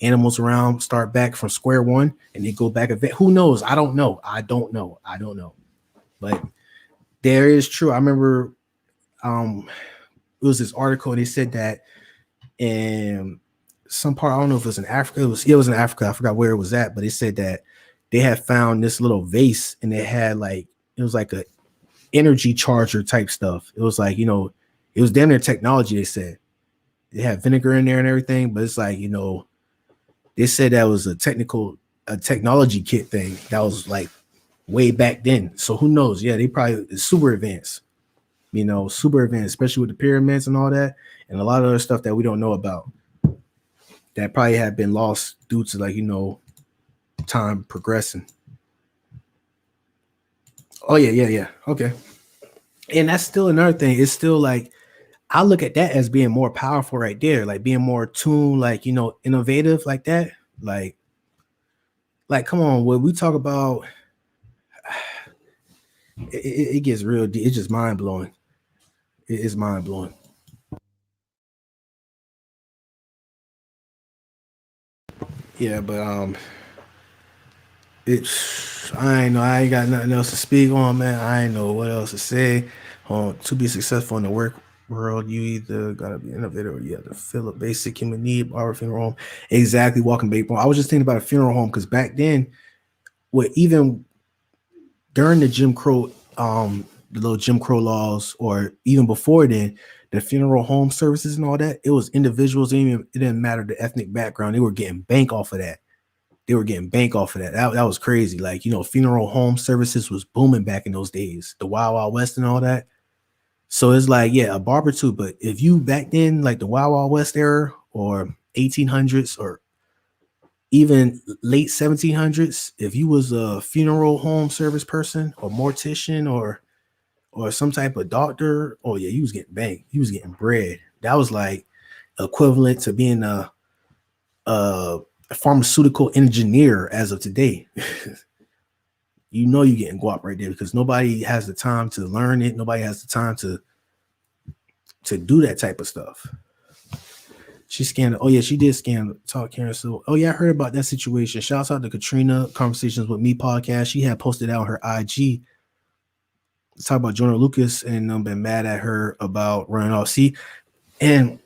Speaker 2: animals around, start back from square one, and they go back a bit. Who knows? I don't know. But there is true. I remember it was this article, and they said that in some part, I don't know if it was in Africa. It was in Africa. I forgot where it was at, but it said that they had found this little vase, and it had it was like a energy charger type stuff. It was like, it was damn near technology. They said they had vinegar in there and everything, but it's like, they said that was a technology kit thing that was like way back then. So who knows? Yeah, they probably super advanced, especially with the pyramids and all that, and a lot of other stuff that we don't know about that probably had been lost due to time progressing. Oh yeah. Okay. And that's still another thing. It's still like I look at that as being more powerful right there, like being more tuned, innovative like that. Like come on, when we talk about it gets real deep. It's just mind blowing. It is mind blowing. Yeah, but I ain't got nothing else to speak on, man. I ain't know what else to say. To be successful in the work world, you either gotta be innovative or you have to fill a basic human need. Our funeral home, exactly. Walking baby. I was just thinking about a funeral home because back then, even during the Jim Crow, the little Jim Crow laws, or even before then, the funeral home services and all that, it was individuals. It didn't matter the ethnic background. They were getting bank off of that. That was crazy. Funeral home services was booming back in those days, the Wild Wild West and all that. So it's like, yeah, a barber too. But if you back then, like the Wild Wild West era or 1800s or even late 1700s, if you was a funeral home service person or mortician or some type of doctor, oh yeah, you was getting banked. You was getting bread. That was like equivalent to being a pharmaceutical engineer as of today. You're getting guap right there because nobody has the time to learn it. Nobody has the time to do that type of stuff. She scanned. Oh yeah, she did scan talk Karen. So oh yeah, I heard about that situation. Shouts out to Katrina, Conversations with Me podcast. She had posted out her IG. Let's talk about Jonah Lucas and been mad at her about running off. See, and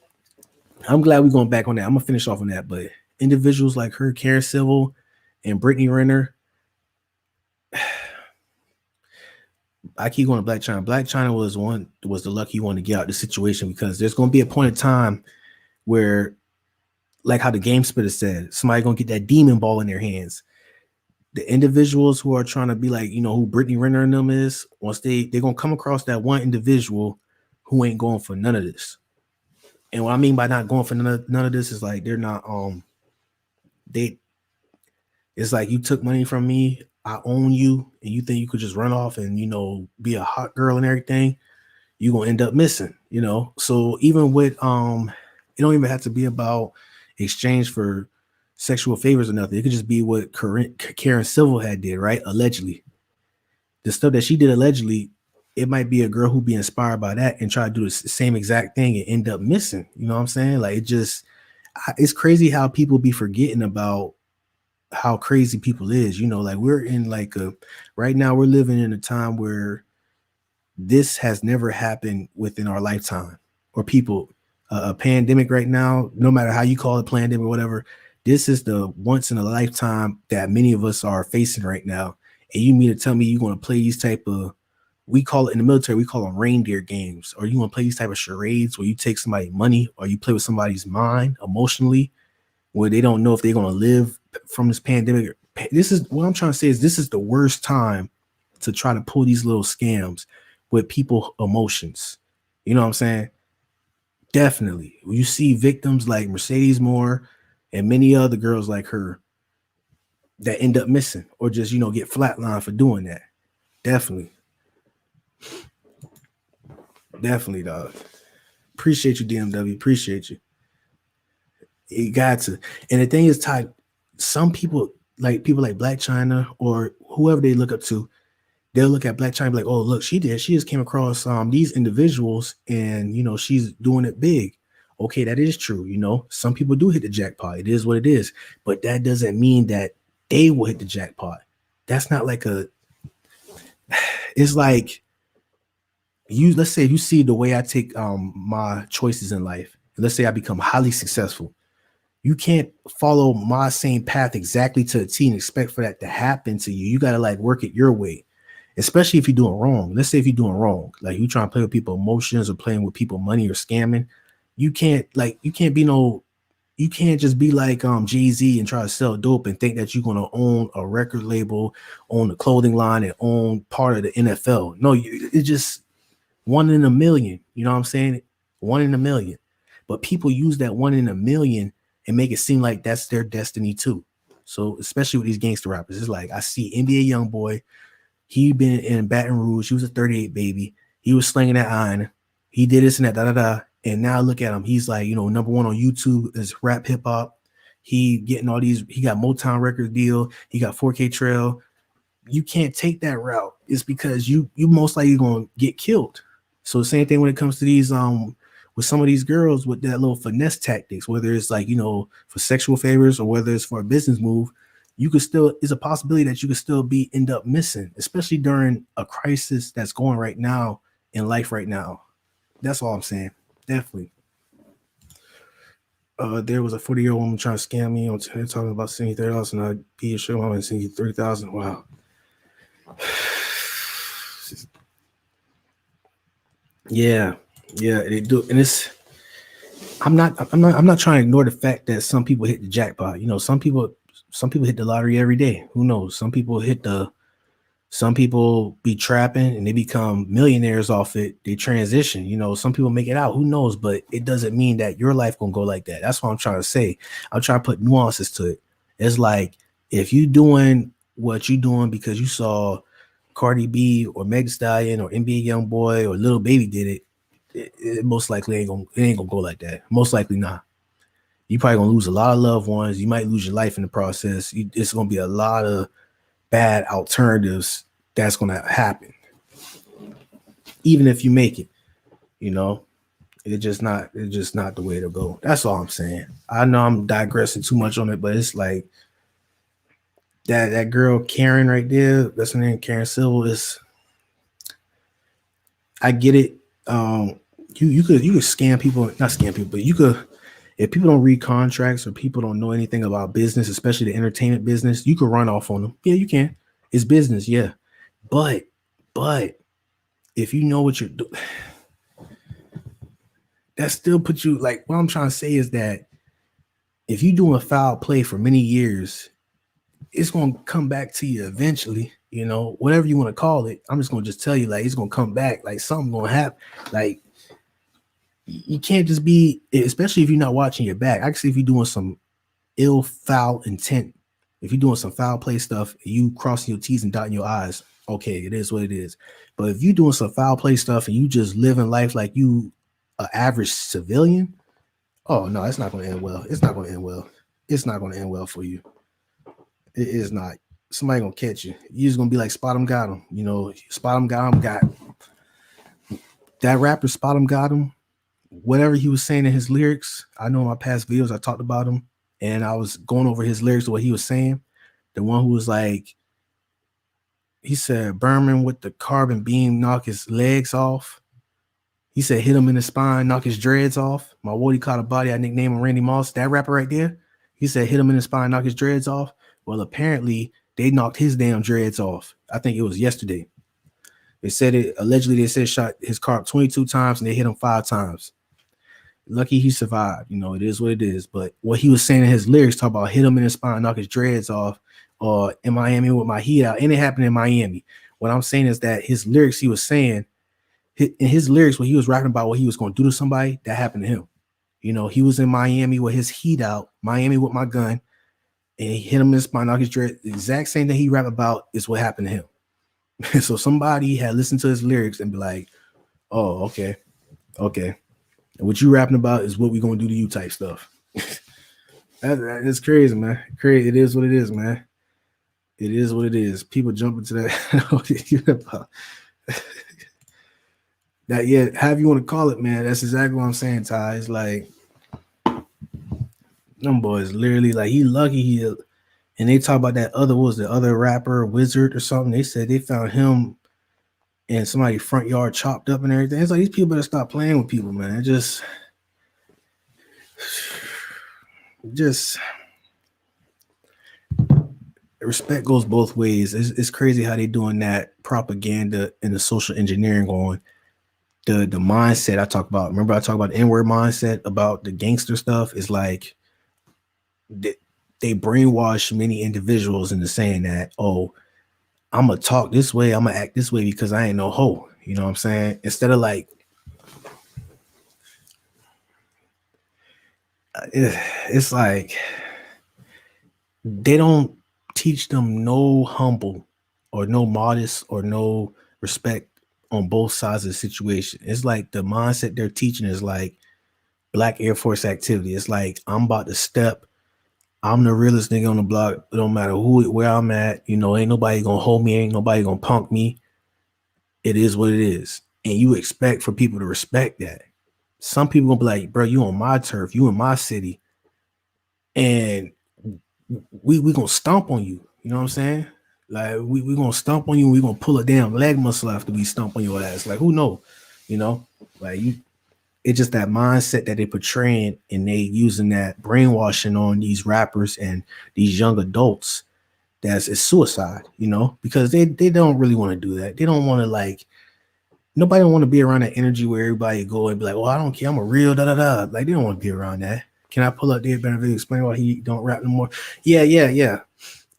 Speaker 2: I'm glad we're going back on that. I'm gonna finish off on that, but individuals like her, Karen Civil, and Brittany Renner. I keep going to Black China. Black China was the lucky one to get out of the situation because there's going to be a point in time where, like how the Game Spitter said, somebody going to get that demon ball in their hands. The individuals who are trying to be like, who Brittany Renner and them is, once they're going to come across that one individual who ain't going for none of this. And what I mean by not going for none of this is like they're not it's like you took money from me, I own you, and you think you could just run off and be a hot girl and everything. you're gonna end up missing, you know. So even with it don't even have to be about exchange for sexual favors or nothing. It could just be what Karen Civil had did, right? Allegedly. The stuff that she did allegedly, it might be a girl who be inspired by that and try to do the same exact thing and end up missing. You know what I'm saying? Like it's crazy how people be forgetting about how crazy people is. You know, like we're in like right now we're living in a time where this has never happened within our lifetime or people. A pandemic right now, no matter how you call it, pandemic or whatever, this is the once in a lifetime that many of us are facing right now. And you mean to tell me you're going to play these type of, we call it in the military, we call them reindeer games, or you want to play these type of charades where you take somebody's money or you play with somebody's mind emotionally, where they don't know if they're going to live from this pandemic. This is what I'm trying to say is this is the worst time to try to pull these little scams with people emotions. You know what I'm saying? Definitely. You see victims like Mercedes Moore and many other girls like her that end up missing or just, you know, get flatlined for doing that. Definitely. Definitely, dog. Appreciate you, DMW. Appreciate you. You got to. And the thing is, Ty, some people like Black China or whoever they look up to, they'll look at Black China and be like, oh, look, she just came across these individuals and, you know, she's doing it big. Okay, that is true. You know, some people do hit the jackpot. It is what it is. But that doesn't mean that they will hit the jackpot. That's not like it's like let's say you see the way I take my choices in life. Let's say I become highly successful. You can't follow my same path exactly to a T and expect for that to happen to you. You got to like work it your way. Especially if you're doing wrong. Let's say if you're doing wrong, like you trying to play with people's emotions or playing with people's money or scamming, you can't just be like Jay-Z and try to sell dope and think that you're going to own a record label, own a clothing line, and own part of the NFL. No, it's just 1 in a million. You know what I'm saying? 1 in a million. But people use that 1 in a million and make it seem like that's their destiny too. So especially with these gangster rappers, it's like I see NBA YoungBoy. He been in Baton Rouge. He was a 38 baby. He was slinging that iron. He did this and that, da. And now look at him. He's like, you know, #1 on YouTube is rap hip hop. He getting all these. He got Motown record deal. He got 4K Trail. You can't take that route. It's because you most likely gonna get killed. So the same thing when it comes to these with some of these girls with that little finesse tactics, whether it's like, you know, for sexual favors or whether it's for a business move. You could still, is a possibility that you could still end up missing, especially during a crisis that's going right now in life right now. That's all I'm saying. Definitely. There was a 40-year-old woman trying to scam me on talking about sending $30 and I'd be a show mom and send you $30,000. Wow. Yeah, they do. And I'm not trying to ignore the fact that some people hit the jackpot. You know, some people hit the lottery every day. Who knows? Some people be trapping and they become millionaires off it. They transition, you know, some people make it out. Who knows? But it doesn't mean that your life gonna go like that. That's what I'm trying to say. I'm trying to put nuances to it. It's like if you doing what you doing because you saw Cardi B or Meg Thee Stallion or NBA YoungBoy or Lil Baby did it most likely ain't gonna go like that. Most likely not. You probably gonna lose a lot of loved ones. You might lose your life in the process. It's gonna be a lot of bad alternatives that's gonna happen. Even if you make it, you know, it's just not the way to go. That's all I'm saying. I know I'm digressing too much on it, but it's like that girl Karen right there. That's her name, Karen Civil. I get it. You could scam people, not scam people, but you could. If people don't read contracts or people don't know anything about business, especially the entertainment business, you could run off on them. Yeah, you can. It's business, yeah. But if you know what you're doing, that still puts you, like, what I'm trying to say is that if you're doing foul play for many years, it's going to come back to you eventually, you know, whatever you want to call it. I'm just going to tell you, like, it's going to come back, like something going to happen. Like, you can't just be, especially if you're not watching your back. Actually, if you're doing some foul intent, if you're doing some foul play stuff, you crossing your T's and dotting your I's, Okay, it is what it is. But if you doing some foul play stuff and you just living life like you an average civilian, oh no, it's not going to end well. It's not going to end well. It's not going to end well for you. It is not. Somebody gonna catch you. You just gonna be like Spot 'em got him. You know, Spot 'em got him. Got that rapper. Spot 'em got him. Whatever he was saying in his lyrics, I know in my past videos I talked about him, and I was going over his lyrics, what he was saying. The one who was like, he said, Berman with the carbon beam, knock his legs off. He said, hit him in the spine, knock his dreads off. My Woody caught a body, I nicknamed him Randy Moss. That rapper right there, he said, hit him in the spine, knock his dreads off. Well, apparently they knocked his damn dreads off. I think it was yesterday. They said it, allegedly they said shot his car up 22 times and they hit him 5 times. Lucky he survived. You know, it is what it is. But what he was saying in his lyrics, talk about hit him in the spine, knock his dreads off, or in Miami with my heat out. And it happened in Miami. What I'm saying is that his lyrics, he was saying, in his lyrics, when he was rapping about what he was going to do to somebody, that happened to him. You know, he was in Miami with his heat out, Miami with my gun, and he hit him in the spine, knock his dread. The exact same thing he rap about is what happened to him. So somebody had listened to his lyrics and be like, oh, okay. And what you rapping about is what we gonna do to you type stuff. It's crazy, man. Crazy. It is what it is, man. It is what it is. People jump into that. That, yeah, however you want to call it, man. That's exactly what I'm saying, Ty. It's like them boys literally like he lucky he, and they talk about that other, what was the other rapper, Wizard or something. They said they found him in somebody's front yard chopped up and everything. It's like these people better stop playing with people, man. Just respect goes both ways. It's crazy how they doing that propaganda and the social engineering on the mindset I talk about. Remember I talk about the N-word mindset about the gangster stuff. Is like they brainwash many individuals into saying that, oh, I'm gonna talk this way, I'm gonna act this way because I ain't no hoe. You know what I'm saying? Instead of like, it's like they don't teach them no humble or no modest or no respect on both sides of the situation. It's like the mindset they're teaching is like Black Air Force activity. It's like I'm about to step. I'm the realest nigga on the block. It don't matter where I'm at. You know, ain't nobody gonna hold me. Ain't nobody gonna punk me. It is what it is. And you expect for people to respect that. Some people gonna be like, bro, you on my turf, you in my city, and we gonna stomp on you. You know what I'm saying? Like we gonna stomp on you. We gonna pull a damn leg muscle after we stomp on your ass. Like who know? You know, like you. It's just that mindset that they're portraying, and they using that brainwashing on these rappers and these young adults. It's suicide, you know, because they don't really want to do that. They don't want to like. Nobody don't want to be around that energy where everybody go and be like, "Well, I don't care. I'm a real da da da." Like they don't want to be around that. Can I pull up Dead Banner video explain why he don't rap no more? Yeah.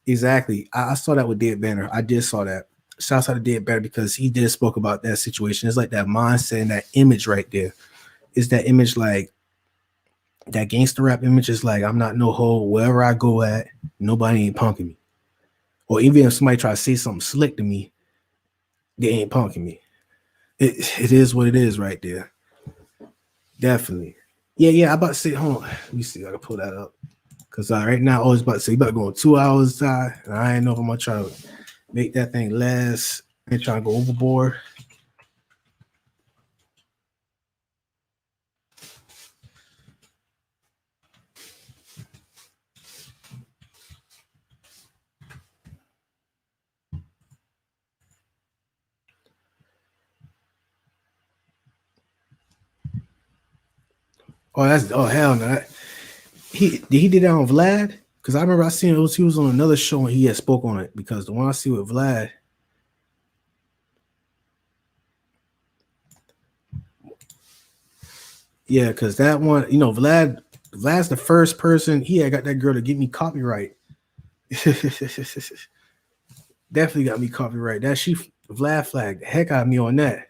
Speaker 2: Exactly. I saw that with Dead Banner. I did saw that. Shouts out to Dead Banner because he did spoke about that situation. It's like that mindset and that image right there. It's that image like that gangster rap image is like I'm not no hoe. Wherever I go at, nobody ain't punking me. Or even if somebody try to say something slick to me, they ain't punking me. It is what it is right there. Definitely. Yeah. I'm about to say, hold on. Let me see if I can pull that up. Because right now, I was about to say, you about to go on 2 hours, Ty. And I ain't know if I'm going to try to make that thing last. I ain't trying to go overboard. Oh hell no. He did that on Vlad? Because I remember I seen he was on another show and he had spoke on it. Because the one I see with Vlad, yeah, because that one, you know, Vlad's the first person. He had got that girl to get me copyright. Definitely got me copyright. Vlad flagged the heck out of me on that.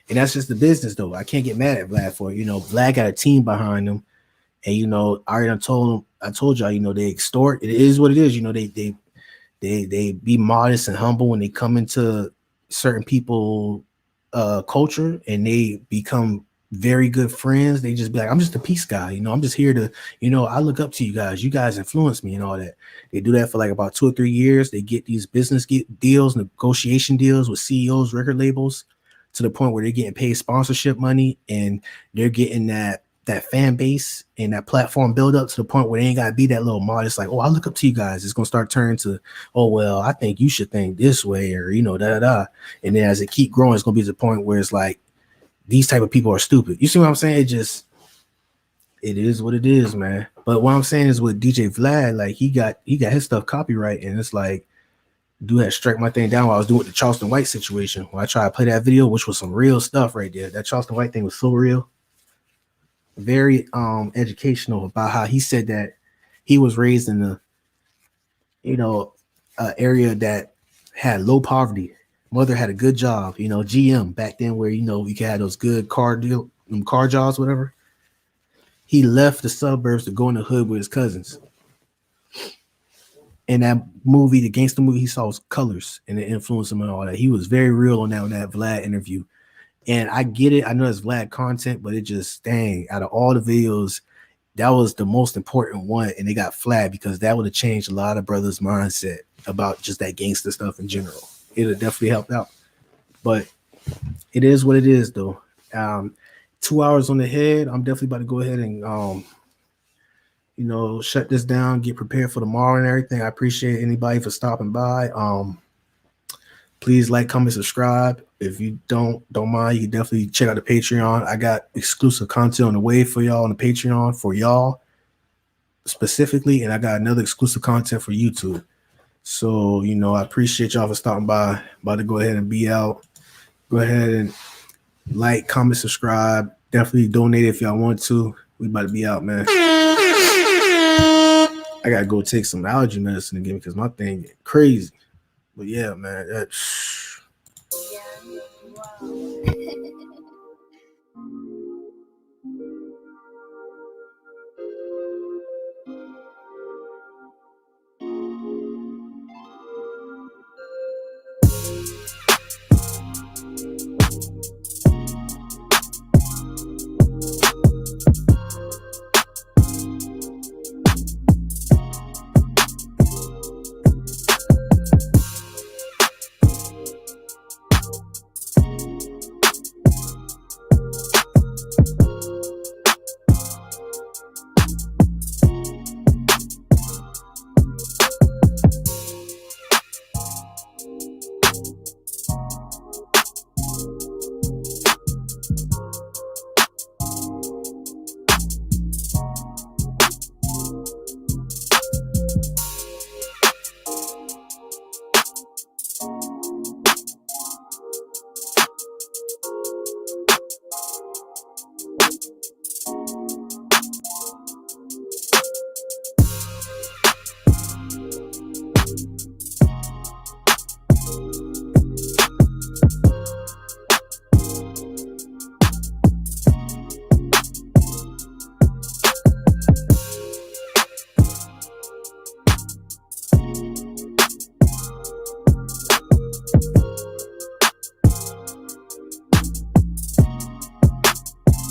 Speaker 2: And that's just the business though. I can't get mad at Vlad for it. You know, Vlad got a team behind him. And you know, I already told y'all, you know, they extort. It is what it is. You know, they be modest and humble when they come into certain people culture and they become very good friends. They just be like, I'm just a peace guy, you know, I'm just here to, you know, I look up to you guys influence me and all that. They do that for like about 2 or 3 years. They get these business deals, negotiation deals with CEOs, record labels, to the point where they're getting paid sponsorship money, and they're getting that fan base and that platform build up to the point where they ain't gotta be that little modest, like, oh, I look up to you guys. It's gonna start turning to, oh well, I think you should think this way, or you know, da da da. And then as it keep growing, it's gonna be to the point where it's like these type of people are stupid. You see what I'm saying? It is what it is, man. But what I'm saying is with DJ Vlad, like he got his stuff copyright, and it's like, dude had strike my thing down while I was doing the Charleston White situation. When I tried to play that video, which was some real stuff right there. That Charleston White thing was so real. Very educational about how he said that he was raised in a, you know, area that had low poverty. Mother had a good job, you know, GM back then, where you know you could have those good car jobs, whatever. He left the suburbs to go in the hood with his cousins. In that movie, the gangster movie, he saw was Colors, and it influenced him and all that. He was very real on that Vlad interview. And I get it. I know it's Vlad content, but it just, dang, out of all the videos, that was the most important one. And they got flagged because that would have changed a lot of brothers' mindset about just that gangster stuff in general. It would definitely helped out. But it is what it is, though. 2 hours on the head. I'm definitely about to go ahead and you know, shut this down, get prepared for tomorrow and everything. I appreciate anybody for stopping by. Please like, comment, subscribe. If you don't mind, you can definitely check out the Patreon. I got exclusive content on the way for y'all on the Patreon for y'all specifically, and I got another exclusive content for YouTube. So, you know, I appreciate y'all for stopping by. About to go ahead and be out. Go ahead and like, comment, subscribe. Definitely donate if y'all want to. We about to be out, man. I gotta go take some allergy medicine again because my thing crazy. But yeah, man, that's